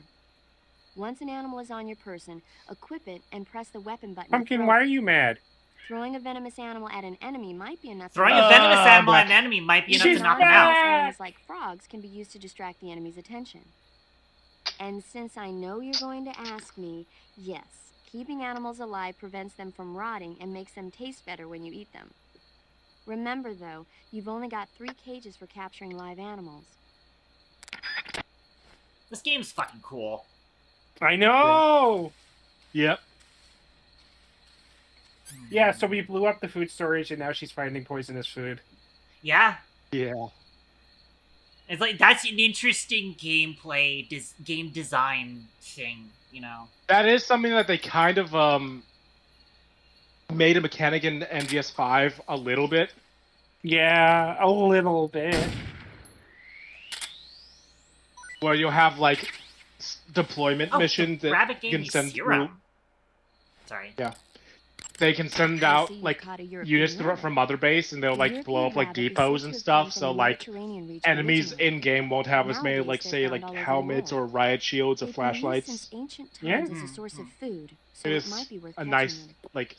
Once an animal is on your person, equip it and press the weapon button. to Pumpkin, throw why it. are you mad? Throwing a venomous animal at an enemy might be enough. Throwing a venomous animal but- at an enemy might be enough to She's knock him back. out. Animals like frogs can be used to distract the enemy's attention. And since I know you're going to ask me, yes, keeping animals alive prevents them from rotting and makes them taste better when you eat them. Remember, though, you've only got 3 cages for capturing live animals. This game's fucking cool. I know! Yep. Yeah, so we blew up the food storage and now she's finding poisonous food. Yeah. Yeah. It's like, that's an interesting gameplay, game design thing, you know? That is something that they kind of, made a mechanic in NVS5 a little bit. Yeah, a little bit. Where you'll have, like, deployment missions that Rabbit you gave can me send serum. through. Sorry. Yeah. They can send I out, see you like, caught a European units rabbit. from Mother Base, and they'll, The like, blow European up, like, rabbit is depots said and to have stuff, come so, from the like, Mediterranean region enemies originally. in-game won't have as many, Nowadays, like, they're say, found like, all over the helmets or world. riot shields or They've been used flashlights. since ancient Yeah. times as a source of food, so It it is might be worth a catching nice, them. like,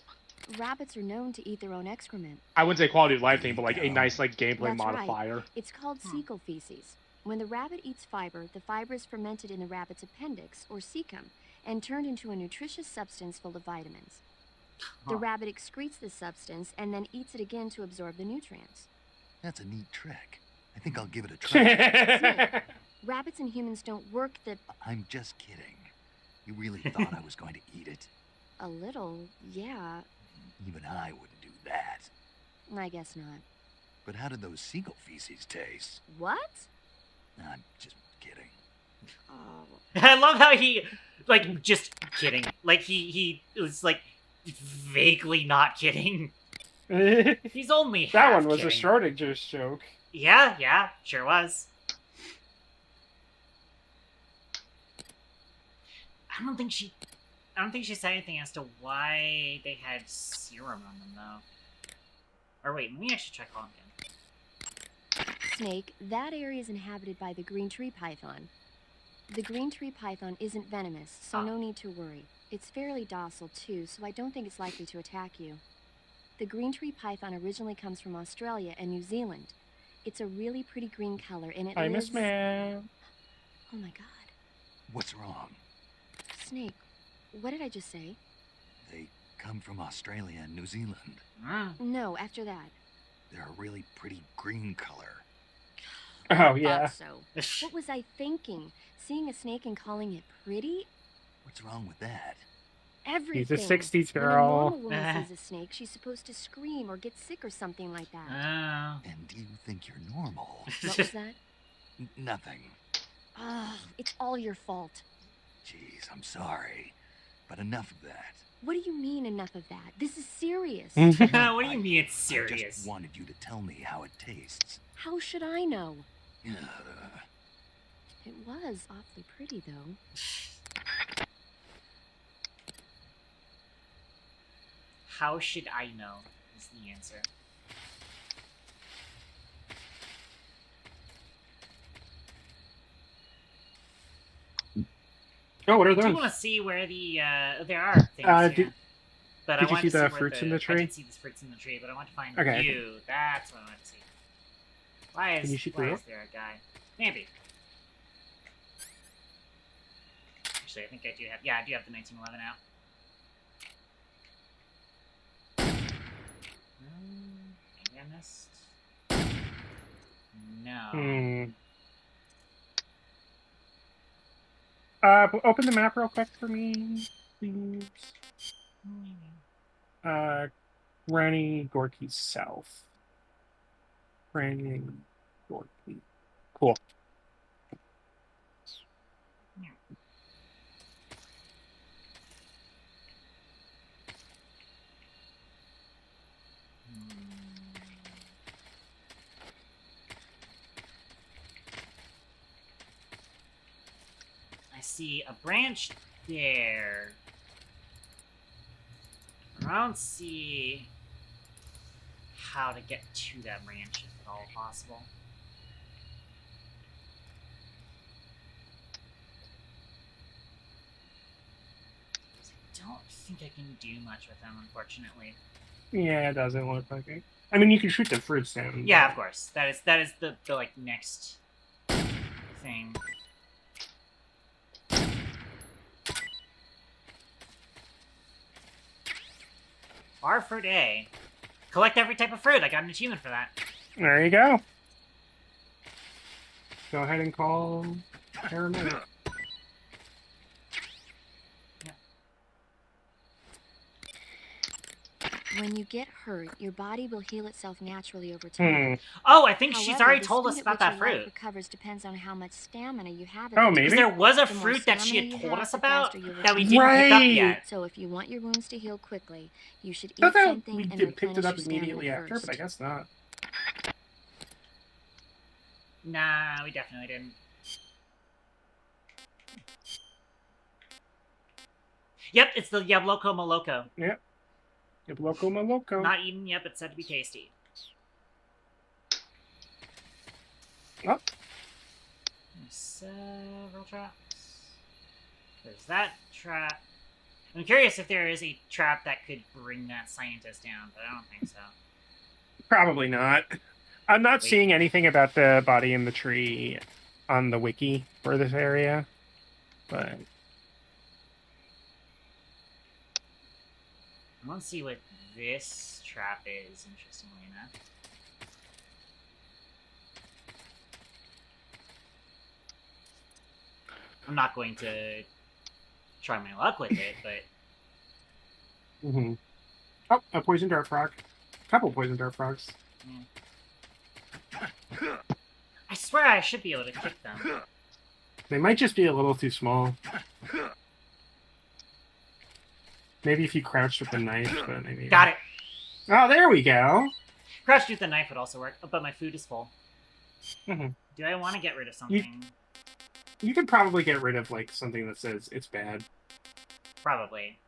Rabbits are known to eat their own excrement. I wouldn't say quality of life thing, but, like, a nice, like, gameplay That's right. modifier. It's called cecal feces. When the rabbit eats fiber, the fiber is fermented in the rabbit's appendix, or cecum, and turned into a nutritious substance full of vitamins. The rabbit excretes this substance and then eats it again to absorb the nutrients. That's a neat trick. I think I'll give it a try. Rabbits and humans don't work the... I'm just kidding. You really thought I was going to eat it? A little, yeah. Even I wouldn't do that. I guess not. But how did those seagull feces taste? What? I'm just kidding. Oh. I love how he, like, just kidding. Like, he was, like, vaguely not kidding. He's only That half one was kidding. a Schrodinger's joke. Yeah, sure was. I don't think she said anything as to why they had serum on them, though. Or wait, let me actually check on again. Snake, that area is inhabited by the green tree python. The green tree python isn't venomous, so no need to worry. It's fairly docile, too, so I don't think it's likely to attack you. The green tree python originally comes from Australia and New Zealand. It's a really pretty green color, and it I lives... miss man. Oh my god. What's wrong? Snake, what did I just say? They come from Australia and New Zealand. No, after that. They're a really pretty green color. Oh, yeah. So, what was I thinking? Seeing a snake and calling it pretty? What's wrong with that? Everything. He's a 60s When a girl. normal woman sees a snake, she's supposed to scream or get sick or something like that. And you think you're normal? What was that? Nothing. Ah, it's all your fault. Jeez, I'm sorry. But enough of that. What do you mean enough of that? This is serious. What do you mean it's I serious? just wanted you to tell me how it tastes. How should I know? Uh, It was awfully pretty, though. How should I know is the answer. Oh, what are I do those? want to see where the there are things here. But did I you want see to the where fruits in the I tree? did see the fruits in the tree, but I want to find Okay. you. That's what I want to see. Why Can you shoot why through is there a guy? Maybe. Actually, I think I do have. Yeah, I do have the 1911 out. Maybe I missed. No. Open the map real quick for me, please. Granny Gorky South. Granny Gorky. Cool. I see a branch there. I don't see how to get to that branch if at all possible. I don't think I can do much with them, unfortunately. Yeah, it doesn't look like it. I mean, you can shoot the fruits down. Yeah, of course. That is the like next thing. R fruit A. Collect every type of fruit. I got an achievement for that. There you go. Go ahead and call paramedic. When you get hurt, your body will heal itself naturally over time. Oh, I think she's However, already the told us speed at about which that your life fruit. recovers depends on how much stamina you have. Oh, maybe. Because there was a The more fruit that she stamina had you told have, us the about faster you'll that we recover. didn't pick up Right. yet. So if you want your wounds to heal quickly, you should I eat thought something we and picked it replenish up your stamina immediately after, first. but I guess not. Nah, we definitely didn't. Yep, it's the Yabloco Moloco. Yep. Yep, loco maloko. Not eaten yet, but said to be tasty. Oh. There's several traps. There's that trap. I'm curious if there is a trap that could bring that scientist down, but I don't think so. Probably not. I'm not Wait. seeing anything about the body in the tree on the wiki for this area, but I want to see what this trap is, interestingly enough. I'm not going to try my luck with it, but... Oh, a poison dart frog. Couple poison dart frogs. I swear I should be able to kick them. They might just be a little too small. Maybe if you crouched with the knife, but maybe... Got it! Oh, there we go! Crouched with the knife would also work, but my food is full. Mhm. Do I want to get rid of something? You could probably get rid of, like, something that says it's bad. Probably.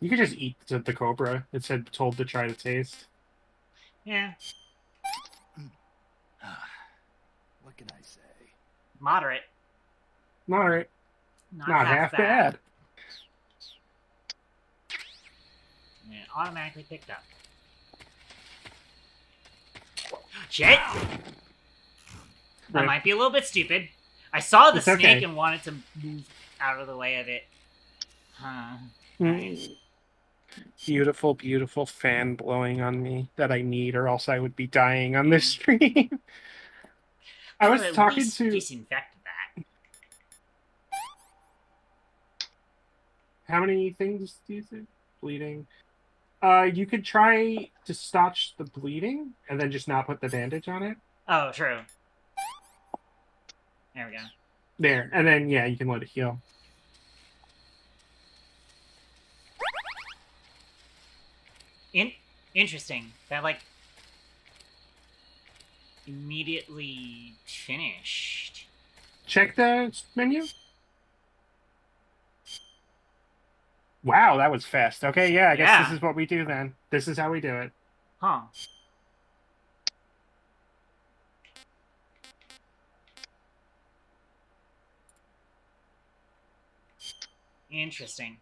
You could just eat the cobra. It said told to try to taste. Yeah. What can I say? Moderate. Alright. Not half bad. Yeah, automatically picked up. Shit! I Right. might be a little bit stupid. I saw the It's snake okay. and wanted to move out of the way of it. Huh. Beautiful, beautiful fan blowing on me that I need, or else I would be dying on this stream. I was At talking least to... disinfect that. How many things do you think? Bleeding. You could try to staunch the bleeding, and then just not put the bandage on it. Oh, true. There we go. There, and then, yeah, you can let it heal. Interesting. That, like, immediately finished. Check the menu. Wow, that was fast. Okay, yeah, I guess this is what we do then. This is how we do it. Huh. Interesting.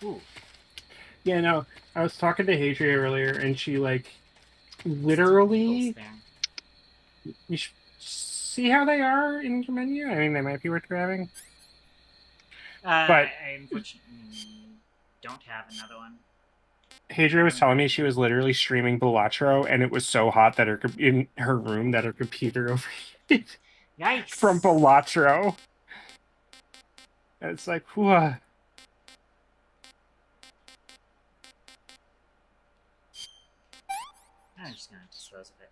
Ooh. Yeah, no, I was talking to Hadria earlier, and she, like, literally... You should see how they are in your menu? I mean, they might be worth grabbing. But I unfortunately don't have another one. Hadria was telling me she was literally streaming Balatro, and it was so hot that in her room that her computer overheated. Yikes! From Balatro. And it's like, whew. I'm just gonna dispose of it.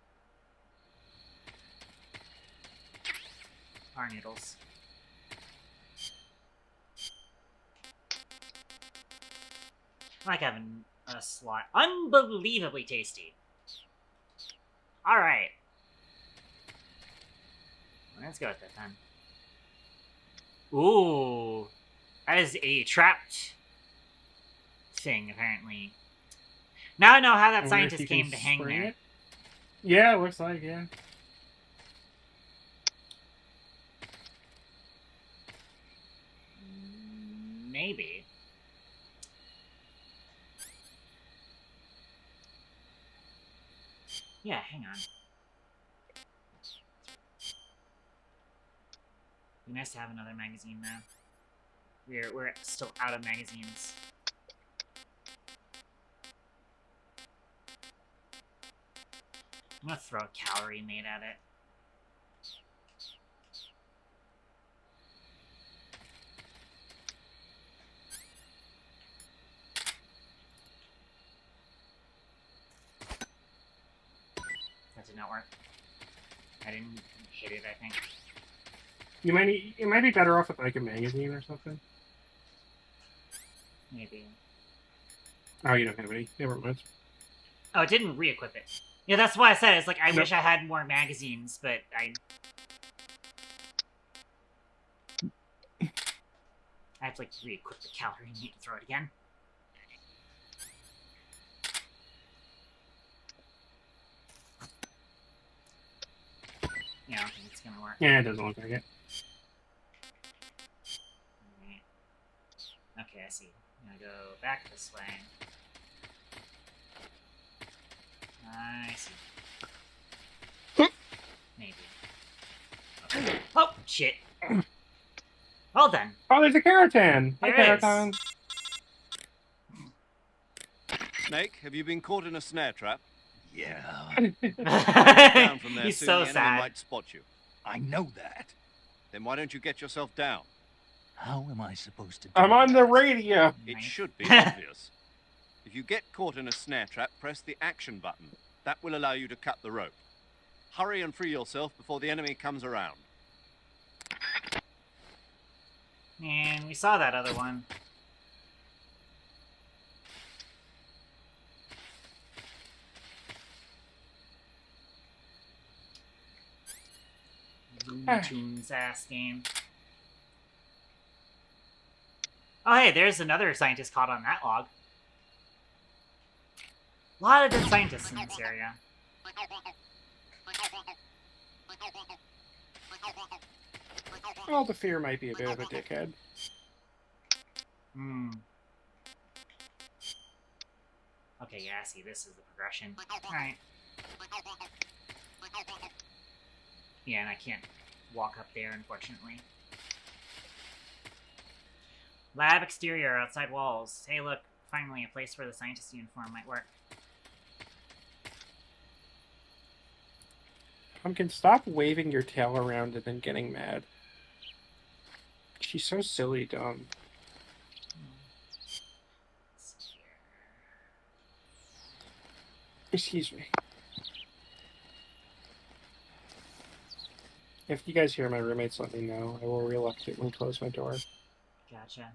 Our noodles. I like having a slot. Unbelievably tasty. Alright. Let's go with that then. Ooh. That is a trapped thing, apparently. Now I know how that scientist came to hang there. It? Yeah, it looks like, yeah. Maybe. Yeah, hang on. Be nice to have another magazine now. We're still out of magazines. I'm gonna throw a calorie nade at it. That did not work. I didn't hit it, I think. You might be better off with like a magazine or something. Maybe. Oh, you don't have any. Never mind. Oh, it didn't re-equip it. Yeah, that's why I said it's like I wish I had more magazines, but I have to like re-equip the calorie and need to throw it again. Yeah, I don't think it's gonna work. Yeah, it doesn't look like it. Right. Okay, I see. I'm gonna go back this way. I see. Maybe. Okay. Oh, shit. Well done. Oh, there's a keratin! Hi, There is. keratin! Snake, have you been caught in a snare trap? Yeah, Down from there He's soon, so the enemy sad. might spot you. I know that. Then why don't you get yourself down? How am I supposed to do I'm on that? the radio! It Nice. should be obvious. If you get caught in a snare trap, press the action button. That will allow you to cut the rope. Hurry and free yourself before the enemy comes around. And we saw that other one. Looney Tunes ass game. Oh hey, there's another scientist caught on that log. A lot of good scientists in this area. Well, the fear might be a bit of a dickhead. Hmm. Okay, yeah, I see. This is the progression. Alright. Yeah, and I can't walk up there, unfortunately. Lab exterior, outside walls. Hey, look, finally a place where the scientist uniform might work. Pumpkin, stop waving your tail around and then getting mad. She's so silly dumb. Let's see here. Excuse me. If you guys hear my roommates, let me know. I will reluctantly close my door. Gotcha.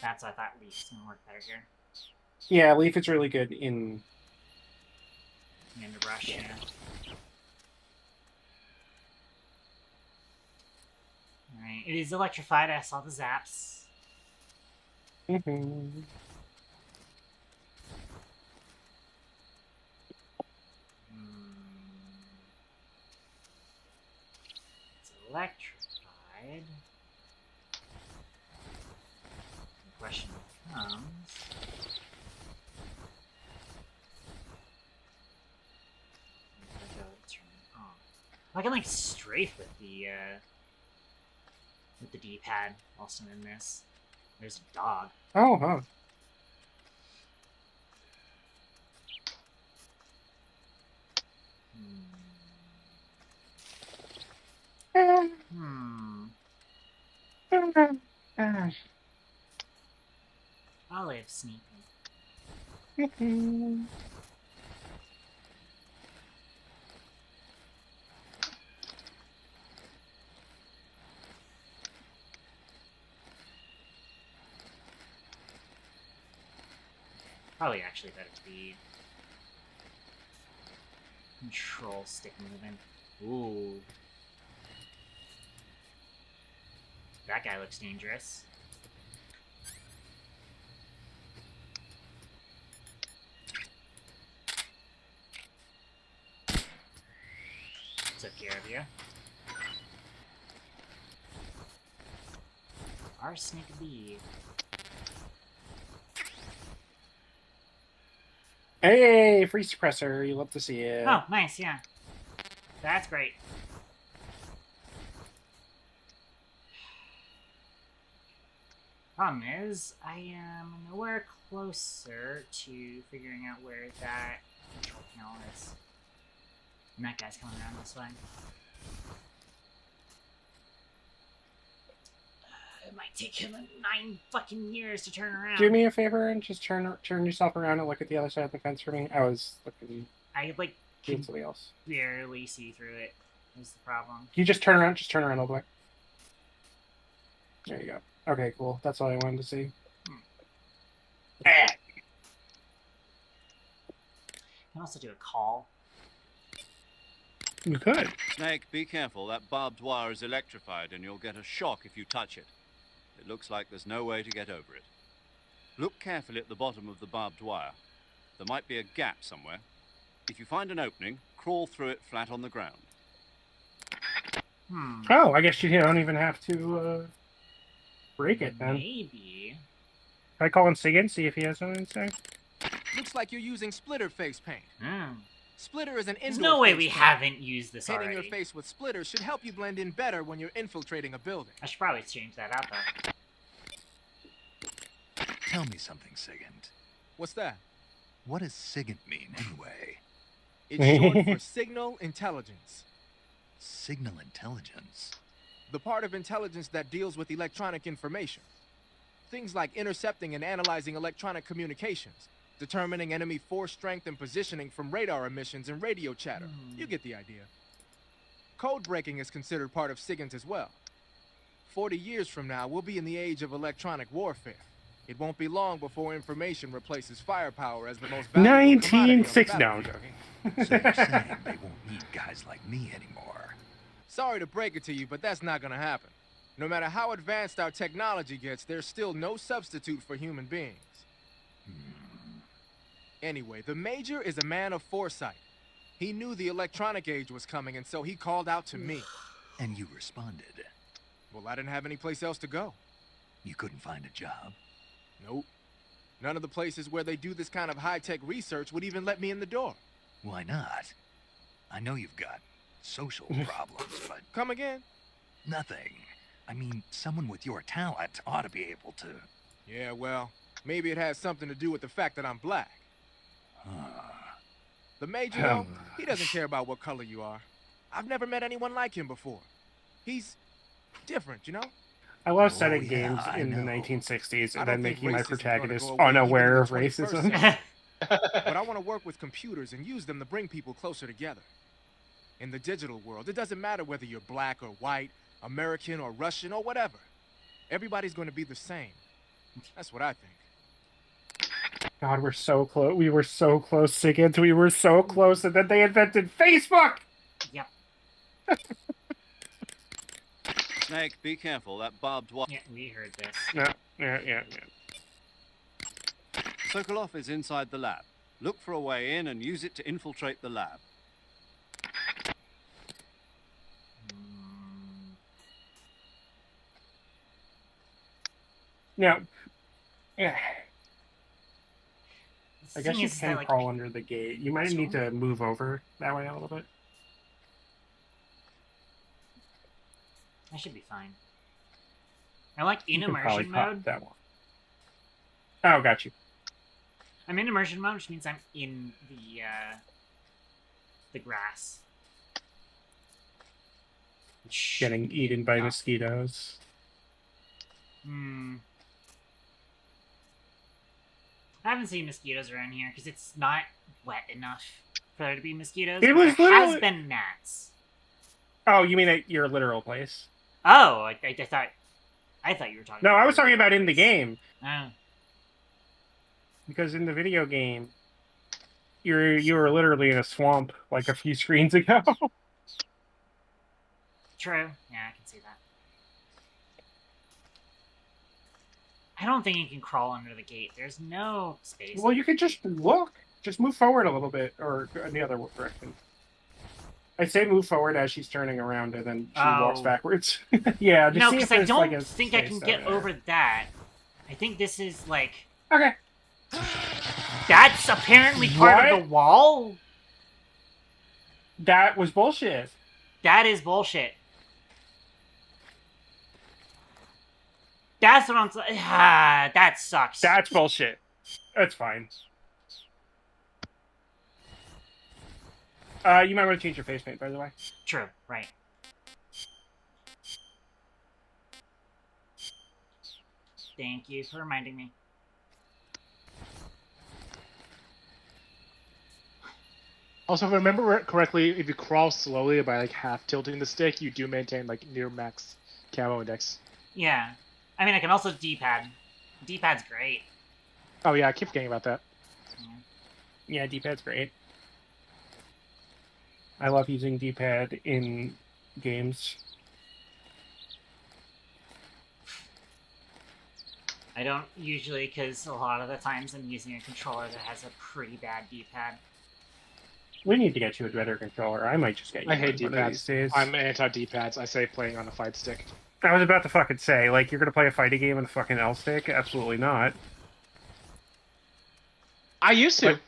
That's why I thought Leaf's gonna work better here. Yeah, Leaf is really good in... In the brush, yeah. Alright, it is electrified. I saw the zaps. Mm-hmm. It's electrified. The question becomes... I'm gonna go turn it on. I can like strafe with the D-pad whilst I'm in this. There's a dog. Oh, huh. Olive sneaking. Probably actually better to be control stick movement. Ooh. That guy looks dangerous. Took care of you. Arsenic bead. Hey, free suppressor. You love to see it. Oh, nice, yeah. That's great. Problem is, I am nowhere closer to figuring out where that control panel is. And that guy's coming around this way. It might take him 9 fucking years to turn around. Do me a favor and just turn yourself around and look at the other side of the fence for me. I was looking. I like Doing something else. barely see through it. Is the problem? You just turn around. Just turn around all the way. There you go. Okay, cool. That's all I wanted to see. I can also do a call. You could. Snake, be careful. That barbed wire is electrified and you'll get a shock if you touch it. It looks like there's no way to get over it. Look carefully at the bottom of the barbed wire. There might be a gap somewhere. If you find an opening, crawl through it flat on the ground. Oh, I guess you don't even have to break it then. Maybe. Can I call in Sig see if he has something to say? Looks like you're using splitter face paint. Splitter is an indoor There's no way face we paint. haven't used this Painting already. your face with splitter should help you blend in better when you're infiltrating a building. I should probably change that out, though. Tell me something, Sigint. What's that? What does Sigint mean, anyway? It's short for signal intelligence. Signal intelligence? The part of intelligence that deals with electronic information. Things like intercepting and analyzing electronic communications, determining enemy force strength and positioning from radar emissions and radio chatter. You get the idea. Code breaking is considered part of SIGINT as well. 40 years from now, we'll be in the age of electronic warfare. It won't be long before information replaces firepower as the most valuable commodity on the 1960. No, I'm battlefield. joking. So you're saying they won't need guys like me anymore? Sorry to break it to you, but that's not gonna happen. No matter how advanced our technology gets, there's still no substitute for human beings. Anyway, the Major is a man of foresight. He knew the electronic age was coming, and so he called out to me. And you responded? Well, I didn't have any place else to go. You couldn't find a job? Nope. None of the places where they do this kind of high-tech research would even let me in the door. Why not? I know you've got social problems, but... Come again? Nothing. I mean, someone with your talent ought to be able to... Yeah, well, maybe it has something to do with the fact that I'm black. The Major, though, he doesn't care about what color you are. I've never met anyone like him before. He's different, you know? I love setting yeah, games I in the know. 1960s I and don't then think making my racism is gonna protagonist go away unaware even of in the 21st racism. century. But I want to work with computers and use them to bring people closer together. In the digital world, it doesn't matter whether you're black or white, American or Russian or whatever. Everybody's going to be the same. That's what I think. God, we're so close. We were so close, Sigint. We were so close, and then they invented Facebook! Yep. Snake, be careful. That barbed wire... Yeah, we heard this. Yeah. Sokolov is inside the lab. Look for a way in and use it to infiltrate the lab. Now, yeah. I The guess thing you is can that, like, crawl under the gate. You might need to move over that way a little bit. I should be fine. I like in You can probably immersion pop mode. that one. Oh, got you. I'm in immersion mode, which means I'm in the grass. Which Getting should be eaten by enough. mosquitoes. I haven't seen mosquitoes around here because it's not wet enough for there to be mosquitoes. It but was there has literally- been gnats. Oh, you mean at your literal place? Oh, I thought you were talking. No, about I was talking about in the place. game. Oh. Because in the video game, you were literally in a swamp like a few screens ago. True. Yeah, I can see that. I don't think you can crawl under the gate. There's no space. Well, you could just look. Just move forward a little bit, or in the other direction. I'd say move forward as she's turning around, and then she walks Oh. backwards. Yeah, just No, see because if I there's don't like a think I space can down get there. over that. I think this is like... Okay. That's apparently part of the wall? That was bullshit. That is bullshit. That's what I'm saying. Ah, that sucks. That's bullshit. That's fine. You might want to change your face paint, by the way. True, right. Thank you for reminding me. Also, if I remember correctly, if you crawl slowly by like half tilting the stick, you do maintain like near max camo index. Yeah. I mean, I can also D-pad. D-pad's great. Oh yeah, I keep forgetting about that. Yeah, D-pad's great. I love using D-pad in games. I don't usually, because a lot of the times I'm using a controller that has a pretty bad D-pad. We need to get you a better controller. I might just get you I hate one of these D-pads. days. I'm anti-D-pads. I say playing on a fight stick. I was about to fucking say, like, you're gonna play a fighting game with a fucking L stick? Absolutely not. I used to.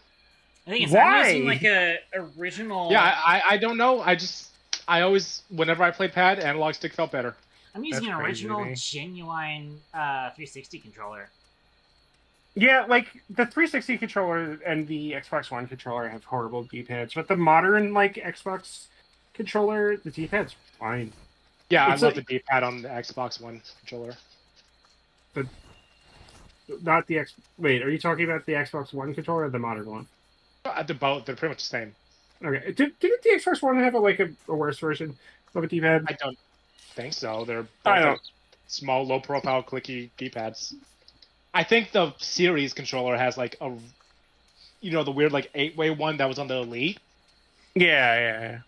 I think it's Why? I'm using like a original. Yeah, I don't know. I always, whenever I play pad, analog stick felt better. I'm using That's an crazy to original, me. genuine 360 controller. Yeah, like, the 360 controller and the Xbox One controller have horrible D-pads, but the modern, like, Xbox controller, the D-pad's fine. Yeah, It's I love like- the D-pad on the Xbox One controller. But not the Wait, are you talking about the Xbox One controller or the modern one? They're both. They're pretty much the same. Okay. Didn't the Xbox One have a worse version of a D-pad? I don't think so. They're both I don't. like small, low-profile, clicky D-pads. I think the Series controller has like a, the weird like 8-way one that was on the Elite. Yeah.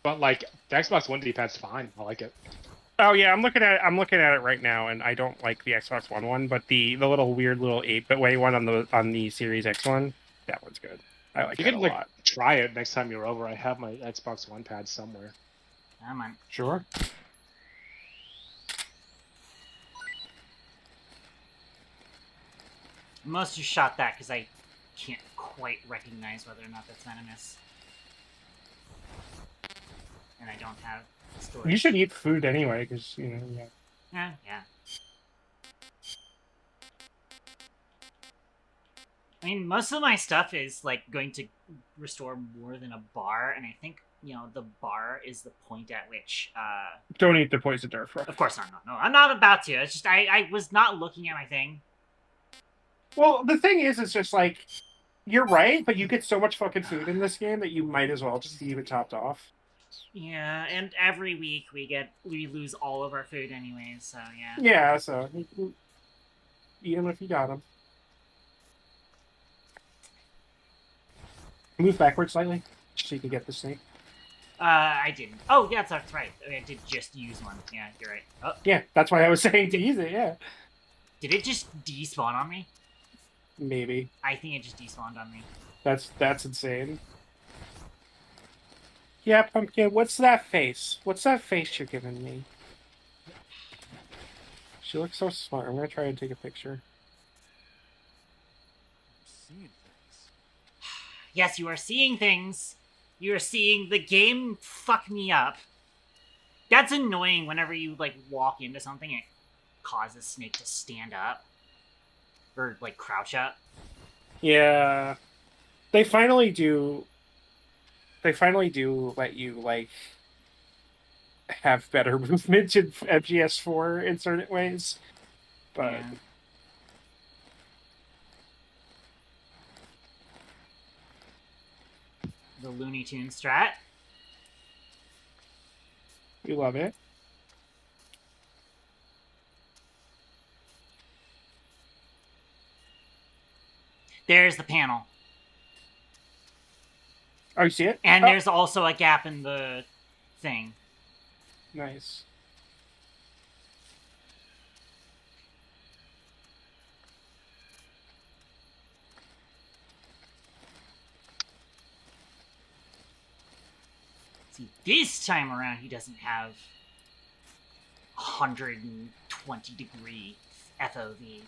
But like the Xbox One D-pad's fine. I like it. Oh yeah, I'm looking at it right now, and I don't like the Xbox One, but the little weird little 8-way one on the Series X one, that one's good. I like You that can a like lot. try it next time you're over. I have my Xbox One pad somewhere. Come on. Sure. I must have shot that because I can't quite recognize whether or not that's venomous. And I don't have storage. You should eat food anyway, because Yeah. I mean, most of my stuff is like going to restore more than a bar, and I think the bar is the point at which. Don't eat the poison dart frog. Of course not. No, I'm not about to. It's just I was not looking at my thing. Well, the thing is, it's just like you're right, but you get so much fucking food in this game that you might as well just leave it topped off. Yeah, and every week we lose all of our food anyways. So yeah. Yeah, so eat them if you got them. Move backwards slightly, so you can get this thing. I didn't. Oh, yeah, that's right. I did just use one. Yeah, you're right. Oh, Yeah, that's why I was saying to use it. Yeah, did it just despawn on me? maybe I think it just despawned on me. that's insane. Yeah, Pumpkin. What's that face? What's that face you're giving me? She looks so smart. I'm gonna try and take a picture. Yes, you are seeing things. You are seeing the game fuck me up. That's annoying whenever you, like, walk into something and it causes Snake to stand up. Or, like, crouch up. Yeah, they finally do. They finally do let you like have better movement in MGS4 in certain ways, but. Yeah. The Looney Tunes strat. You love it. There's the panel. Oh, you see it? And Oh, there's also a gap in the thing. nice. See, this time around he doesn't have 120 degree FOV.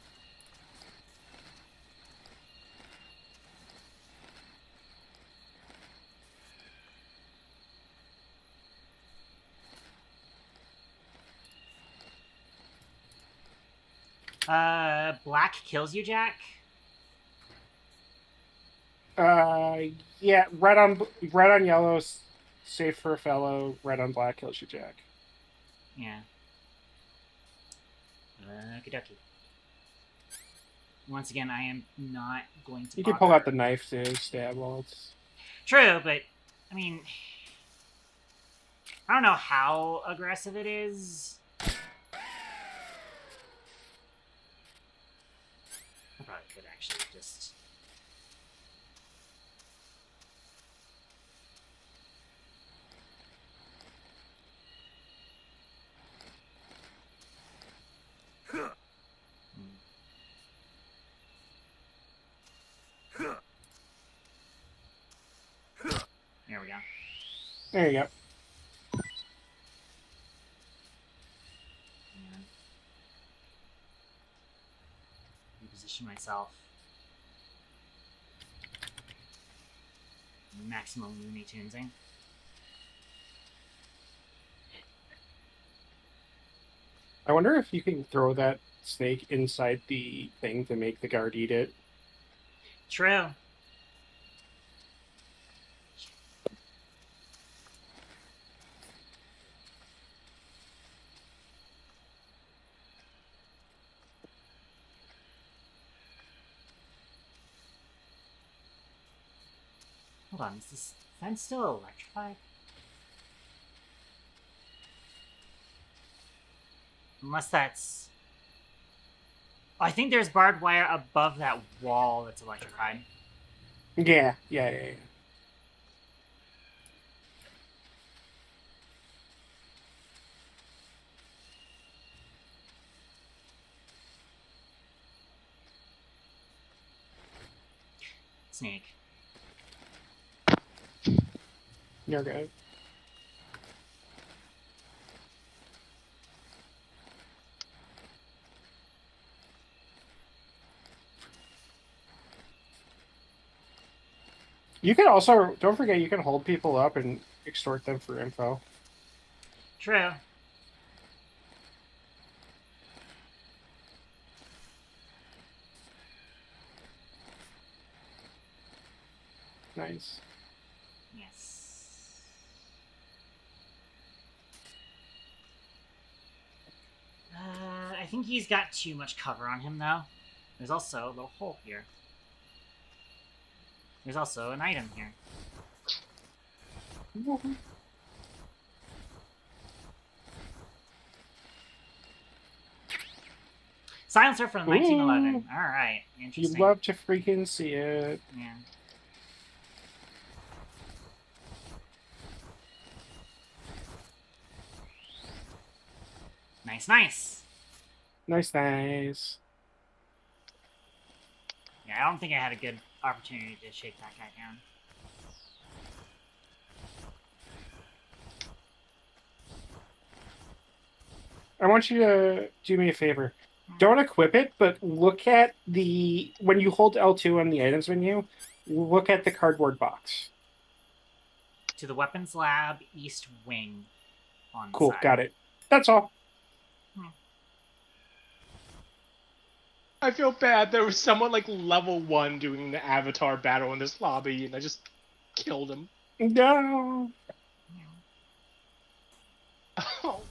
Black kills you, Jack. Yeah, red on yellow, safe for a fellow. Red on black kills you, Jack. Yeah. Okie dokie. Once again, I am not going to. You can pull out the knife to stab while it's. True, but I mean, I don't know how aggressive it is. I probably could actually just. There we go. There you go. And reposition myself. Maximum Looney Tunesing. I wonder if you can throw that snake inside the thing to make the guard eat it. True. Hold on, is this fence still electrified? Unless that's... Oh, I think there's barbed wire above that wall that's electrified. Yeah. Snake. You're good. You can also, don't forget, you can hold people up and extort them for info. True. Nice. Yes. I think he's got too much cover on him, though. There's also a little hole here. There's also an item here. Silencer from 1911. Alright, interesting. You love to freaking see it. Yeah. Nice, nice. Nice. Yeah, I don't think I had a good opportunity to shake that guy down. I want you to do me a favor. Don't equip it, but look at the... When you hold L2 on the items menu, look at the cardboard box. To the weapons lab, east wing. On the Cool, side. got it. That's all. I feel bad. There was someone like level 1 doing the Avatar battle in this lobby, and I just killed him. No. Oh.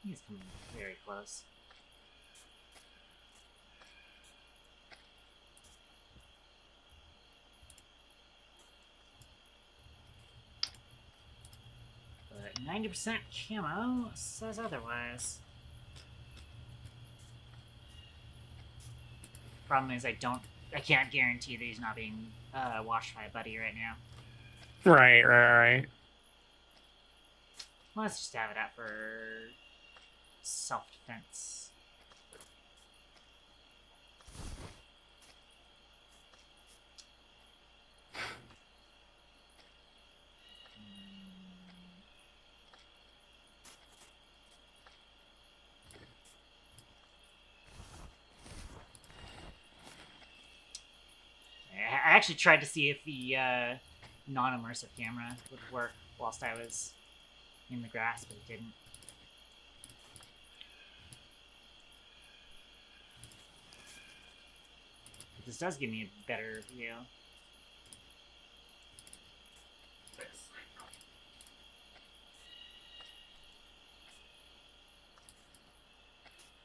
He's coming very close. But 90% camo says otherwise. Problem is, I can't guarantee that he's not being watched by a buddy right now. Right. Let's just have it out for self-defense. actually tried to see if the non-immersive camera would work whilst I was in the grass, but it didn't. But this does give me a better view.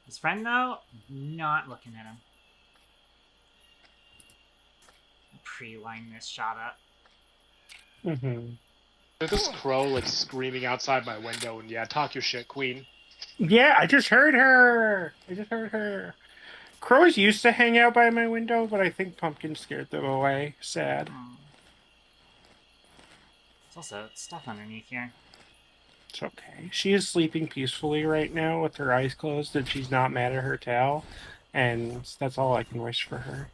His friend, though, not looking at him. Pre-line this shot up. Mm-hmm. There's this crow like screaming outside my window, and yeah, talk your shit, queen. Yeah, I just heard her. Crows used to hang out by my window, but I think Pumpkin scared them away. Sad. There's also stuff underneath here. It's okay. She is sleeping peacefully right now with her eyes closed, and she's not mad at her towel. And that's all I can wish for her.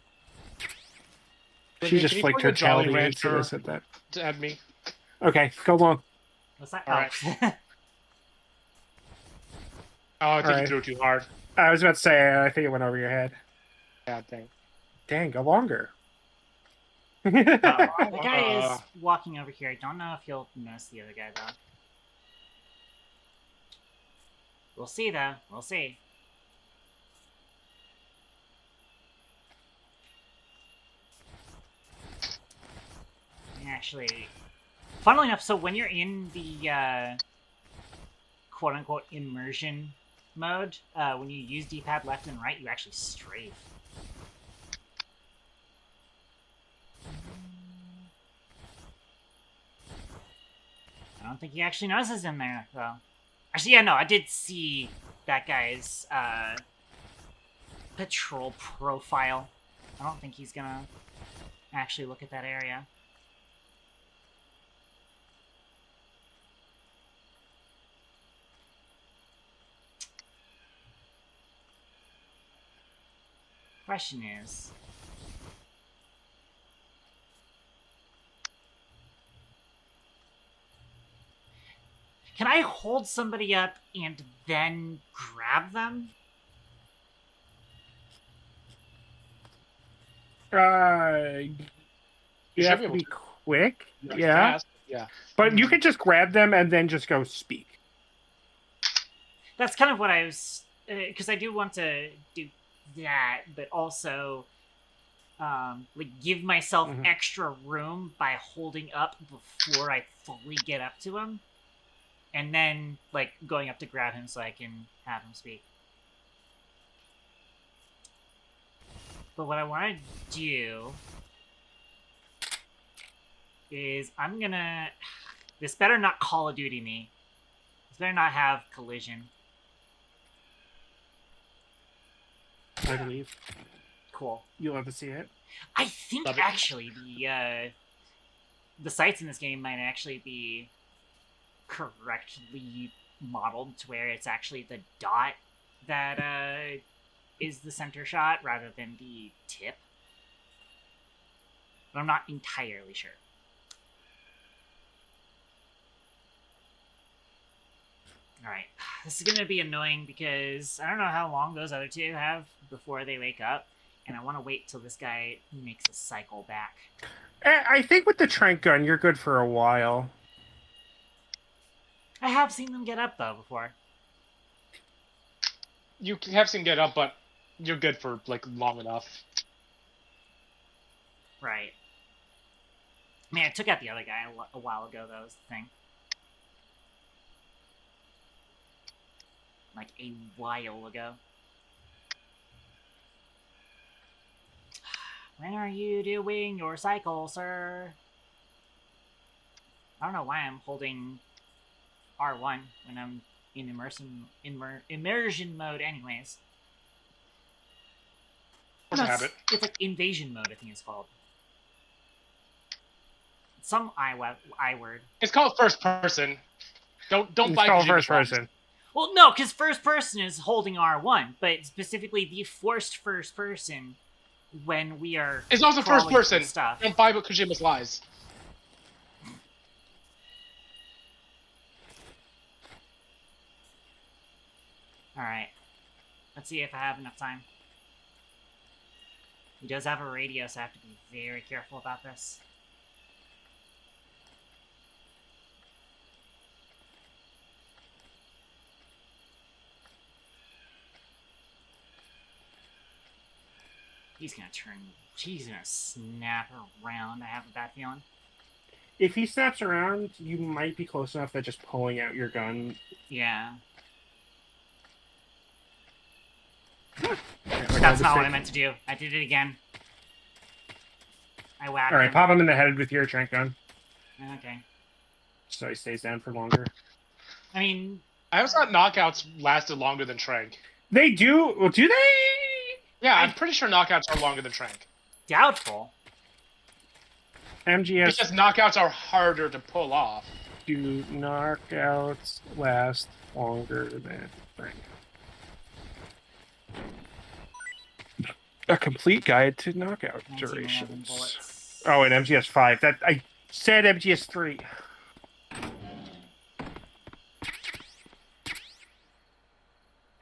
She just flicked her tail to you when I said that. To add me. Okay, go long. What's that? All right. Oh, I think you threw it too hard. I was about to say, I think it went over your head. Yeah, dang. Dang, go longer. The guy is walking over here. I don't know if he'll notice the other guy, though. We'll see, though. We'll see. Actually, funnily enough, so when you're in the quote-unquote immersion mode, when you use D-pad left and right, you actually strafe. I don't think he actually notices in there, though. Actually, yeah, no, I did see that guy's patrol profile. I don't think he's gonna actually look at that area. Question is, can I hold somebody up and then grab them? You have to be quick. Yeah. Fast. Yeah. But you could just grab them and then just go speak. That's kind of what I was, because I do want to do that, but also like give myself extra room by holding up before I fully get up to him, and then like going up to grab him so I can have him speak. But what I want to do is I'm gonna, this better not Call of Duty me. This better not have collision. I believe. Cool. You'll have to see it. I think actually the sights in this game might actually be correctly modeled to where it's actually the dot that is the center shot rather than the tip. But I'm not entirely sure. Alright, this is going to be annoying because I don't know how long those other two have before they wake up, and I want to wait till this guy makes a cycle back. I think with the trank gun, you're good for a while. I have seen them get up, though, before. You have seen get up, but you're good for, like, long enough. Right. Man, I took out the other guy a while ago, though, was the thing. Like, a while ago. When are you doing your cycle, sir? I don't know why I'm holding R1 when I'm in immersion mode anyways. What's a habit? It's like invasion mode, I think it's called. Some I word. It's called first person. Don't It's bite called Kojima first Slimes. person. Well, no, because first person is holding R1, but specifically the forced first person when we are. It's also first crawling person. through stuff. Don't buy what Kojima's lies. Alright. Let's see if I have enough time. He does have a radio, so I have to be very careful about this. He's gonna turn. He's gonna snap around. I have a bad feeling. If he snaps around, you might be close enough that just pulling out your gun. Yeah. That's not what I meant to do. I did it again. I whacked Alright, him. pop him in the head with your trank gun. Okay. So he stays down for longer. I mean... I always thought knockouts lasted longer than Trank. They do? Well, do they? Yeah, I'm pretty sure knockouts are longer than Trank. Doubtful. MGS... Because knockouts are harder to pull off. Do knockouts last longer than Trank? A complete guide to knockout 1911 durations. bullets. Oh, and MGS 5. That I said MGS 3.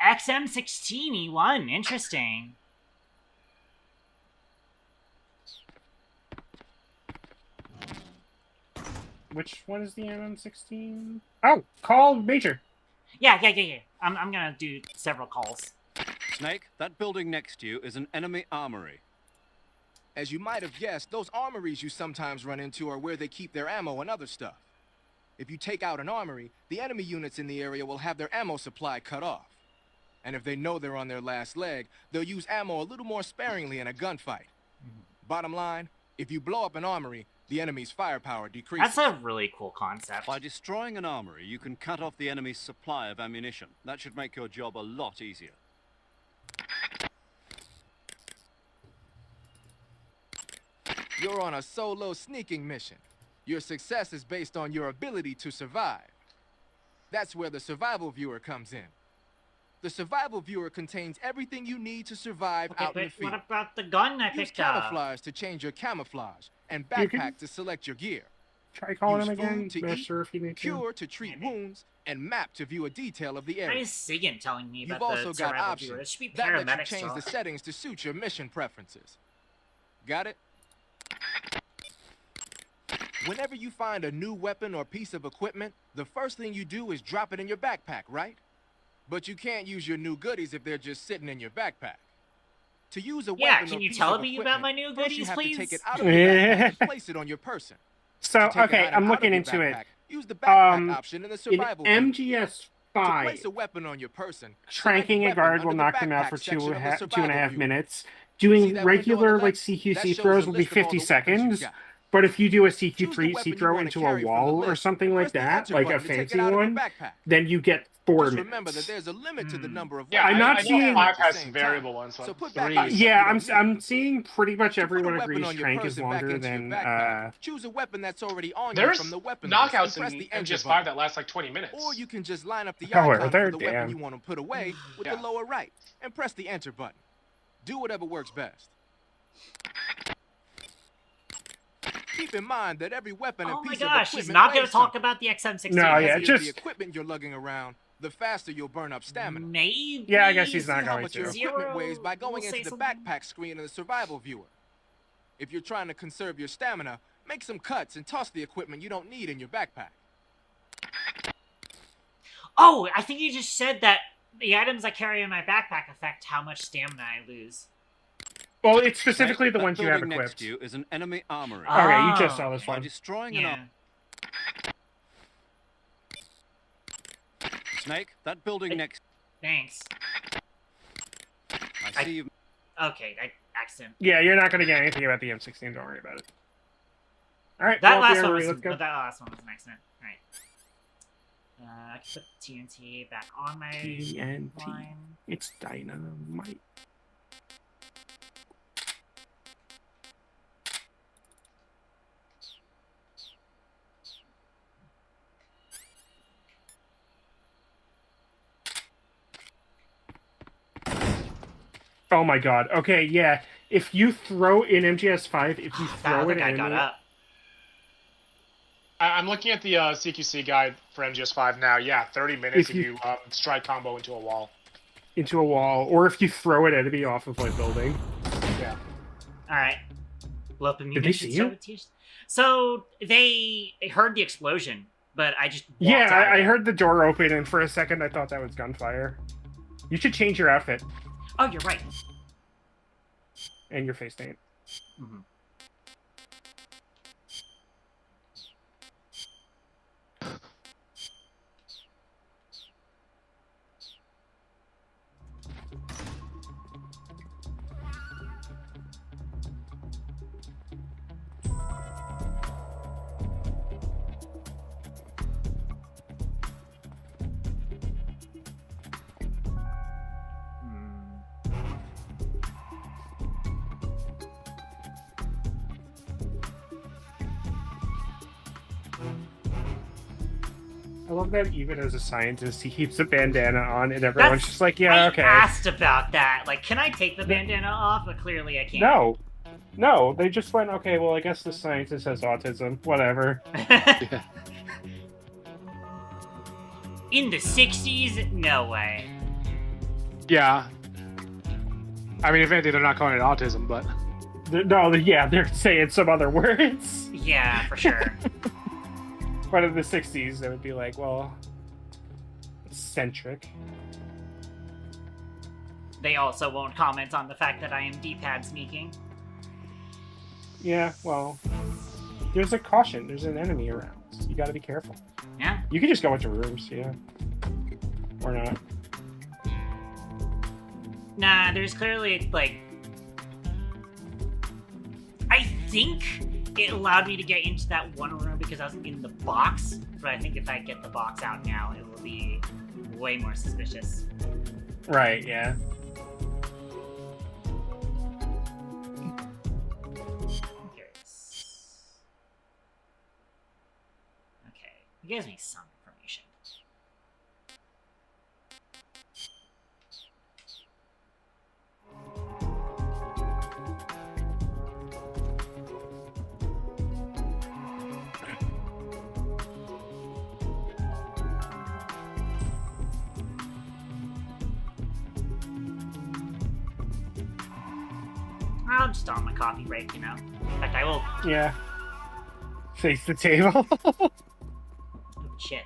XM16E1. Interesting. Which one is the MM16? Oh, call Major. Yeah. I'm gonna do several calls. Snake, that building next to you is an enemy armory. As you might have guessed, those armories you sometimes run into are where they keep their ammo and other stuff. If you take out an armory, the enemy units in the area will have their ammo supply cut off. And if they know they're on their last leg, they'll use ammo a little more sparingly in a gunfight. Bottom line, if you blow up an armory, the enemy's firepower decreases. That's a really cool concept. By destroying an armory, you can cut off the enemy's supply of ammunition. That should make your job a lot easier. You're on a solo sneaking mission. Your success is based on your ability to survive. That's where the survival viewer comes in. The survival viewer contains everything you need to survive Okay, out in but the field. what about the gun I Use picked up? camouflage to change your camouflage, and You backpack can- to select your gear. Try calling Use him again. food to Not eat, sure if you need to. Cure to treat wounds, and map to view a detail of the Why area. is Sigan telling me You've about also the got survival viewer? It options should be that let you paramedics. change the settings to suit your mission preferences. Got it? Whenever you find a new weapon or piece of equipment, the first thing you do is drop it in your backpack, right? But you can't use your new goodies if they're just sitting in your backpack. To use a Yeah, weapon can or you piece tell of me about equipment, my new first goodies, you have please? to take it out of your backpack and place it on your person. So, To take an okay, item I'm out of looking your into it. backpack, use the backpack option in the In survival view. MGS To 5, place a weapon on your person, tranking a select guard weapon will under knock the them out for backpack section of the 2.5 survival view. minutes. See Doing that window on regular, the like, left? CQC That throws shows will a be list of all 50 the weapons seconds. you got. But if you do a Choose the CQ3 weapon you throw wanna into a carry from the wall or list, something and like press the that, enter like a button to take it fancy out of your one, backpack. then you get 4 Just minutes. remember that there's a limit to the number of Yeah, weapons. I'm not I know seeing- 5 has at the some same variable time. ones. So So put 3 back is... up. Yeah, you don't I'm seeing pretty much To put a everyone weapon agrees on your Trank is person back longer into your than backpack. Choose a weapon that's already on you There's from the weapon list and knockouts press in the enter MGS5 button. that last like 20 minutes. Or you can just line up the Oh, icon they're for the weapon damn. you want to put away with Yeah. the lower right and press the enter button. Do whatever works best. Keep in mind that every weapon Oh and my piece gosh, of she's equipment not going weighs to talk something. about the XM16. No, The yeah, heavier just- the equipment you're lugging around, the faster you'll burn up stamina. Maybe. Yeah, I guess he's not See how going much your to. equipment weighs by Zero going will say into the something. backpack screen in the survival viewer. If you're trying to conserve your stamina, make some cuts and toss the equipment you don't need in your backpack. Oh, I think you just said that the items I carry in my backpack affect how much stamina I lose. Well, it's specifically the That ones you have building next equipped. to you is an enemy armory. Okay, you Oh, just saw this By one. destroying an Yeah. armory. Snake, that building next. Thanks. I see you. Okay, I accident. Yeah, you're not going to get anything about the M16. Don't worry about it. All right, That well, last here, one was let's go. that last one was an accident. All right. I can put TNT back on my TNT. line. It's dynamite. Oh my god. Okay, yeah. If you throw in MGS5, if you That throw other it guy in got up. I'm looking at the CQC guide for MGS5 now. Yeah, 30 minutes If if you- you strike combo into a wall. into a wall, or if you throw an enemy off of a building. Yeah. All right. Blow up Did they see you? So they heard the explosion, but I just walked Yeah, out of I it. heard the door open, and for a second I thought that was gunfire. You should change your outfit Oh, you're right. and your face paint. Mhm. I love that even as a scientist, he keeps the bandana on, and everyone's That's- just like, yeah, I okay. asked about that. Like, can I take the bandana off? But clearly I can't. No, they just went, okay, well, I guess the scientist has autism. Whatever. Yeah. In the 60s? No way. Yeah. I mean, if anything, they're not calling it autism, but... They're saying some other words. Yeah, for sure. But in the 60s, they would be like, well, eccentric. They also won't comment on the fact that I am D-pad sneaking. Yeah, well, there's a caution. There's an enemy around. So you gotta be careful. Yeah. You can just go into rooms, yeah. Or not. Nah, there's clearly, like... I think it allowed me to get into that one room because I was in the box, but I think if I get the box out now, it will be way more suspicious. Right, yeah. Okay, it gives me some information. I'll just on my coffee break, you know. In fact, I will. Yeah. Face the table. Oh, shit.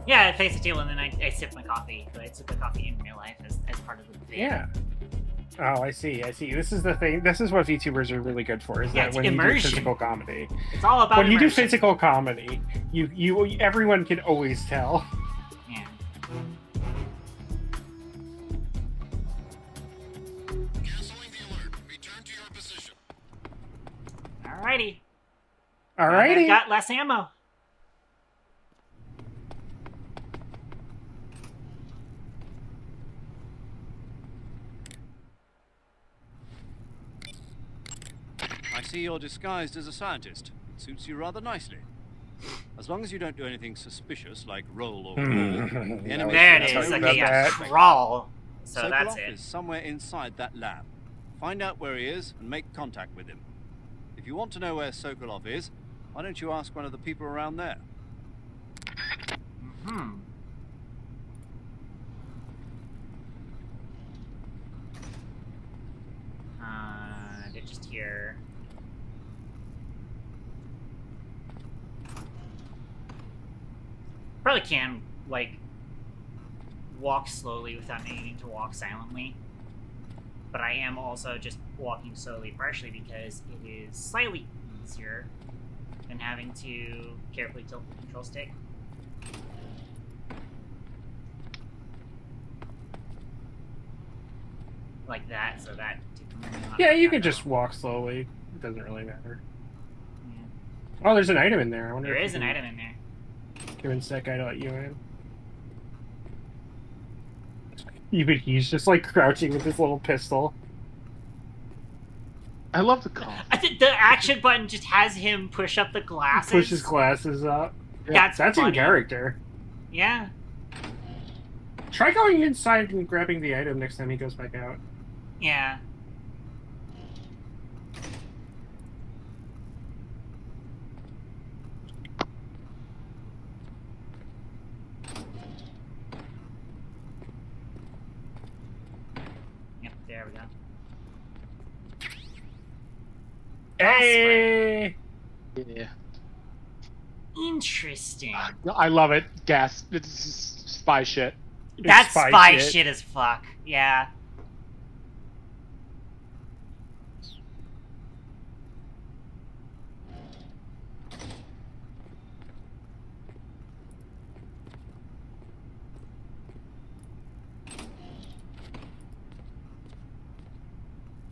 Yeah, I face the table and then I sip my coffee, but I sip my coffee in real life as part of the vid. Yeah. Oh, I see. This is the thing. This is what VTubers are really good for. Is Yeah, that it's when you immersion. do physical comedy? It's all about When you do immersion. physical comedy, you everyone can always tell. Yeah. Canceling the alert. Return to your position. Alrighty. Alrighty. I've got less ammo. I see you're disguised as a scientist. It suits you rather nicely. As long as you don't do anything suspicious, like roll or crawl, the enemy There it should is. have Okay, no yeah, suspect. crawl. So that's Sokolov it. is somewhere inside that lab. Find out where he is and make contact with him. If you want to know where Sokolov is, why don't you ask one of the people around there? Hmm. They're just here. Probably can, like, walk slowly without needing to walk silently. But I am also just walking slowly, partially because it is slightly easier than having to carefully tilt the control stick. Like that, so that... Yeah, you can just walk slowly. It doesn't really matter. Yeah. Oh, there's an item in there. I wonder There if is you an can item in there. Convince that guy to let you in. Even he's just like crouching with his little pistol. I love the call. The action button just has him push up the glasses. Push his glasses up. That's in funny. character. Yeah. Try going inside and grabbing the item next time he goes back out. Yeah. Yep, there we go. gas spray. Hey! Yeah. Interesting. I love it. Gas. It's just spy shit. That's spy spy shit. shit as fuck. Yeah.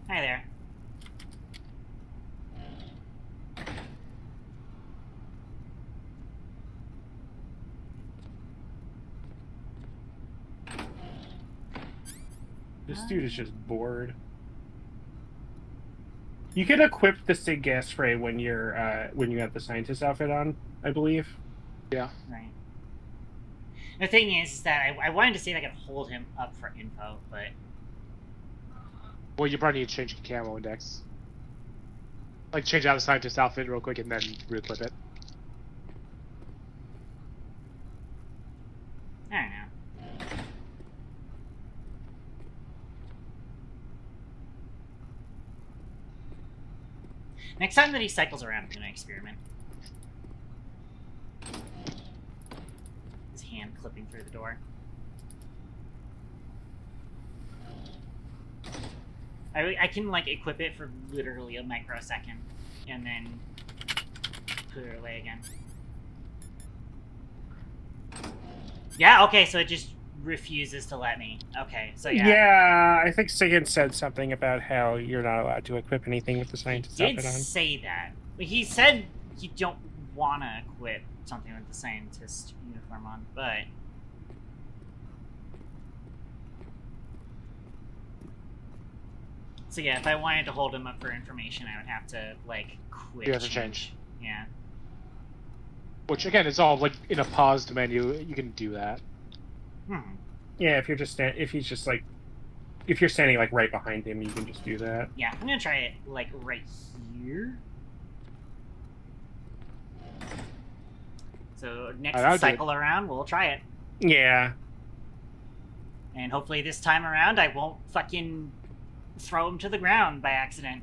Hi there. This dude is just bored. You can equip the SIG gas spray when you have the scientist outfit on, I believe. Yeah. Right. The thing is that I wanted to see if I could hold him up for info, but Well, you probably need to change your camo index. Like, change out the scientist outfit real quick and then re-equip it. I don't know. Next time that he cycles around, I'm gonna experiment. His hand clipping through the door. I can, like, equip it for literally a microsecond, and then put it away again. Yeah, okay, so it just refuses to let me. Okay, so yeah. Yeah, I think Sigan said something about how you're not allowed to equip anything with the scientist He did outfit on. say that. He said you don't want to equip something with the scientist uniform on, but... So yeah, if I wanted to hold him up for information, I would have to, like, quit. You have to change. Yeah. Which, again, it's all, like, in a paused menu. You can do that. Yeah, if you're just if he's just like, if you're standing like right behind him, you can just do that. Yeah, I'm gonna try it, like, right here. So next cycle around, we'll try it. Yeah. And hopefully this time around, I won't fucking throw him to the ground by accident.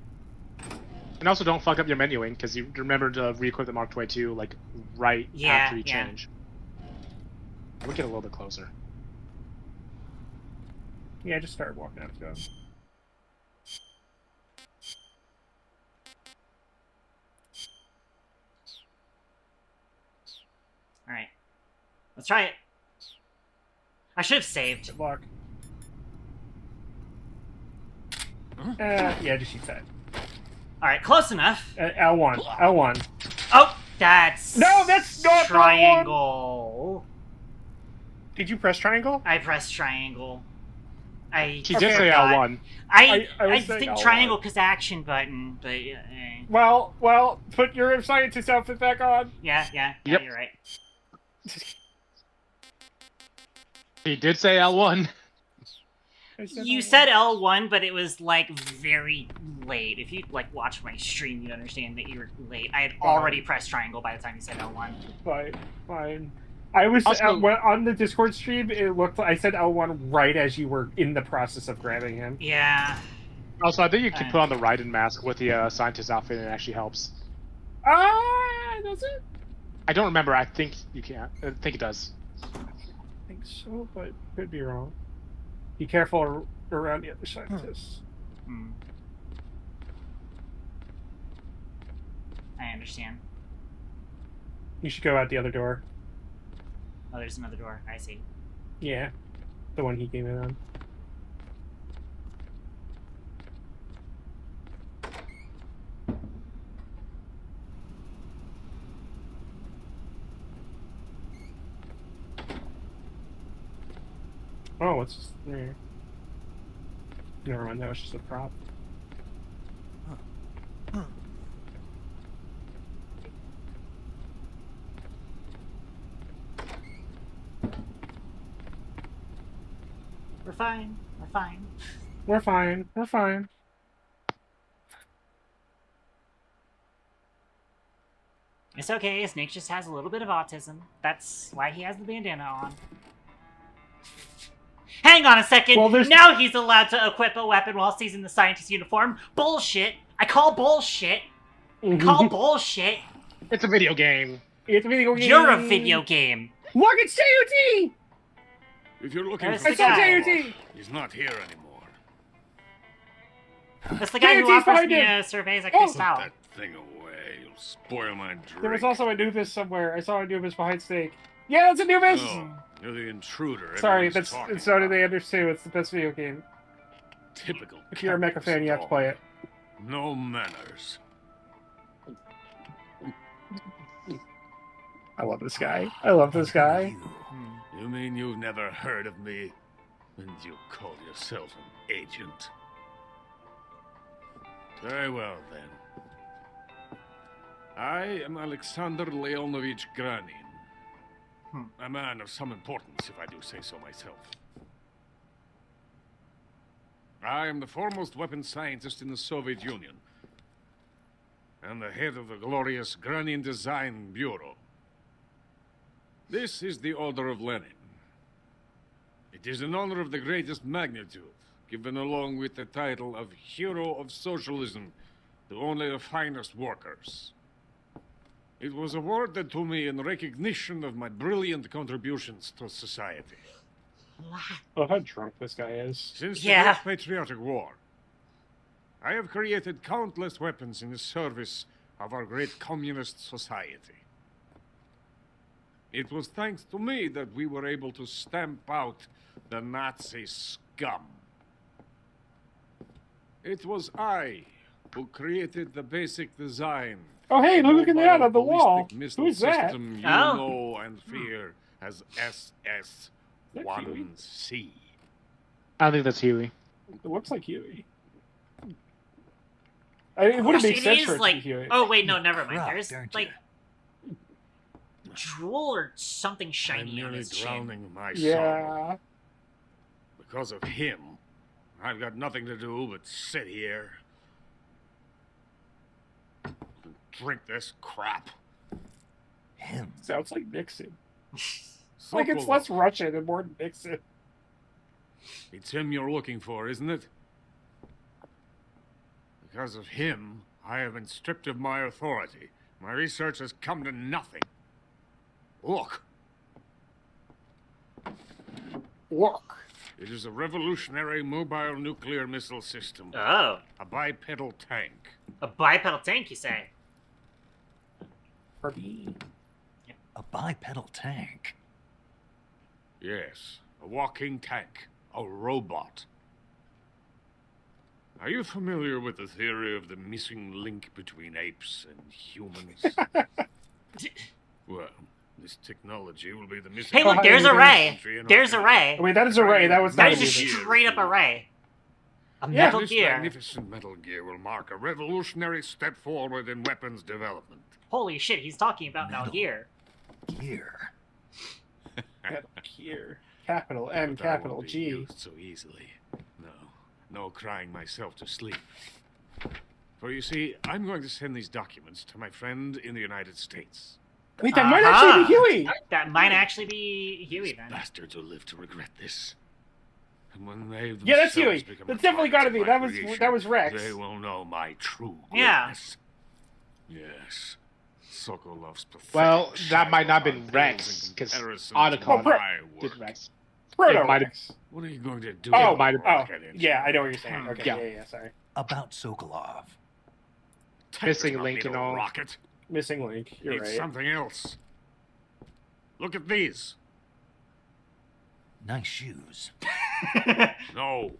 And also don't fuck up your menuing, because you remember to re-equip the Mark 22, like, right after you change. We'll get a little bit closer. Yeah, just start walking out to go. Alright. Let's try it. I should have saved. Good luck. Yeah, just use that. Alright, close enough. L1. L1. Oh, that's... No, that's not triangle. Did you press triangle? I pressed triangle. He did say L1. I think L1. triangle because action button, but... Well, put your scientist outfit back on. Yeah, Yep. you're right. He did say L1. You said L1, but it was, like, very late. If you, like, watch my stream, you understand that you were late. I had already pressed triangle by the time you said L1. Fine. I was Also, on the Discord stream. It looked like I said L1 right as you were in the process of grabbing him. Yeah. Also, I think you can put on the Raiden mask with the scientist outfit, and it actually helps. Does it? I don't remember. I think you can. I think it does. I think so, but could be wrong. Be careful around the other scientists. I understand. You should go out the other door. Oh, there's another door. I see. Yeah, the one he came in on. Oh, what's this there? Never mind, that was just a prop. We're fine. We're fine. We're fine. We're fine. It's okay. Snake just has a little bit of autism. That's why he has the bandana on. Hang on a second. Well, now he's allowed to equip a weapon while he's in the scientist uniform. Bullshit. I call bullshit. Call bullshit. It's a video game. It's a video game. You're a video game. Look, it's JUT! If you're looking There's for the guy. Sokolov, he's not here anymore. That's the guy who JUT's offers behind me it. a surveys at Oh. Crystal. Put that thing away. You'll spoil my drink. There was also a Anubis somewhere. I saw Anubis behind Snake. Yeah, that's Anubis! Oh, you're the intruder. Sorry, everyone's that's talking so do about. they understand it's the best video game. Typical. If you're a mecha fan, you have to play it. No manners. I love this guy. I love this guy. You mean you've never heard of me? And you call yourself an agent? Very well, then. I am Alexander Leonovich Granin. A man of some importance, if I do say so myself. I am the foremost weapons scientist in the Soviet Union, and the head of the glorious Granin Design Bureau. This is the Order of Lenin. It is an honor of the greatest magnitude, given along with the title of Hero of Socialism to only the finest workers. It was awarded to me in recognition of my brilliant contributions to society. I love how drunk this guy is. Since Yeah. the Great Patriotic War, I have created countless weapons in the service of our great communist society. It was thanks to me that we were able to stamp out the Nazi scum. It was I who created the basic design. Oh, hey, look at that on the wall. ballistic missile Who's that? system you Oh. know and fear as SS-1C. I don't think that's Huey. It looks like Huey. It wouldn't make It sense is for it to like. be Huey. Oh wait, no, never mind. Corrupt, There's aren't like you? drool or something I'm shiny on nearly his chin. drowning my sorrow. Yeah. Because of him, I've got nothing to do but sit here and drink this crap. Him. Sounds like Nixon. Like it's Sokolov. less Russian and more Nixon. It's him you're looking for, isn't it? Because of him, I have been stripped of my authority. My research has come to nothing. Look, Look. it is a revolutionary mobile nuclear missile system. Oh, A bipedal tank. a bipedal tank, you say? For me. A bipedal tank. Yes, a walking tank. A robot. Are you familiar with the theory of the missing link between apes and humans? Well, this technology will be the missing Hey, look, Oh, there's how a you Ray. doing? There's a Ray. Wait, that is a Ray. That was That not is a just Newman. straight up a Ray. A Yeah. Metal This Gear. magnificent Metal Gear will mark a revolutionary step forward in weapons development. Holy shit, he's talking about Metal Metal. Gear. Gear. Metal Gear. Capital M, But I won't capital be G. used so easily. No crying myself to sleep. For you see, I'm going to send these documents to my friend in the United States. Wait, that might actually be Uh-huh. Huey. That might actually be Huey These then. bastards will live to regret this. And when they Yeah, that's themselves Huey. become That's definitely part gotta of be. my That was- creation, that was Rex. They will know my true Yeah. greatness. Yes. Sokolov's pathetic Well, that might not have shadow been Rex, pales in because comparison Otacon to my did work. Rex. Proto It might have- Rex. What are you going to do? Oh, with the oh, rocket engine? yeah, I know what you're saying. Okay, Yeah. yeah, sorry. About Sokolov. Tank Missing does not link need and a all. Rocket. Missing link. You're Need right. something else. Look at these. Nice shoes. No.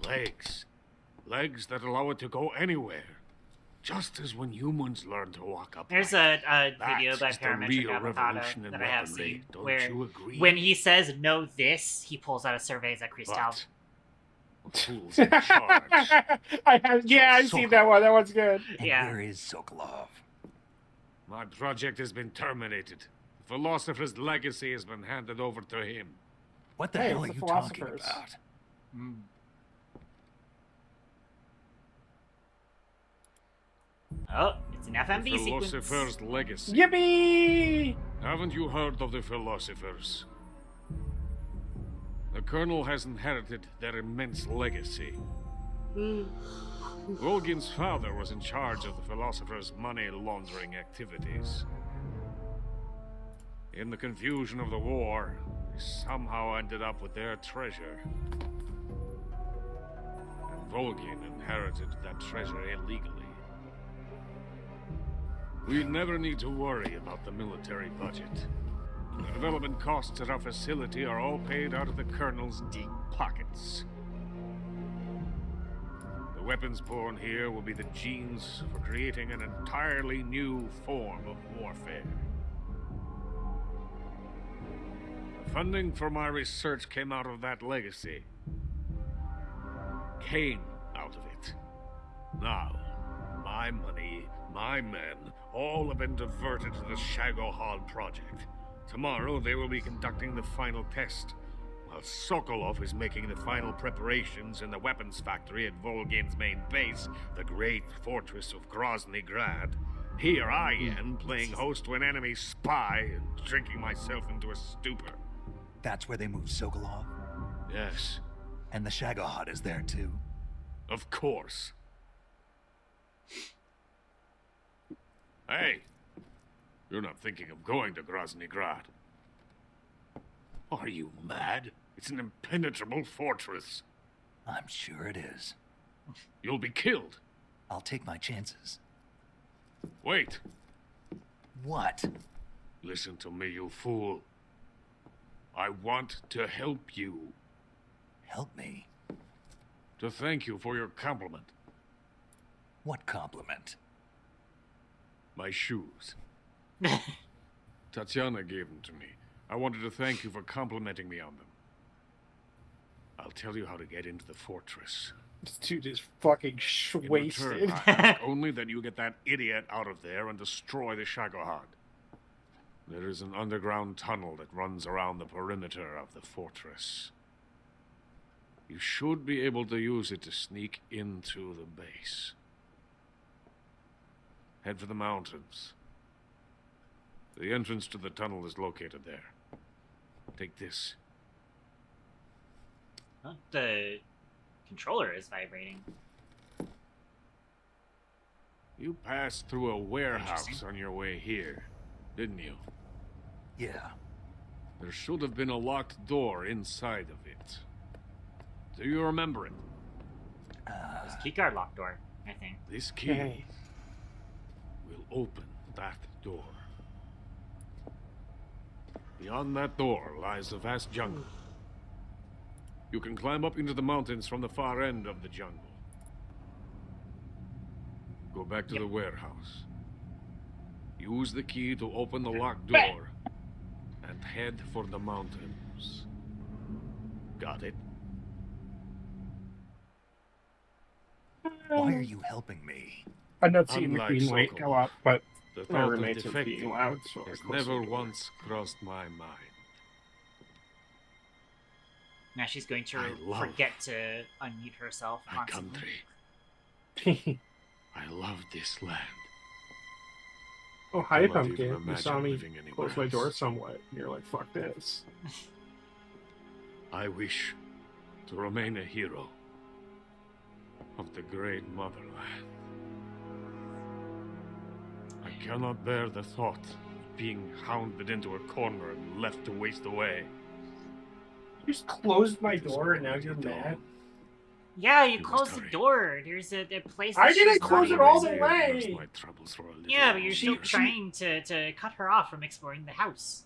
Legs. Legs that allow it to go anywhere. Just as when humans learn to walk up. There's a video That's by just a Parametric real Avocado revolution in that I have weaponry. seen Don't where you agree? when he says no this, he pulls out a surveys at Cristal. But fools in charge. I've seen that one. That one's good. And Yeah. where is Sokolov? My project has been terminated. The philosopher's legacy has been handed over to him. What the Hey, hell are it's you the talking philosophers. about? Oh, it's an FMV The sequence. philosopher's legacy. Yippee! Haven't you heard of the philosophers? The Colonel has inherited their immense legacy. Volgin's father was in charge of the philosopher's money laundering activities. In the confusion of the war, he somehow ended up with their treasure. And Volgin inherited that treasure illegally. We never need to worry about the military budget. The development costs at our facility are all paid out of the Colonel's deep pockets. The weapons born here will be the genes for creating an entirely new form of warfare. The funding for my research came out of that legacy. Came out of it. Now, my money, my men, all have been diverted to the Shagohod project. Tomorrow they will be conducting the final test, while Sokolov is making the final preparations in the weapons factory at Volgin's main base, the great fortress of Grozny Grad. Here I am, playing host to an enemy spy and drinking myself into a stupor. That's where they moved Sokolov? Yes. And the Shagohod is there too? Of course. Hey! You're not thinking of going to Grozny Grad. Are you mad? It's an impenetrable fortress. I'm sure it is. You'll be killed. I'll take my chances. Wait. What? Listen to me, you fool. I want to help you. Help me? To thank you for your compliment. What compliment? My shoes. Tatiana gave them to me. I wanted to thank you for complimenting me on them. I'll tell you how to get into the fortress. This dude is fucking In wasted. return, I ask only that you get that idiot out of there and destroy the Shagohod. There is an underground tunnel that runs around the perimeter of the fortress. You should be able to use it to sneak into the base. Head for the mountains. The entrance to the tunnel is located there. Take this. Huh? The controller is vibrating. You passed through a warehouse on your way here, didn't you? Yeah. There should have been a locked door inside of it. Do you remember it? This keycard lock door, I think. This key will open that door. Beyond that door lies a vast jungle. You can climb up into the mountains from the far end of the jungle. Go back to the warehouse. Use the key to open the locked door and head for the mountains. Got it? Why are you helping me? I'm not seeing the Unlike green light Sokolov, go up, but the my thought of roommates are being defecting loud, so I has closed never the door. once crossed my mind. Now she's going to I love forget to unmute herself. My constantly. country. I love this land. Oh, hi, Cannot Pumpkin. even You imagine saw me living anywhere close my door else. somewhat. And you're like, fuck this. I wish to remain a hero of the great motherland. I cannot bear the thought of being hounded into a corner and left to waste away. You just closed my door and now you're mad? Yeah, you You closed must the hurry. door. There's a place. I that didn't she's close not it all even- the way. Nurse my troubles for a little Yeah, but you're still longer. trying to cut her off from exploring the house.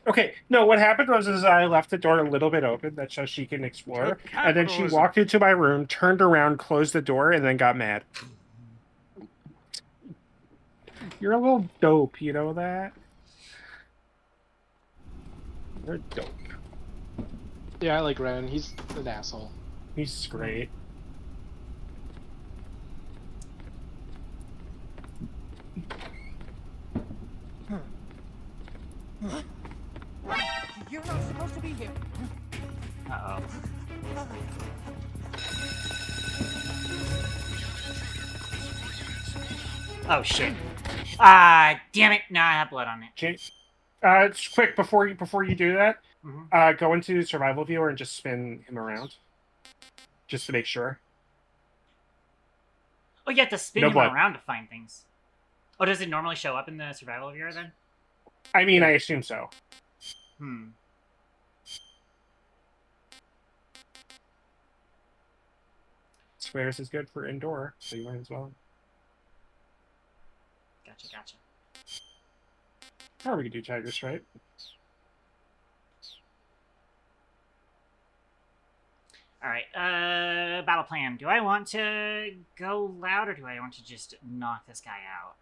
Okay, no, what happened was is I left the door a little bit open that so she can explore, and then she Capitalism. walked into my room, turned around, closed the door, and then got mad. You're a little dope, you know that? You're dope. Yeah, I like Ren. He's an asshole. He's great. You're not supposed to be here. Uh oh. Oh shit. Damn it. Now I have blood on it. It's quick before you do that. Go into survival viewer and just spin him around, just to make sure. you have to spin No him blood. around to find things. Oh, does it normally show up in the survival viewer then? I mean, I assume so. Squares is good for indoor, so you might as well. Gotcha. Or we could do Tiger Stripe. Alright, battle plan. Do I want to go loud, or do I want to just knock this guy out?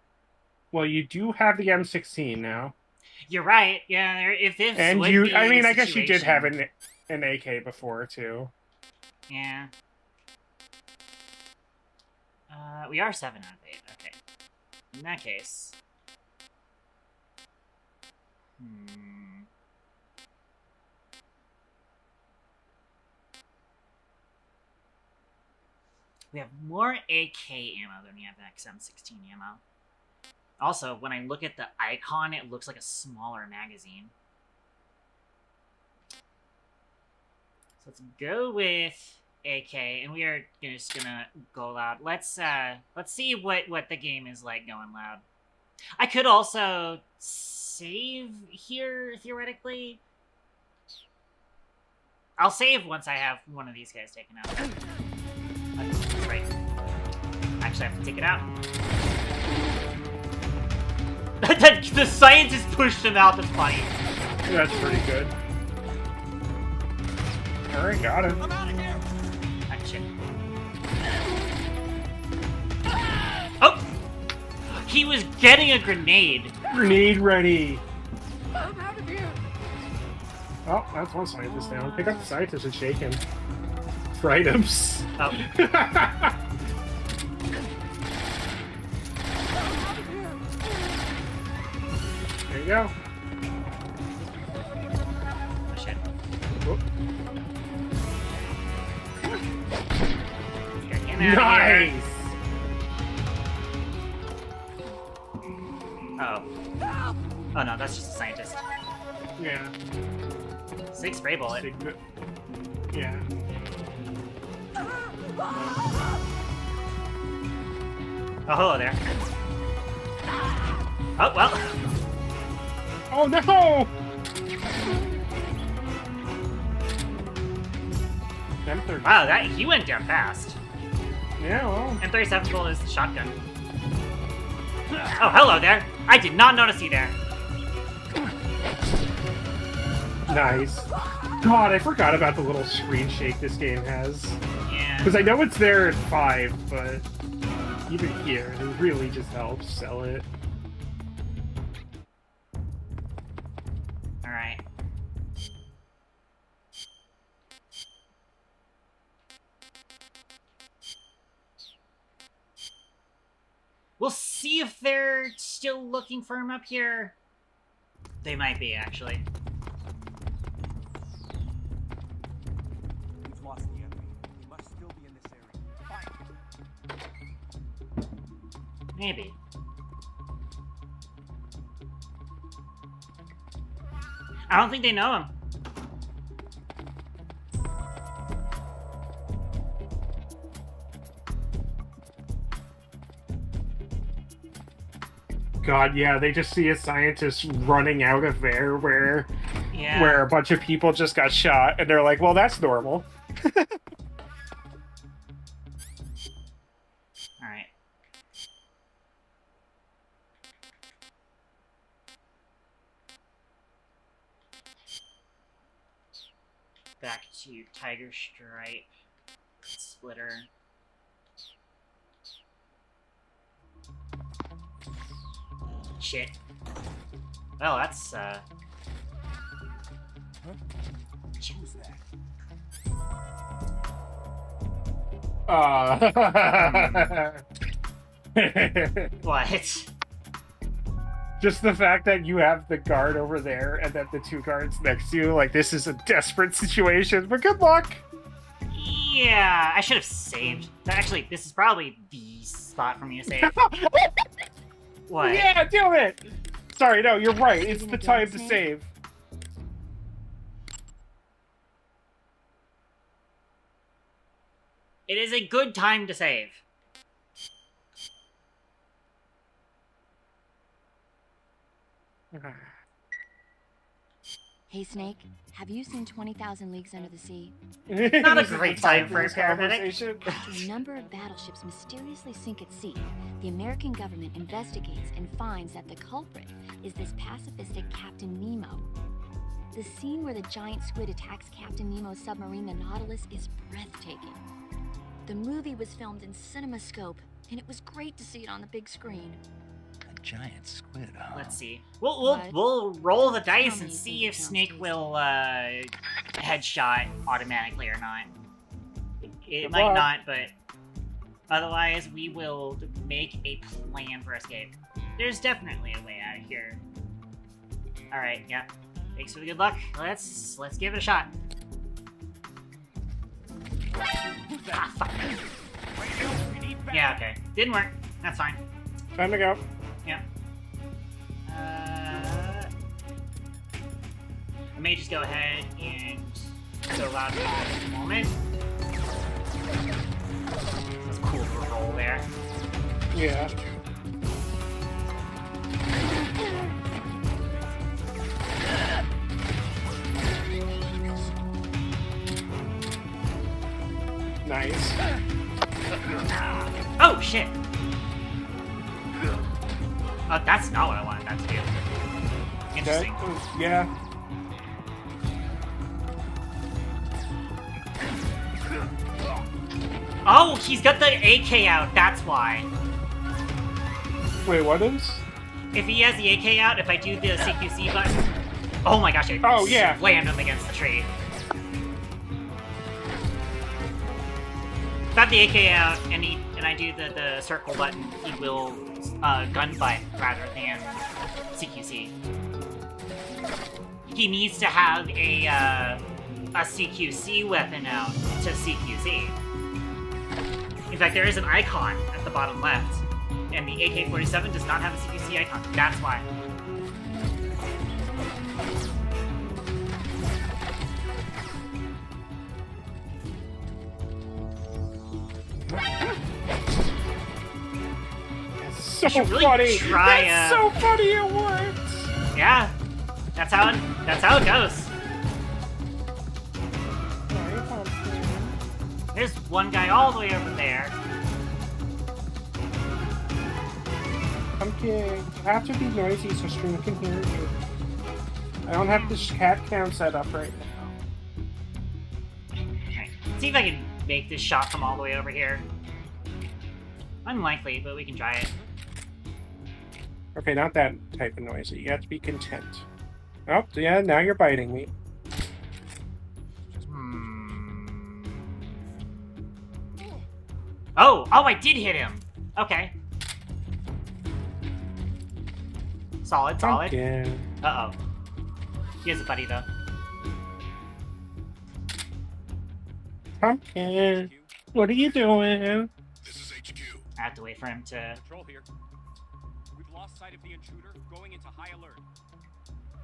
Well, you do have the M16 now. You're right, yeah, if this And would you, be I mean, the I guess you did have situation. an AK before, too. Yeah. We are 7 out of 8, okay. In that case... We have more AK ammo than we have XM16 ammo. Also, when I look at the icon, it looks like a smaller magazine. So let's go with AK, and we are just gonna go loud. Let's see what the game is like going loud. I could also save here, theoretically. I'll save once I have one of these guys taken out. That's right. Actually, I have to take it out. The scientist pushed him out, that's funny. That's pretty good. Alright, got him. I'm out of here! Action. Oh! He was getting a grenade. Grenade ready. I'm out of here. Oh, that's one scientist down. Pick up the scientist and shake him. For items. Oh. There you go. Oh, shit. Oh. Nice! Oh. Oh no, that's just a scientist. Yeah. 6 spray bullet. Yeah. Oh, hello there. Oh, well. Oh no! M30. Wow, he went down fast. Yeah, well. M37 bullet is the shotgun. Oh, hello there. I did not notice you there. Nice. God, I forgot about the little screen shake this game has. Yeah. Because I know it's there at 5, but even here, it really just helps sell it. Alright. We'll see if they're still looking for him up here. They might be, actually. We've lost the enemy. He must still be in this area. Find him. Maybe. I don't think they know him. God, yeah, they just see a scientist running out of there where a bunch of people just got shot, and they're like, well, that's normal. Alright. Back to Tiger Stripe. Splitter. Shit. Well, that's, Who's that? What? Just the fact that you have the guard over there and then the 2 guards next to you, like, this is a desperate situation, but good luck! Yeah, I should have saved. Actually, this is probably the spot for me to save. What? Yeah, do it! Sorry, no, you're right. It's the time to save. It is a good time to save. Hey, Snake, have you seen 20,000 Leagues Under the Sea? Not a great time for a paramedic. After a number of battleships mysteriously sink at sea, the American government investigates and finds that the culprit is this pacifistic Captain Nemo. The scene where the giant squid attacks Captain Nemo's submarine, the Nautilus, is breathtaking. The movie was filmed in CinemaScope, and it was great to see it on the big screen. A giant squid, huh? Let's see. We'll roll the dice and see if Snake will headshot automatically or not. It might not, but otherwise we will make a plan for escape. There's definitely a way out of here. All right, yeah. Thanks for the good luck. Let's give it a shot. Ah, fuck. Yeah, okay. Didn't work. That's fine. Time to go. Yeah. I may just go ahead and go loud for a moment. That's cool for a roll there. Yeah. Nice. Oh, shit! Oh, that's not what I wanted that to do. Interesting. Okay. Yeah. Oh, he's got the AK out, that's why. Wait, what is? If he has the AK out, if I do the CQC button... Oh my gosh, I slammed him against the tree. If I have the AK out and I do the circle button, he will gun butt rather than CQC. He needs to have a CQC weapon out to CQC. In fact, there is an icon at the bottom left, and the AK-47 does not have a CQC icon. That's why. So really funny! Try, that's so funny, it works! Yeah. That's how it goes. There's one guy all the way over there. Pumpkin, you have to be noisy so stream can hear you. I don't have this cat cam set up right now. Okay. See if I can make this shot from all the way over here. Unlikely, but we can try it. Okay, not that type of noisy. You have to be content. Oh, yeah, now you're biting me. Oh, I did hit him. Okay. Solid. Pumpkin. Uh-oh. He has a buddy, though. Pumpkin, what are you doing? This is HQ. I have to wait for him to... Control here. We've lost sight of the intruder, going into high alert.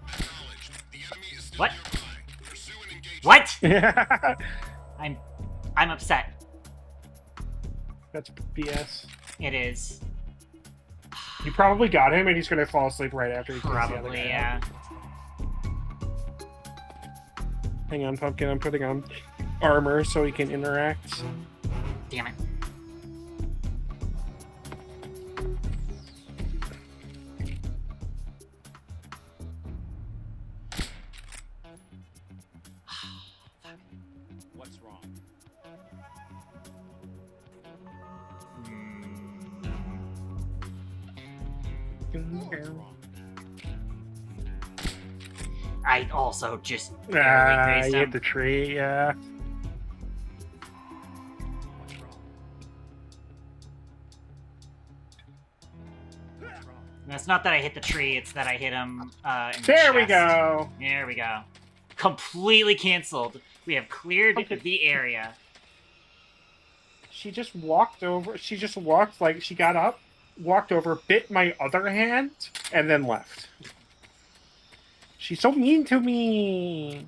Acknowledged. The enemy is still What? nearby. Pursue and engage. What? I'm upset. That's BS. It is. You probably got him, and he's gonna fall asleep right after he kills the other Probably, guy. yeah. Hang on, Pumpkin. I'm putting on armor so he can interact. Damn it. What's wrong? What's wrong? I also just barely grazed You him. hit the tree, yeah. What's wrong? What's wrong? And it's not that I hit the tree, it's that I hit him in the There we chest. go. There we go. Completely canceled. We have cleared the area. She just walked over. She just walked, like, she got up, walked over, bit my other hand, and then left. She's so mean to me.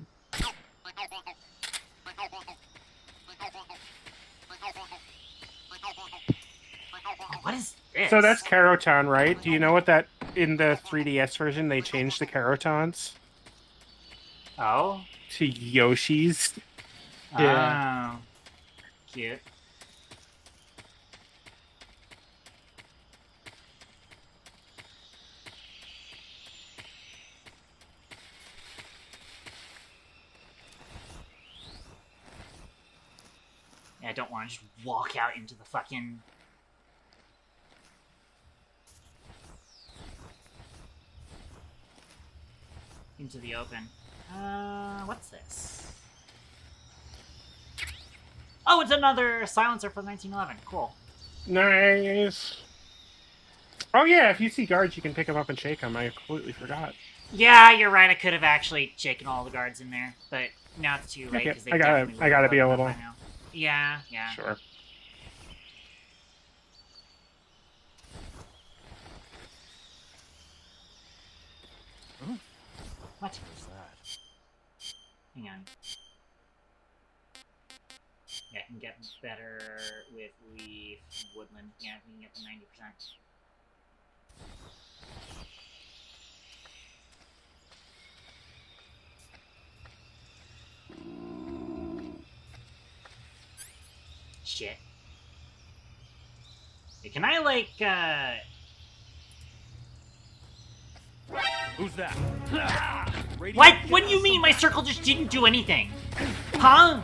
What is this? So that's Caroton, right? Do you know what that in the 3DS version they changed the Carotons Oh. to Yoshis? Yeah. Oh. Cute. Yeah, I don't want to just walk out into the fucking... into the open. What's this? Oh, it's another silencer from 1911. Cool. Nice. Oh yeah, if you see guards, you can pick them up and shake them. I completely forgot. Yeah, you're right. I could have actually shaken all the guards in there, but now it's too late because I gotta be a little. Now. Yeah. Sure. What? What's that? Hang on. Yeah, I can get better with leaf woodland. Yeah, we can get the 90%. Shit. Hey, can I, like, Who's that? What? What do you mean my circle just didn't do anything? Huh?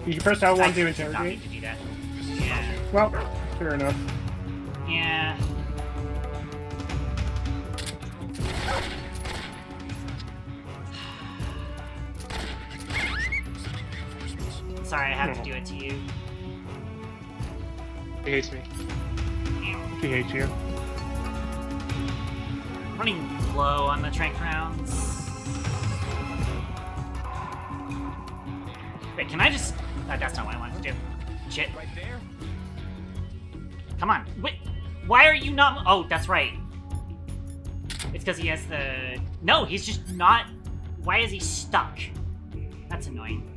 You can press L1 to I did not interrogate. need to do that. Yeah. Well, fair enough. Yeah. Sorry, I have to do it to you. He hates me. He hates you. Running low on the trank rounds. Wait, can I just... that's not what I wanted to do. Shit. Right there? Come on. Wait, why are you not... Oh, that's right. It's because he has the... No, he's just not... Why is he stuck? That's annoying.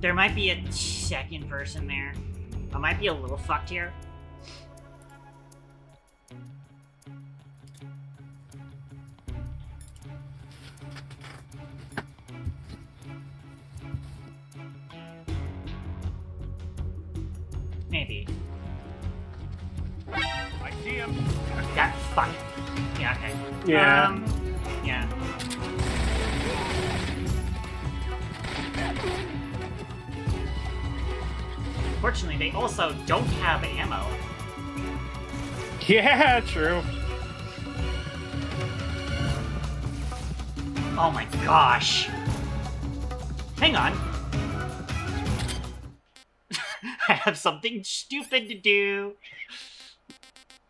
There might be a second person there. I might be a little fucked here. Maybe. I see him. That fuck. Yeah, okay. Yeah. Yeah. Fortunately, they also don't have ammo. Yeah, true. Oh my gosh. Hang on. I have something stupid to do.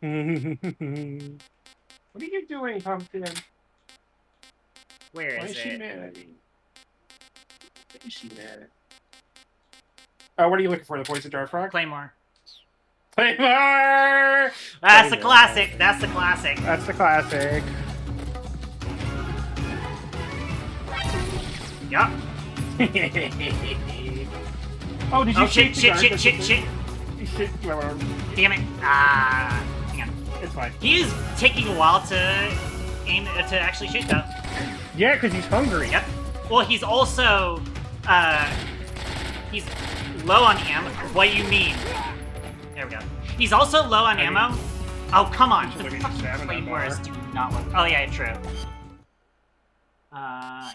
What are you doing, Pumpkin? Where Why is is she it? mad at me? Why is she mad at? What are you looking for? The poison dart frog? Claymore. Claymore! That's the classic. That's the classic. That's the classic. Yup. Oh, did you Oh shit, shoot the shit, guard? shit, shit, shit. You shit. Damn it. Ah. Hang on. It's fine. He is taking a while to aim to actually shoot though. Yeah, because he's hungry. Yep. Well, he's also he's low on ammo. What do you mean? There we go. He's also low on ammo. Oh, come on. The fucking claymores do not work. Oh yeah, true.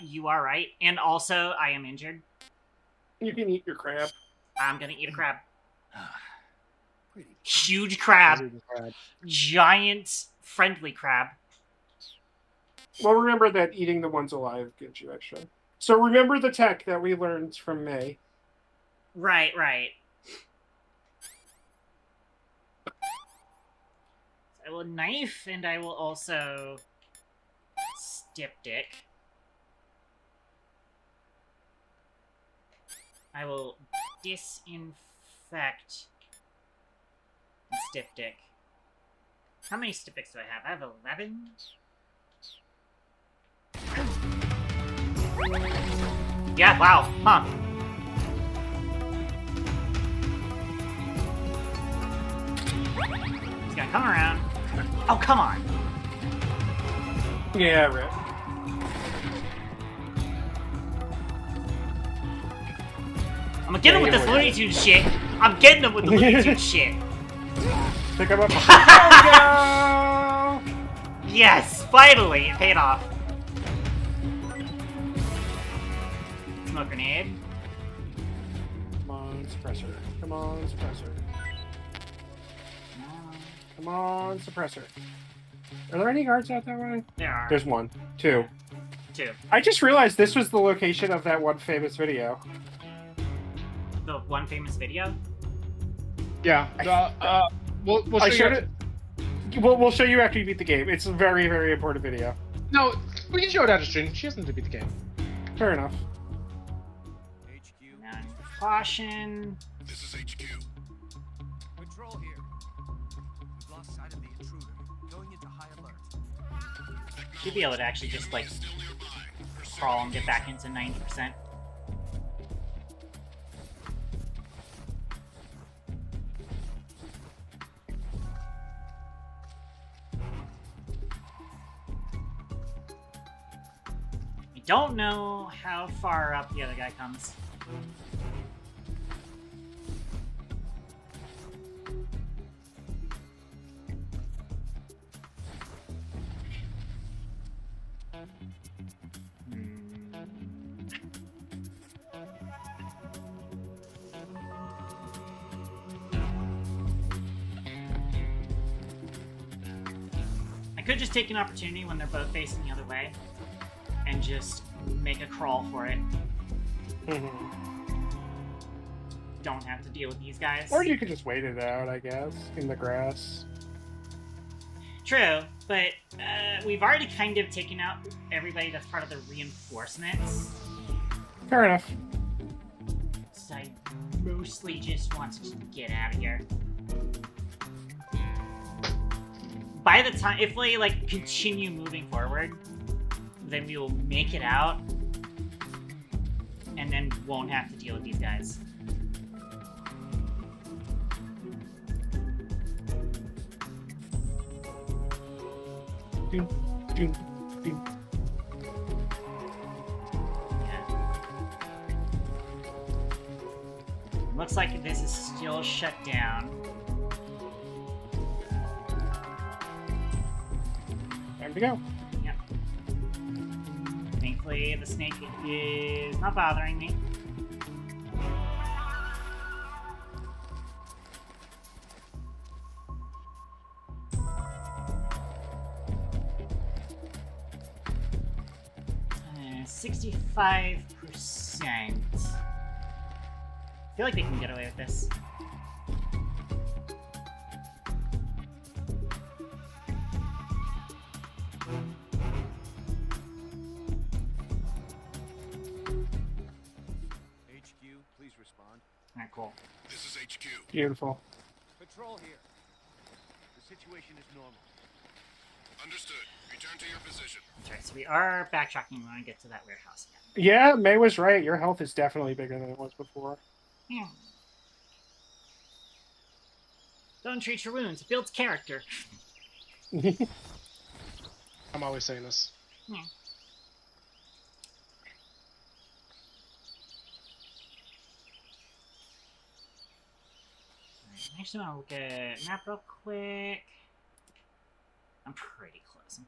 You are right. And also, I am injured. You can eat your crab. I'm gonna eat a crab. Huge crab. Giant, friendly crab. Well, remember that eating the ones alive gives you extra. So remember the tech that we learned from May. Right, right. I will knife, and I will also styptic. I will disinfect and styptic. How many styptics do I have? I have 11? Yeah, wow, huh. He's gonna come around. Oh, come on. Yeah, Rip. I'm gonna get him with this Looney Tunes shit. I'm getting him with the Looney Tunes shit. Pick him up. There we go! Yes, finally, it paid off. Smoke grenade. Come on, suppressor. Come on, suppressor. Come on, suppressor. Are there any guards out that way? There are. There's one. Two. Two. I just realized this was the location of that one famous video. The one famous video? Yeah. We'll I show showed you. it. We'll show you after you beat the game. It's a very, very important video. No, we can show it out of stream. She doesn't need to beat the game. Fair enough. Now, caution. This is HQ. Patrol here. We've lost sight of the intruder. Going into high alert. Should be able to actually just, like, crawl and get back into 90%. Don't know how far up the other guy comes. I could just take an opportunity when they're both facing the other way and just make a crawl for it. Don't have to deal with these guys. Or you could just wait it out, I guess, in the grass. True, but we've already kind of taken out everybody that's part of the reinforcements. Fair enough. So I mostly just want to get out of here. By the time, if we like continue moving forward, then we will make it out, and then won't have to deal with these guys. Doom, doom, doom. Looks like this is still shut down. Time to go. Yep. Thankfully, the snake is not bothering me. Uh, 65%. I feel like they can get away with this. HQ, please respond. Alright, cool. This is HQ. Beautiful. Patrol here. The situation is normal. Understood. Return to your position. That's right, so we are backtracking. We want to get to that warehouse again. Yeah, May was right. Your health is definitely bigger than it was before. Yeah. Don't treat your wounds. It builds character. I'm always saying this. Yeah. I actually want to look at map real quick. I'm pretty close.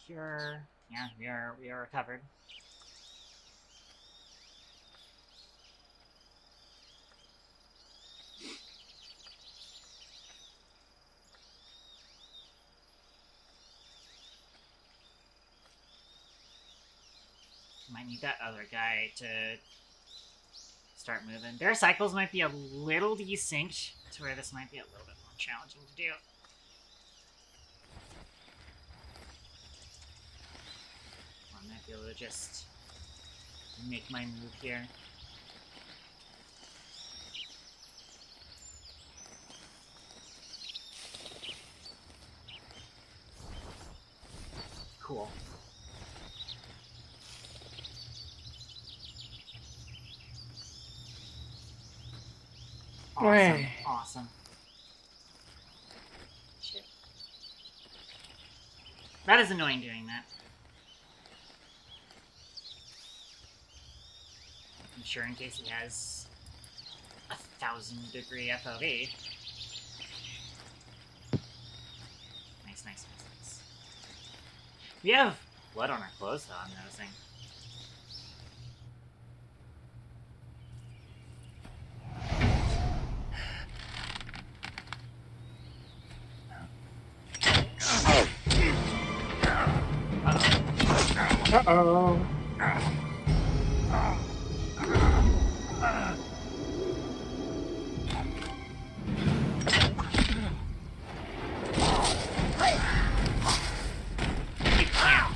Cure. Yeah, we are recovered. Might need that other guy to start moving. Their cycles might be a little desynced to where this might be a little bit more challenging to do. I might be able to just make my move here. Cool. Awesome. Awesome. Shit. That is annoying doing that. I'm sure in case he has 1,000-degree FOV. Nice. We have blood on our clothes, though, I'm noticing. Uh-oh. You can't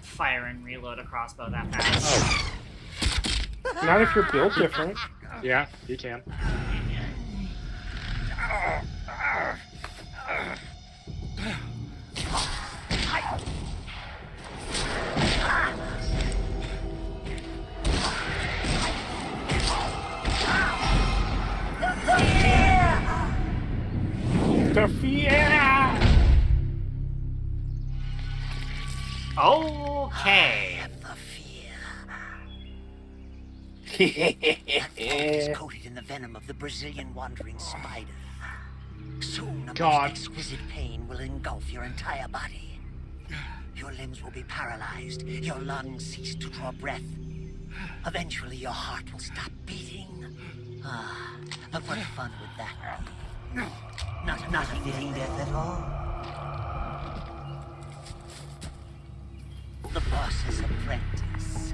fire and reload a crossbow that fast. Not if you're built different. Yeah, you can. Sophia! Okay. That is coated in the venom of the Brazilian wandering spider. Soon, a most exquisite pain will engulf your entire body. Your limbs will be paralyzed, your lungs cease to draw breath. Eventually, your heart will stop beating. But what fun would that be? Not a fitting death at all. The boss's apprentice.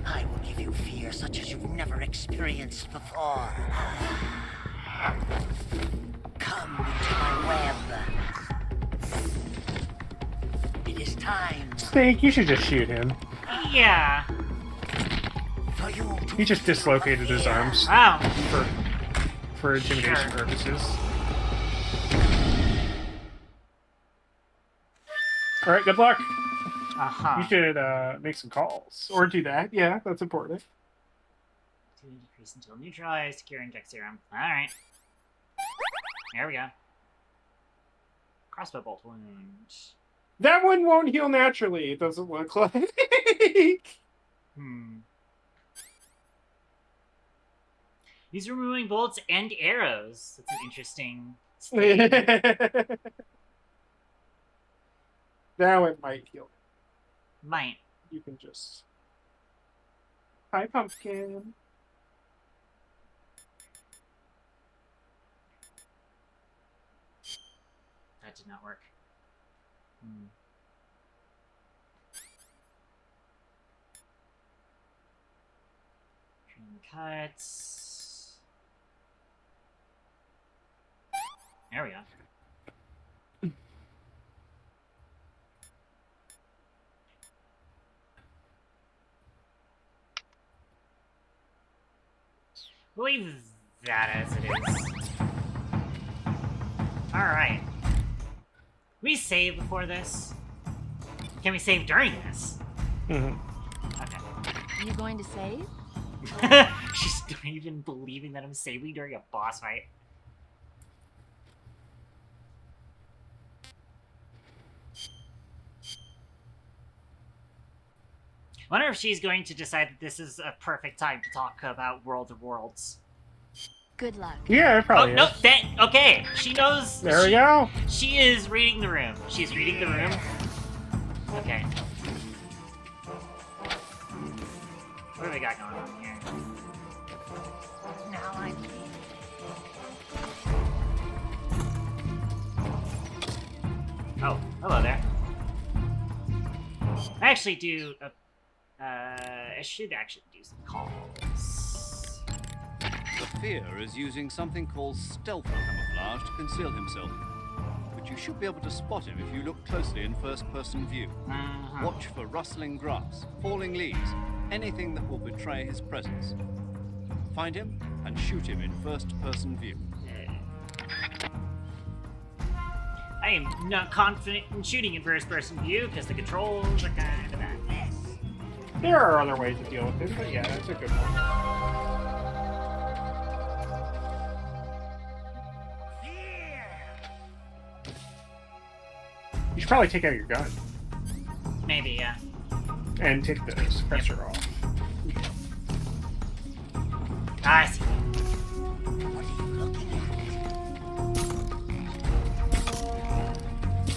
I will give you fear such as you've never experienced before. Come into my web. It is time. Snake, you should just shoot him. Yeah. He just dislocated his arms. Wow. For intimidation purposes. Alright, good luck. You should make some calls. Or do that. Yeah, that's important. To decrease until neutralized, securing deck serum. Alright. There we go. Crossbow bolt wound. That one won't heal naturally, it doesn't look like. He's removing bullets and arrows. That's an interesting Now it might heal. Might. You can just... Hi, pumpkin. That did not work. Trim cuts. There we go. Leave that as it is. Alright. We save before this? Can we save during this? Okay. Are you going to save? She's not even believing that I'm saving during a boss fight. I wonder if she's going to decide that this is a perfect time to talk about World of Worlds. Good luck. Yeah, it probably no, is. okay, she knows. There we go. She is reading the room. She's reading the room. Okay. What do we got going on here? Now I'm... Oh, hello there. I actually do... I should actually do some calls. The fear is using something called stealth camouflage to conceal himself. But you should be able to spot him if you look closely in first-person view. Watch for rustling grass, falling leaves, anything that will betray his presence. Find him and shoot him in first-person view. I am not confident in shooting in first-person view because the controls are kind of bad. There are other ways to deal with it, but yeah, that's a good one. should probably take out your gun Maybe, yeah. and take the suppressor off. I see. What are you looking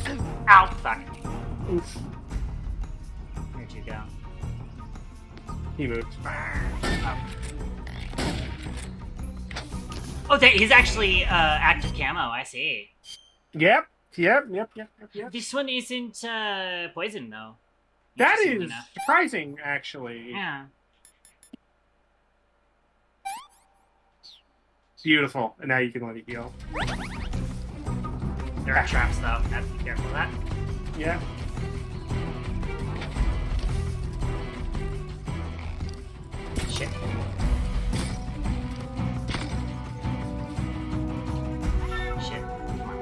at? Ow, fuck. Oof. Where'd you go? He moved. Oh, he's actually active camo. I see. Yep. This one isn't poison though. That Interestingly is enough. surprising, actually. Yeah. Beautiful. And now you can let it heal. There are traps though. Have to be careful of that. Yeah. Shit. Shit. Come on.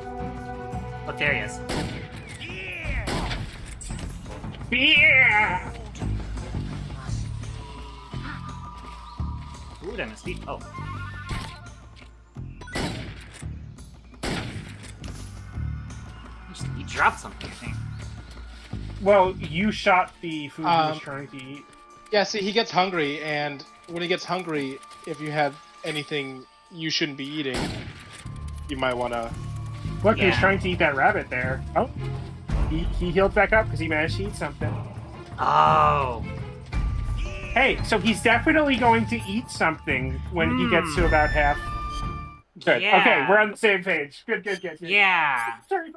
Look, there he is. Yeah! Ooh, that must be. Oh. He dropped something, I think. Well, you shot the food he was trying to eat. Yeah, see, he gets hungry, and when he gets hungry, if you have anything you shouldn't be eating, you might want to... Look, he was trying to eat that rabbit there. Oh. He healed back up because he managed to eat something. Oh. Hey, so he's definitely going to eat something when he gets to about half. Good. Yeah. Okay, we're on the same page. Good. Yeah. Sorry,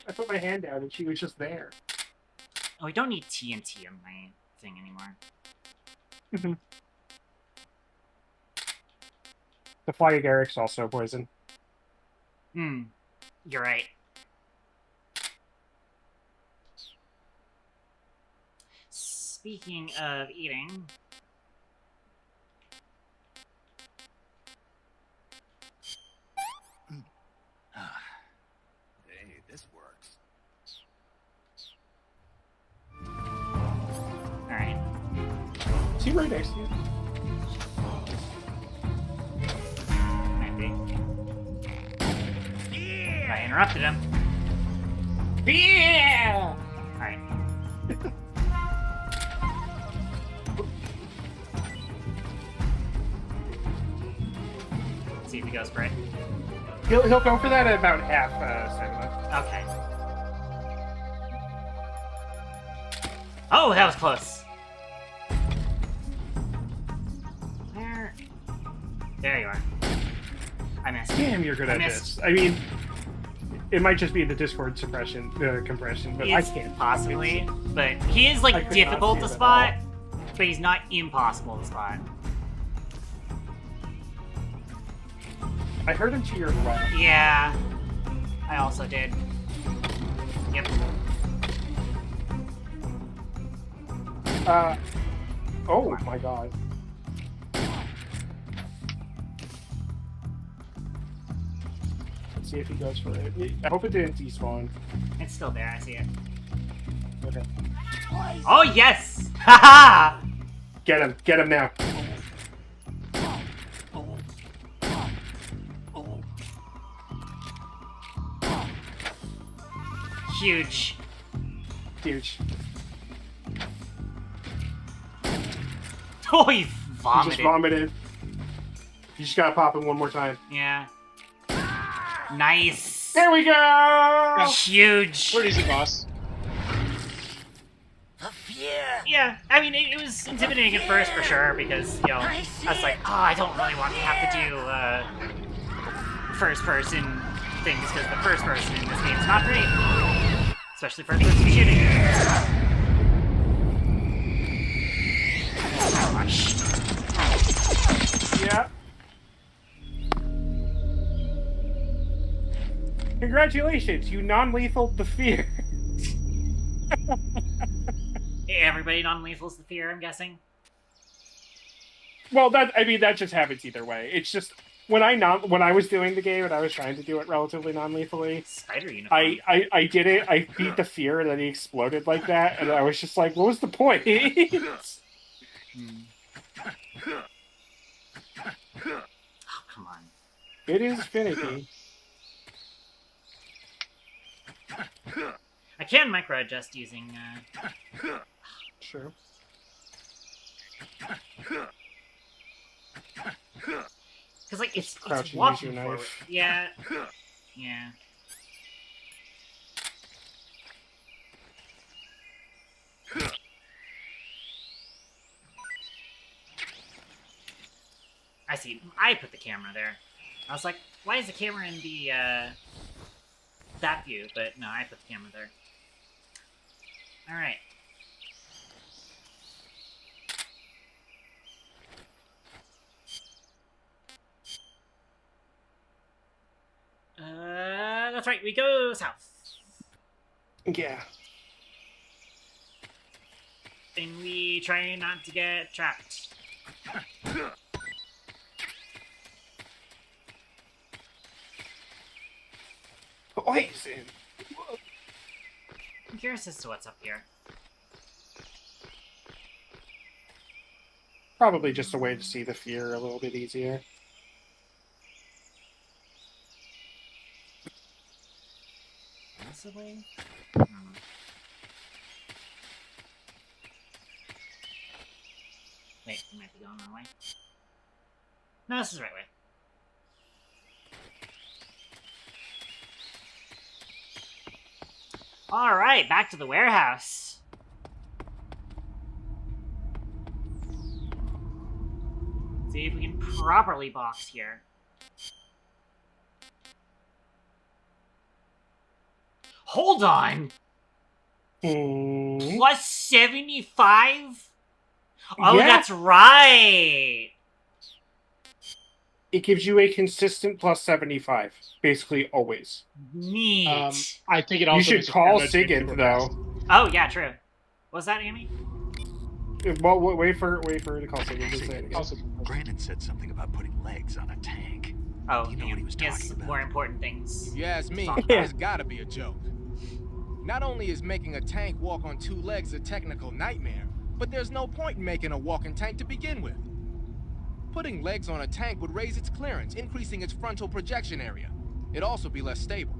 I put my hand out and she was just there. Oh, we don't need TNT on my thing anymore. The fly agaric's also poison. You're right. Speaking of eating... Hey, this works. Alright. Is he right next to you? Might be. I interrupted him. Yeah! Alright. See if he goes for it. He'll go for that at about half stamina. Okay. Oh, that was close. Where? There you are. I missed. Damn, you're good at this. I mean, it might just be the Discord suppression, compression, but I can't. Possibly, but he is like difficult to spot, but he's not impossible to spot. I heard him to your left. Yeah, I also did. Yep. Oh my god. Let's see if he goes for it. I hope it didn't despawn. It's still there, I see it. Okay. Oh, yes! Haha! Get him now. Huge. Oh, he vomited. He just vomited. You just gotta pop him one more time. Yeah. Nice. There we go! Huge. Pretty easy, boss. Yeah, I mean, it was intimidating at first for sure, because, you know, I was like, oh, I don't really want to have to do first-person things, because the first person in this game is not great. Especially first-person shooting. Yeah. Congratulations, you non-lethal the fear. Everybody non-lethal's the fear, I'm guessing. Well, that just happens either way. It's just when I was doing the game and I was trying to do it relatively non-lethally. Spider uniform. I did it. I beat the fear, and then he exploded like that, and I was just like, what was the point? Oh, come on. It is finicky. I can micro adjust using. Sure. Because like it's Crouch and use walking your forward. knife. Yeah. Yeah. I see. I put the camera there. I was like, why is the camera in the, that view? But no, I put the camera there. Alright. That's right, we go south. Yeah. And we try not to get trapped. Poison. I'm curious as to what's up here. Probably just a way to see the fear a little bit easier. Possibly? Wait, we might be going the wrong way. No, this is the right way. Alright, back to the warehouse. See if we can properly box here. Hold on! Plus 75? Oh, Yeah. that's right! It gives you a consistent plus 75, basically always. Neat. I think it You also should makes call it super Sigint, fast. though. Oh, yeah, true. What's that, Amy? Well, wait for her to call Sigint. Just say it again. Grannon said something about putting legs on a tank. Oh, Do you know what he was talking yes, about? more important things. If you ask me, Talk about. it's gotta be a joke. Not only is making a tank walk on two legs a technical nightmare, but there's no point in making a walking tank to begin with. Putting legs on a tank would raise its clearance, increasing its frontal projection area. It'd also be less stable.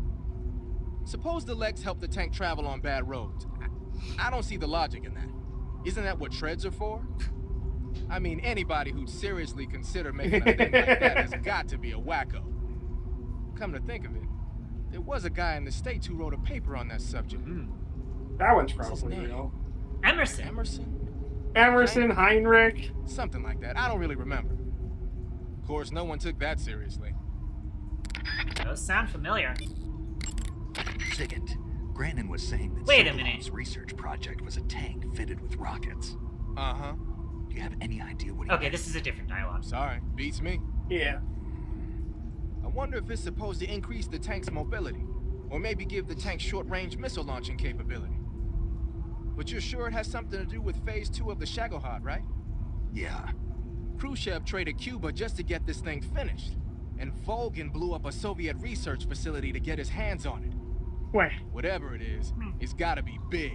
Suppose the legs help the tank travel on bad roads. I don't see the logic in that. Isn't that what treads are for? I mean, anybody who'd seriously consider making a thing like that has got to be a wacko. Come to think of it, there was a guy in the States who wrote a paper on that subject. That one's What's his probably name? real. Emerson. Emerson, Heinrich. Something like that. I don't really remember. Of course, no one took that seriously. Those sound familiar. Sigint, Grannon was saying that Wait a minute. Sokolov's research project was a tank fitted with rockets. Uh-huh. Do you have any idea what he Okay, meant? this is a different dialogue. Sorry, beats me. Yeah. I wonder if it's supposed to increase the tank's mobility, or maybe give the tank short-range missile launching capability. But you're sure it has something to do with Phase 2 of the Shagohod, right? Yeah. Khrushchev traded Cuba just to get this thing finished. And Volgin blew up a Soviet research facility to get his hands on it. Wait. Whatever it is, it's gotta be big.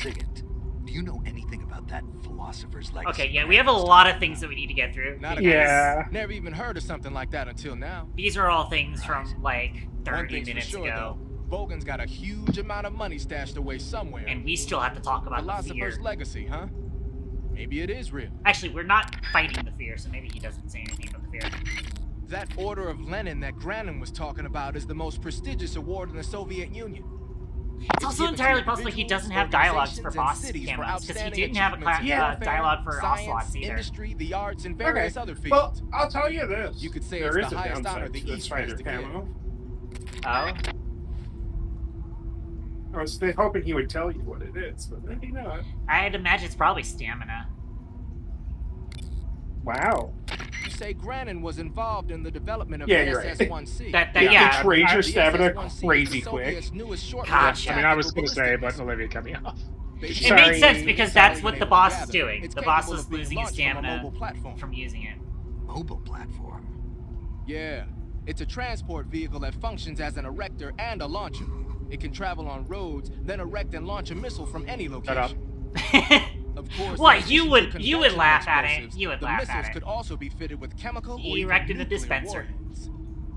Sigint, do you know anything about that philosopher's legacy? Okay, yeah, we have a lot of things that we need to get through. Not a Yeah. clue. Never even heard of something like that until now. These are all things from, like, One 30 thing's minutes for sure, ago. though, Volgin's got a huge amount of money stashed away somewhere. And we still have to talk about the Philosopher's fear. legacy, huh? Maybe it is real. Actually, we're not fighting the fear, so maybe he doesn't say anything about the fear. That Order of Lenin that Grannon was talking about is the most prestigious award in the Soviet Union. It's also given to entirely possible he doesn't have dialogues for organizations and boss cities for camos, because he outstanding didn't have a achievements in warfare, dialogue for science, Ocelots either. industry, the arts, and various other fields. Well, I'll tell you this. You could say there it's is the a highest honor downside the to the East spider has to give. camo. Oh? I was hoping he would tell you what it is, but maybe not. I'd imagine it's probably stamina. Wow. You say Grannon was involved in the development of Yeah, the you're right. SS-1C. Yeah. It trades your The stamina SS-1C crazy is the quick. Soviets' newest short-range Gotcha. I mean, I was tactical gonna say, but ballistic Olivia cut me off. missile. It makes sense because that's Sorry, what the they boss is gather. doing. It's The boss capable is of being losing his launched from a stamina mobile platform. from using it. Mobile platform. Yeah, it's a transport vehicle that functions as an erector and a launcher. It can travel on roads, then erect and launch a missile from any Shut up. location. Of course, What, in addition you to would conventional laugh at it. explosives, You would the laugh missiles at it. could also be fitted with chemical He or even erected a nuclear dispenser. warheads.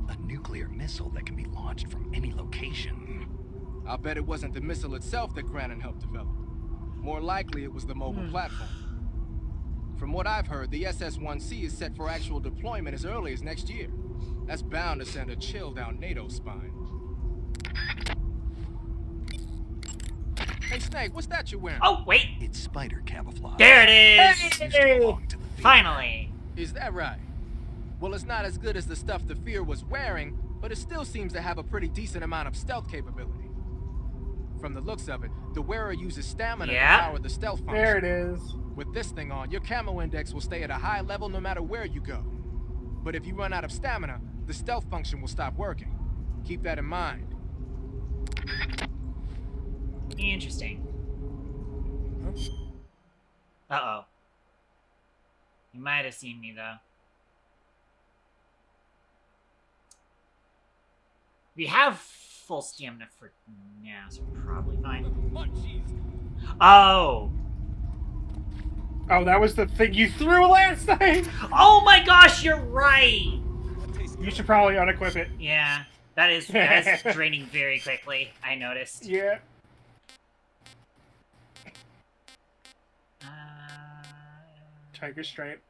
A nuclear missile that can be launched from any location. I'll bet it wasn't the missile itself that Grannon helped develop. More likely, it was the mobile platform. From what I've heard, the SS-1C is set for actual deployment as early as next year. That's bound to send a chill down NATO's spine. Hey, Snake, what's that you're wearing? Oh, wait! It's spider camouflage. There it is! Used to belong to the Fear. Finally! Is that right? Well, it's not as good as the stuff the Fear was wearing, but it still seems to have a pretty decent amount of stealth capability. From the looks of it, the wearer uses stamina to power the stealth function. There it is. With this thing on, your camo index will stay at a high level no matter where you go. But if you run out of stamina, the stealth function will stop working. Keep that in mind. Interesting. Uh-oh. You might have seen me, though. We have full stamina for now, so probably fine. Oh! Oh, that was the thing you threw last time! Oh my gosh, you're right! You should probably unequip it. Yeah, that is draining very quickly, I noticed. Yeah. Tiger Stripe.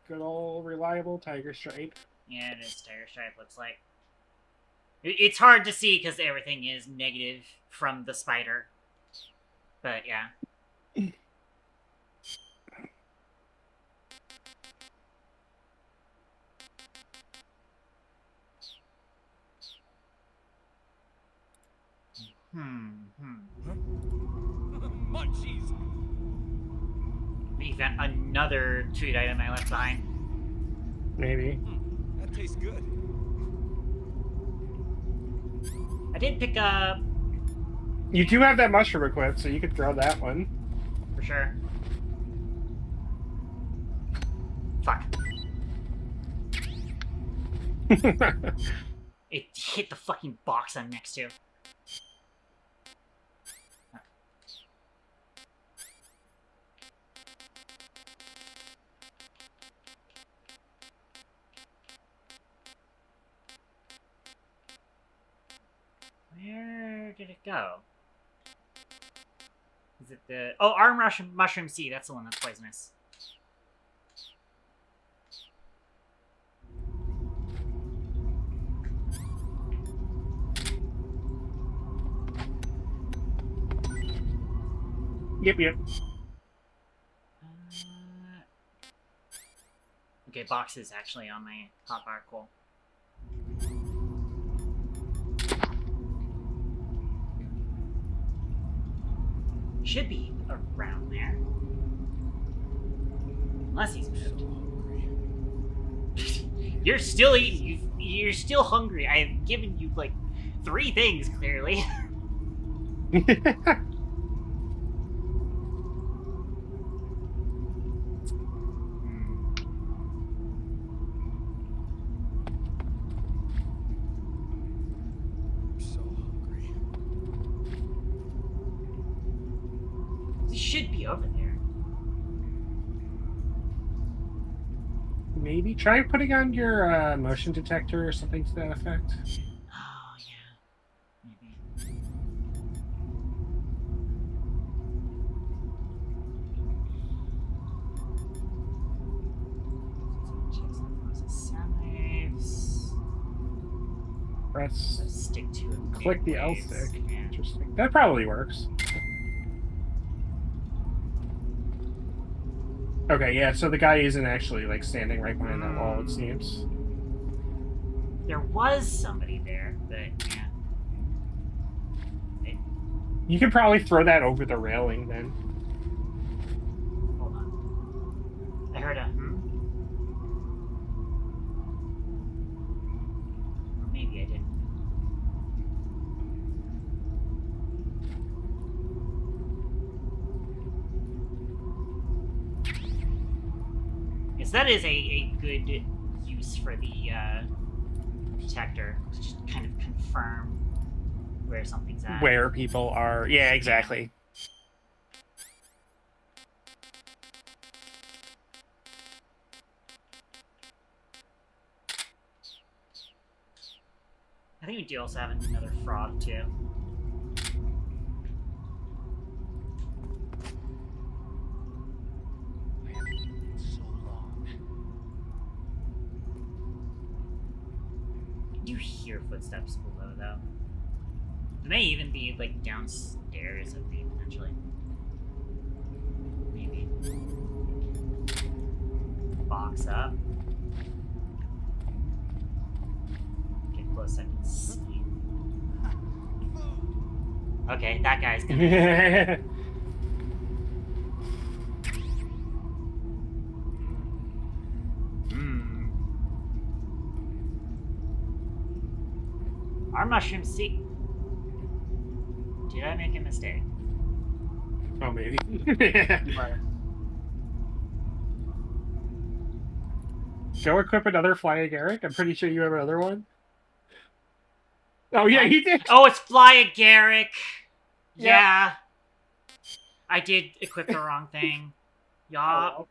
Good old reliable Tiger Stripe. Yeah, it is Tiger Stripe, looks like. It's hard to see because everything is negative from the spider. But, yeah. Munchies! We found another treat item I left behind. Maybe. That tastes good. I did pick up... You do have that mushroom equipped, so you could throw that one. For sure. Fuck. It hit the fucking box I'm next to. Where did it go? Is it the... Oh, arm mushroom seed. That's the one that's poisonous. Yep. Okay, box is actually on my hotbar. Cool. Should be around there. Unless he's moved. You're still eating. You're still hungry. I have given you, like, 3 things, clearly. Should be over there. Maybe try putting on your motion detector or something to that effect. Oh yeah, maybe. Press. Stick to it. Click the L stick. Yeah. Interesting. That probably works. Okay, yeah, so the guy isn't actually, like, standing right behind that wall, it seems. There was somebody there, but, yeah. You could probably throw that over the railing, then. Hold on. I heard a Or maybe I didn't. Yes, that is a good use for the detector. To just kind of confirm where something's at. Where people are. Yeah, exactly. I think we do also have another frog, too. So long. I do hear footsteps below, though. It may even be, like, downstairs of me, potentially. Maybe. Box up. Get close, I can see. Okay, that guy's gonna... Our mushroom seed. Did I make a mistake? Oh, maybe. Go equip another Fly Agaric. I'm pretty sure you have another one. Oh, yeah, he did. Oh, it's Fly Agaric. Yeah. I did equip the wrong thing. Yup.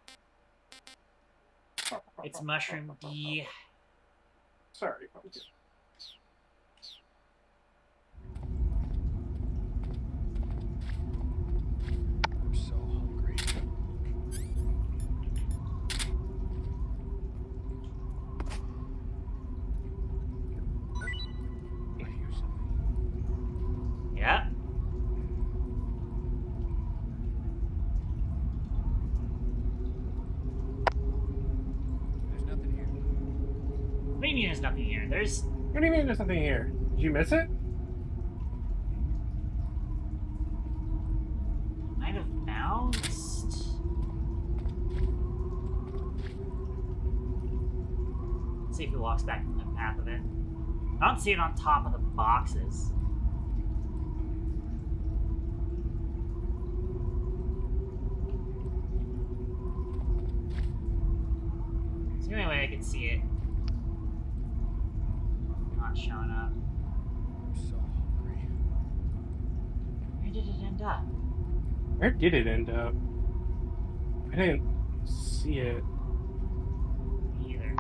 It's Mushroom D. Sorry, folks. I'm so hungry. I hear something. Yeah. There's nothing here. What do you mean there's nothing here? There's... What do you mean there's something here? Did you miss it? Might have bounced. Let's see if he walks back in the path of it. I don't see it on top of the boxes. It's the only way I could see it. Not showing up. I'm so hungry. Where did it end up? Where did it end up? I didn't see it. Me either.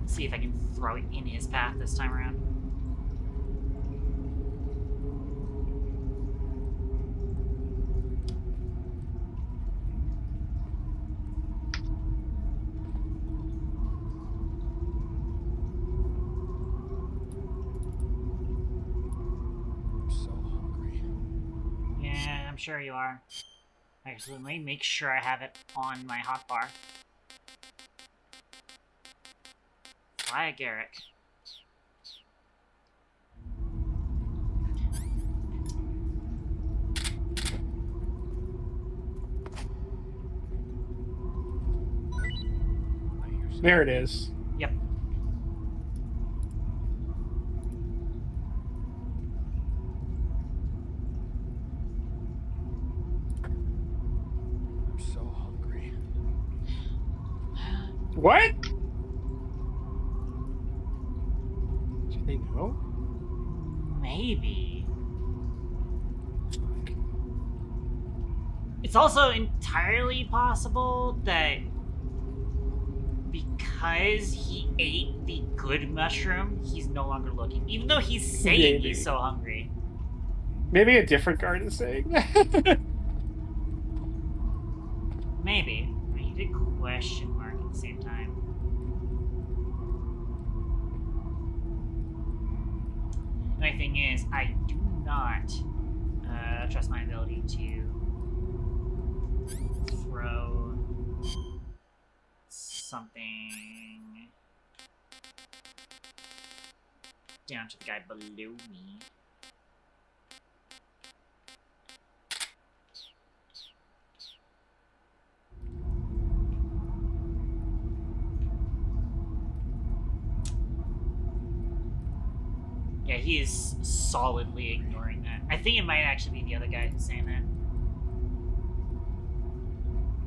Let's see if I can throw it in his path this time around. I'm so hungry. Yeah, I'm sure you are. Actually, let me make sure I have it on my hotbar. Fly Agaric. I hear something. There it is. Yep. I'm so hungry. What? Did they know? Maybe. It's also entirely possible that because he ate the good mushroom, he's no longer looking. Even though he's saying Maybe. he's so hungry. Maybe a different guard is saying. Maybe. I mean, he did question mark at the same time. The only thing is, I do not trust my ability to throw something down to the guy below me. Yeah, he is solidly ignoring that. I think it might actually be the other guy who's saying that.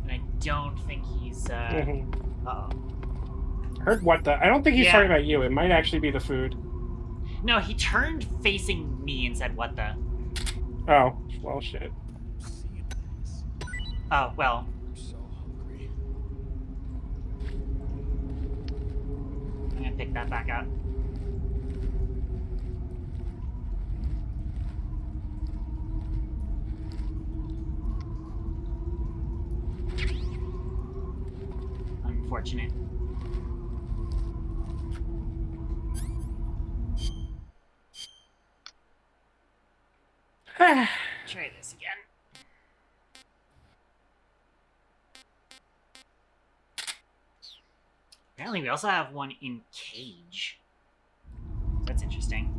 And I don't think he's, uh-oh. Heard what the? I don't think he's Yeah. talking about you. It might actually be the food. No, he turned facing me and said, what the? Oh, well, shit. Oh, well. I'm so hungry. I'm gonna pick that back up. Unfortunate. Try this again. Apparently we also have one in cage. That's interesting.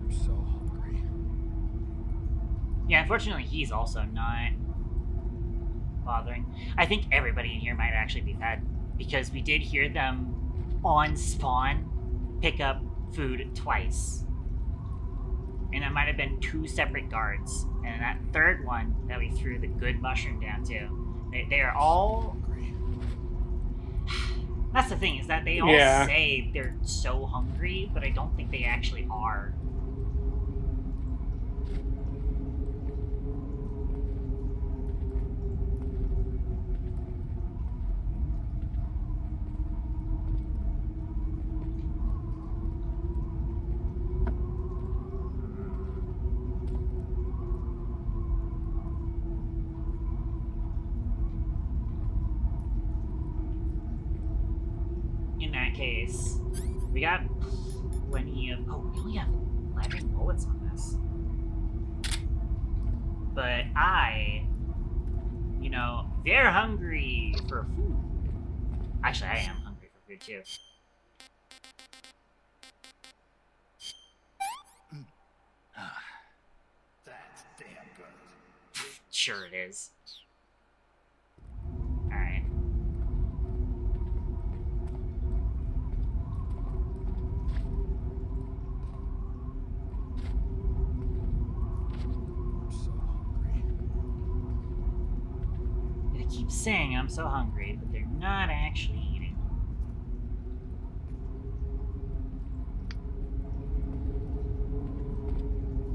I'm so hungry. Yeah, unfortunately he's also not bothering. I think everybody in here might actually be fed, because we did hear them on spawn pick up food twice. And that might have been 2 separate guards. And that third one that we threw the good mushroom down to, they are all... That's the thing, is that they all say they're so hungry, but I don't think they actually are. In that case, we got plenty of... Oh, we only have 11 bullets on this. But they're hungry for food. Actually, I am hungry for food, too. That's damn good. Sure it is. Alright. They keep saying I'm so hungry, but they're not actually eating.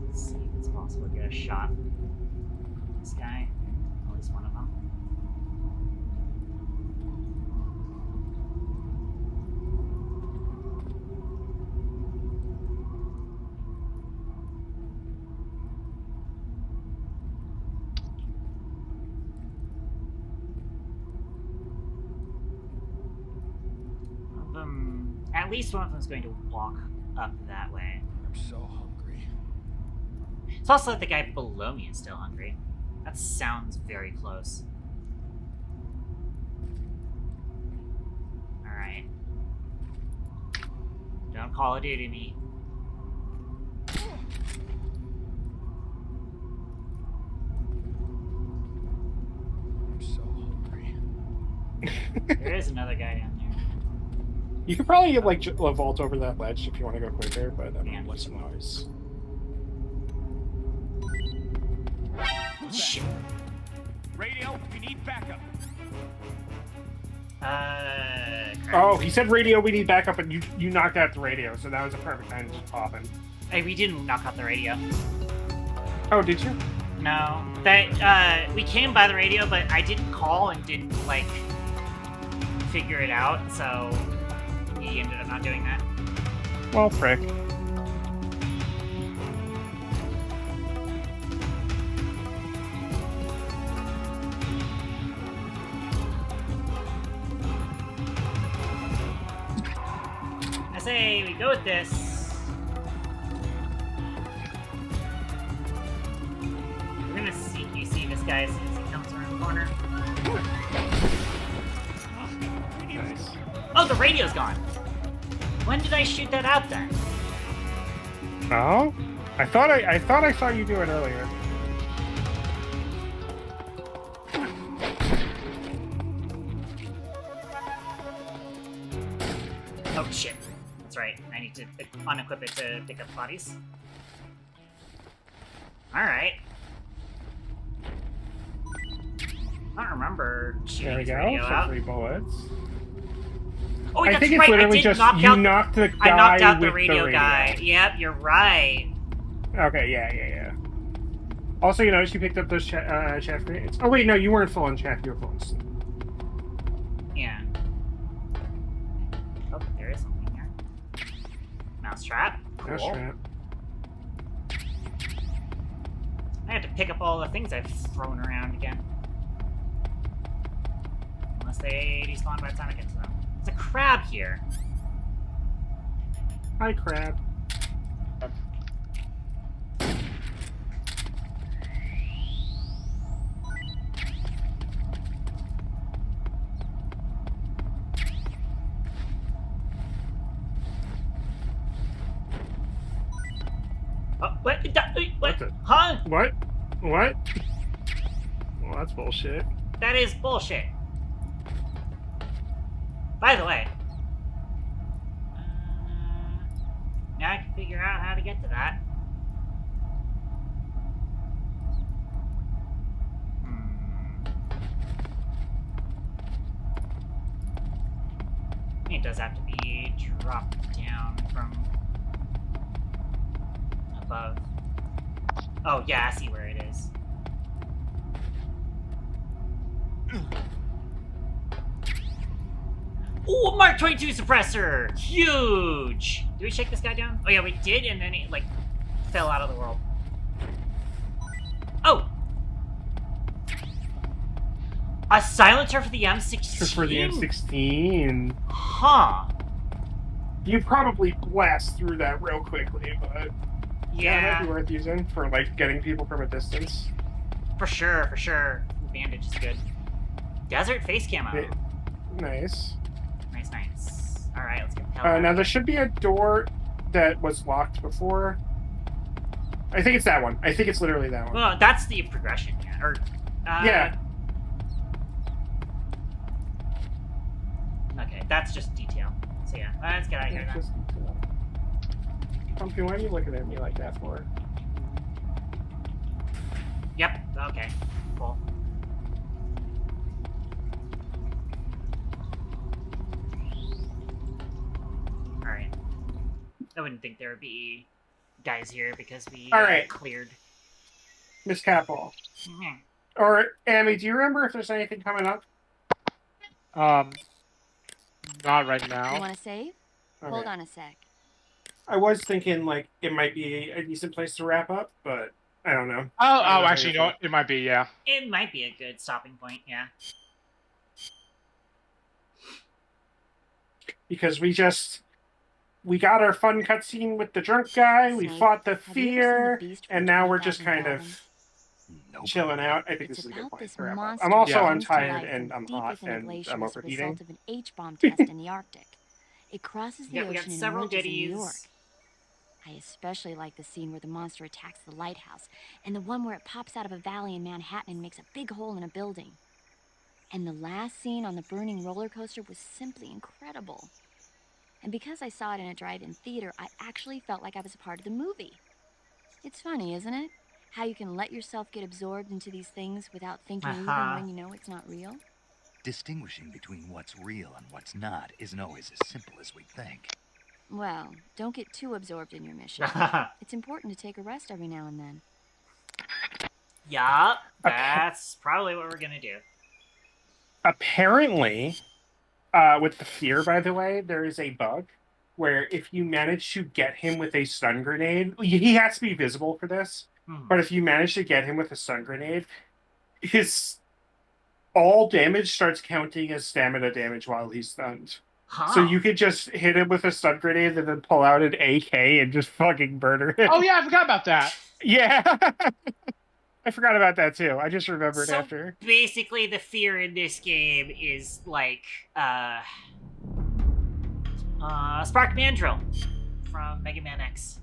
Let's see if it's possible to get a shot. This guy, at least one of them. At least one of them is going to walk up that way. I'm so hungry. It's also that the guy below me is still hungry. That sounds very close. Alright. Don't call of Duty me. I'm so hungry. There is another guy down there. You could probably like vault over that ledge if you want to go quicker, but that would make some noise. Shit. Radio, we need backup. Crap. Oh, he said radio, we need backup, and you knocked out the radio, so that was a perfect time to just pop in. Hey, we didn't knock out the radio. Oh, did you? No. That, we came by the radio, but I didn't call and didn't, like, figure it out, so he ended up not doing that. Well, frick. I say we go with this. We're gonna see this guy as soon as he comes around the corner. Nice. Oh, the radio's gone. When did I shoot that out then? Oh? I thought I saw you do it earlier. Oh shit. That's right. I need to unequip it to pick up bodies. Alright. I don't remember shooting There we his go. radio For out. 3 bullets. Oh, I that's think it's right. literally I did just knock you out. knocked the guy I knocked out the with radio guy. Yep, you're right. Okay, yeah. Also, you notice you picked up those chaff grenades. Oh wait, no, you weren't full on chaff. You were full on steam. Yeah. Oh, there is something here. Mousetrap. Cool. Mousetrap. I had to pick up all the things I've thrown around again. Unless they despawn by the time I get to them. There's a crab here. Hi, crab. What? What? The... Huh? What? Well, that's bullshit. That is bullshit. By the way, now I can figure out how to get to that. It does have to be dropped down from above. Oh yeah, I see where it is. Ooh, Mark 22 suppressor! Huge! Did we shake this guy down? Oh yeah, we did, and then it, like, fell out of the world. Oh! A silencer for the M16? For the M16. Huh. You probably blast through that real quickly, but... Yeah. That'd be worth using for, like, getting people from a distance. For sure, for sure. Bandage is good. Desert face camo. Nice. Nice. Alright, let's get the hell out. Now, there should be a door that was locked before. I think it's that one. I think it's literally that one. Well, that's the progression, yeah. Or, yeah. Okay, that's just detail. So yeah, let's get out of here then. Pumpkin, why are you looking at me like that for? Yep, okay. Cool. Alright. I wouldn't think there would be guys here because we cleared. Miss Capel. Mm-hmm. Or, Amy, do you remember if there's anything coming up? Not right now. You want to save? Okay. Hold on a sec. I was thinking, like, it might be a decent place to wrap up, but I don't know. Oh, actually, you know what? It might be, yeah. It might be a good stopping point, yeah. Because we got our fun cutscene with the drunk guy, we fought the fear, and now we're just kind of chilling out. I think this is a good point to wrap up. I'm also, I'm tired, and I'm hot, and I'm overheating. Result of an H-bomb test in the Arctic. It crosses the we got ocean and several emerges in New goodies. York. I especially like the scene where the monster attacks the lighthouse, and the one where it pops out of a valley in Manhattan and makes a big hole in a building. And the last scene on the burning roller coaster was simply incredible. And because I saw it in a drive-in theater, I actually felt like I was a part of the movie. It's funny, isn't it? How you can let yourself get absorbed into these things without thinking even when you know it's not real. Distinguishing between what's real and what's not isn't always as simple as we think. Well, don't get too absorbed in your mission. It's important to take a rest every now and then. Yeah, that's probably what we're gonna do. Apparently, with the fear, by the way, there is a bug where if you manage to get him with a stun grenade, he has to be visible for this, but if you manage to get him with a stun grenade, his all damage starts counting as stamina damage while he's stunned. Huh. So you could just hit him with a stun grenade and then pull out an AK and just fucking murder him. Oh yeah, I forgot about that. Yeah. I forgot about that too. I just remembered after. Basically, the fear in this game is like Spark Mandrill from Mega Man X.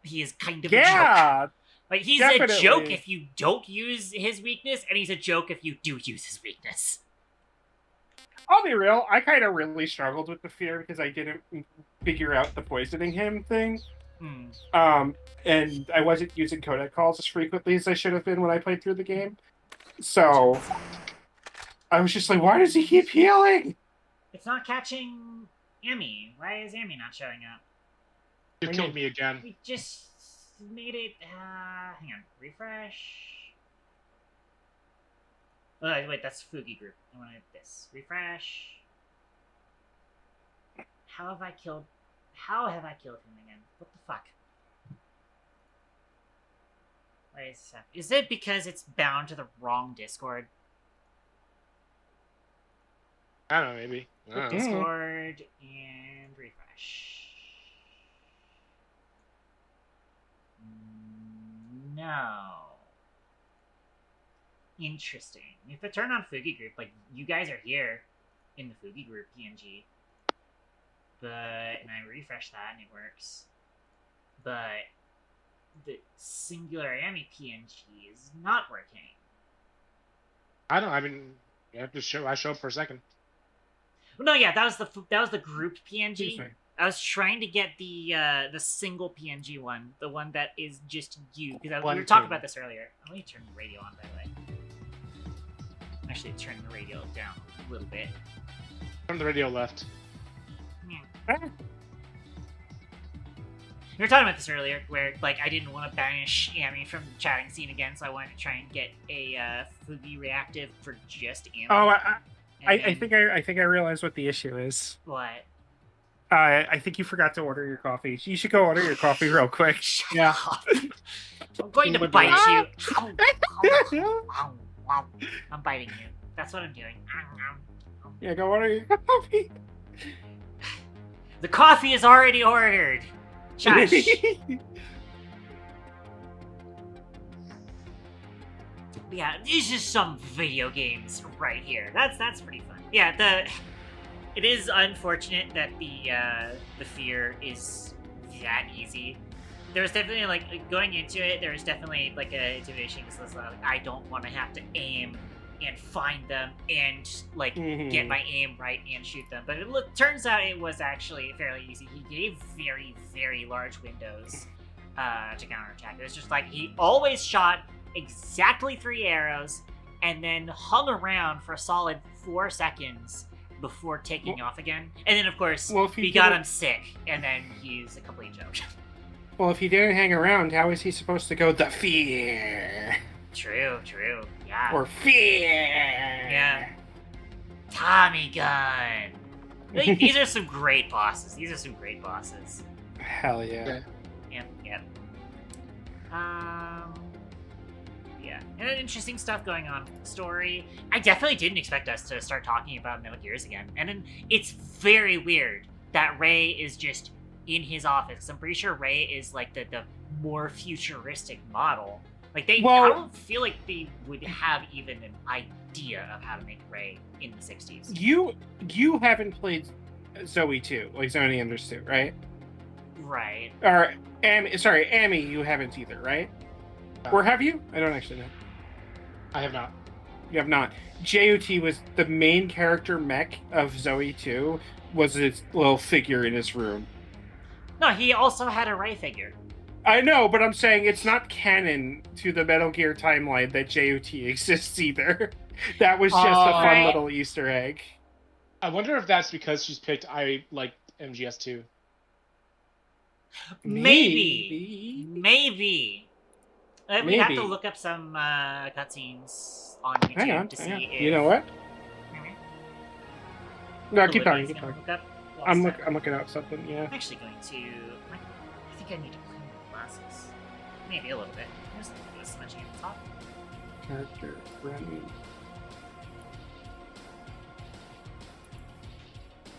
He is kind of a joke. Like he's a joke if you don't use his weakness, and he's a joke if you do use his weakness. I'll be real, I kind of really struggled with the fear because I didn't figure out the poisoning him thing. And I wasn't using codec calls as frequently as I should have been when I played through the game. So I was just like, why does he keep healing? It's not catching Amy. Why is Amy not showing up? You killed me again. We just made it. Hang on. Refresh. Oh, wait, that's Fugi group. I wanted this. Refresh. How have I killed him again? What the fuck? Why is this happening? Is it because it's bound to the wrong Discord? I don't know, maybe. I don't know. Discord and refresh. No. Interesting. If I turn on Fugi group, like, you guys are here in the Fugi group PNG. And I refresh that and it works. But the singular Amy PNG is not working. I mean, you have to show. I show up for a second. No, yeah, that was the group PNG. I was trying to get the single PNG one, the one that is just you, because we were talking about this earlier. Let me turn the radio on, by the way. Actually, turn the radio down a little bit. Turn the radio left. Yeah. We were talking about this earlier, where like I didn't want to banish Amy from the chatting scene again, so I wanted to try and get a Fugi reactive for just Amy. Oh, I think I realize what the issue is. What? I think you forgot to order your coffee. You should go order your coffee real quick. Yeah. I'm going to bite you. I'm biting you. That's what I'm doing. Yeah, go order your coffee. The coffee is already ordered. Shush. Yeah, these are some video games right here. That's pretty fun. Yeah, it is unfortunate that the fear is that easy. There was definitely like going into it. There was definitely like a intimidation because like, I don't want to have to aim and find them and like get my aim right and shoot them. But it turns out it was actually fairly easy. He gave very, very large windows to counterattack. It was just like he always shot exactly 3 arrows and then hung around for a solid 4 seconds before taking off again. And then, of course, we got him sick, and then he's a complete joke. Well, if he didn't hang around, how is he supposed to go the fear? True, yeah. Or fear! Yeah. Tommy gun! These are some great bosses. Hell yeah. Yep. Yeah, and interesting stuff going on with the story. I definitely didn't expect us to start talking about Metal Gears again. And then it's very weird that Ray is just in his office. I'm pretty sure Ray is like the more futuristic model. Like I don't feel like they would have even an idea of how to make Ray in the 60s. You haven't played Zoe 2, like Zoe understood, right? Right. Or Amy, you haven't either, right? Or have you? I don't actually know. I have not. You have not. JOT was the main character mech of Zoe 2, was his little figure in his room. No, he also had a Ray figure. I know, but I'm saying it's not canon to the Metal Gear timeline that JOT exists either. That was just a fun little Easter egg. I wonder if that's because she's picked I like MGS2. Maybe. We have to look up some cutscenes on YouTube to see if... You know what? No, keep talking. I'm looking up something, yeah. I'm actually going to... I think I need to clean my glasses. Maybe a little bit. There's this much at the top. Character running.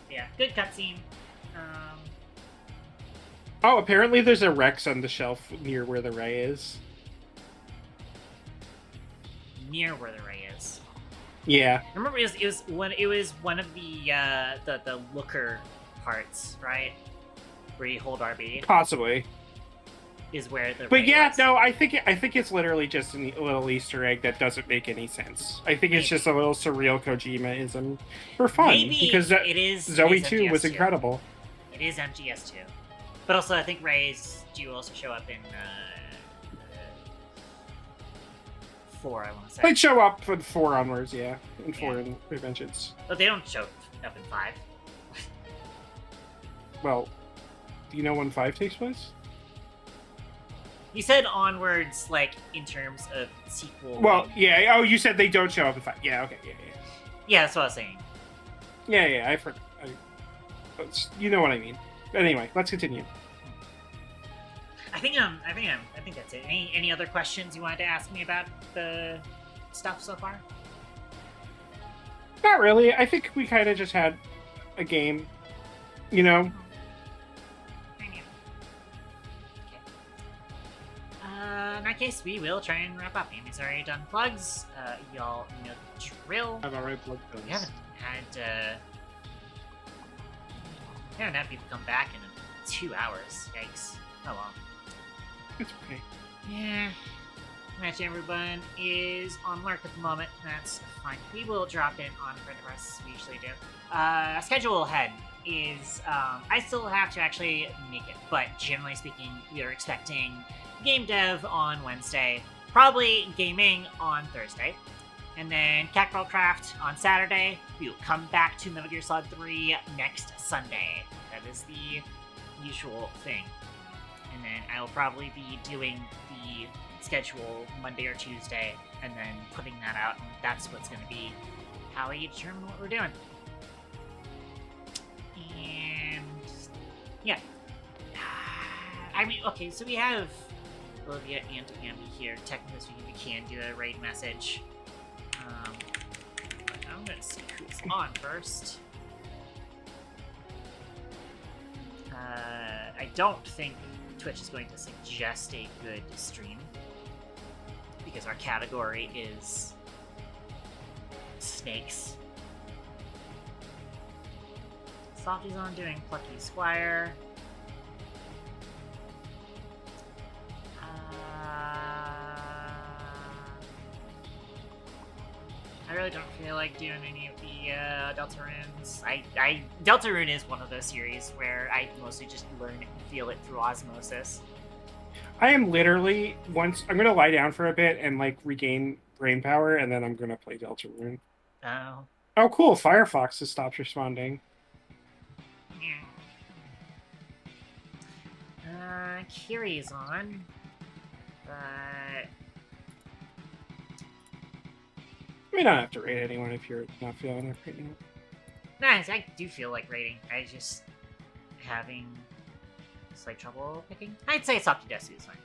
Yeah, good cutscene. Oh, apparently there's a Rex on the shelf near where the Ray is. Near where the Ray is. Yeah. I remember it was one of the looker parts, right? Where you hold RB. Possibly. Is where the. But Ray yeah, was. no, I think it's literally just a little Easter egg that doesn't make any sense. I think it's just a little surreal Kojima-ism for fun because Zoe 2 was incredible. It is MGS2, but also I think Rays do also show up in 4. I want to say they'd show up from 4 onwards, yeah, and 4 in Revengeance. But they don't show up in 5. Well, do you know when 5 takes place? You said onwards, like, in terms of sequel. Well, yeah. Oh, you said they don't show up in 5. Yeah, okay, yeah. Yeah, that's what I was saying. Yeah, I forgot. You know what I mean. But anyway, let's continue. I think that's it. Any other questions you wanted to ask me about the stuff so far? Not really. I think we kind of just had a game, you know? In that case, we will try and wrap up. Amy's already done plugs. Y'all know the drill. I've already plugged those. We haven't had people come back in 2 hours. Yikes. Oh well. It's okay. Yeah. Match everyone is on lurk at the moment. That's fine. We will drop in on for the rest we usually do. Schedule ahead is I still have to actually make it, but generally speaking, we are expecting game dev on Wednesday, probably gaming on Thursday, and then Craft on Saturday. We will come back to Metal Gear Solid 3 next Sunday. That is the usual thing. And then I will probably be doing the schedule Monday or Tuesday, and then putting that out, and that's what's going to be how we determine what we're doing. And yeah. I mean, okay, so we have Olivia and Ambi here. Technically speaking, we can do a raid message. But I'm gonna see who's on first. I don't think Twitch is going to suggest a good stream because our category is snakes. Softy's on doing Plucky Squire. I really don't feel like doing any of the Deltarunes. Deltarune is one of those series where I mostly just learn it and feel it through osmosis. I am literally I'm gonna lie down for a bit and like regain brain power, and then I'm gonna play Deltarune. Oh. Oh, cool! Firefox has stopped responding. Yeah. Kiri's on, but You don't have to rate anyone if you're not feeling it right now. Nice, I do feel like rating. I just having slight trouble picking. I'd say Softy Desu is fine.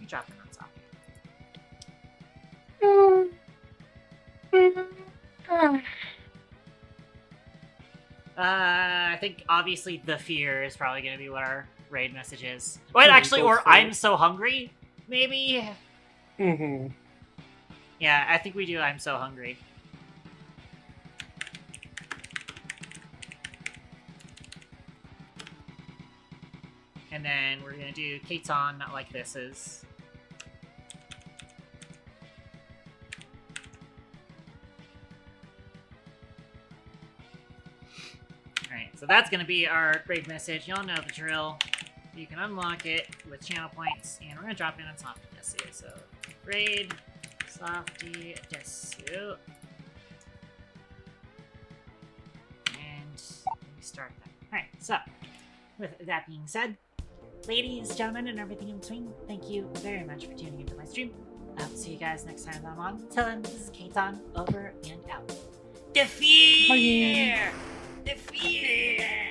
You drop it on Softy. I think obviously the fear is probably going to be what our raid message is. Wait, actually, or I'm so hungry, maybe? Mm-hmm. Yeah, I think we do I'm so hungry. And then we're going to do Katon, not like this is. Alright, so that's going to be our raid message. Y'all know the drill. You can unlock it with channel points, and we're going to drop in on Softy Desu. So, raid, Softy Desu. And we start that. Alright, so, with that being said, ladies, gentlemen, and everything in between, thank you very much for tuning into my stream. I hope to see you guys next time I'm on. Till then, this is Katon, over and out. The fear! The fear!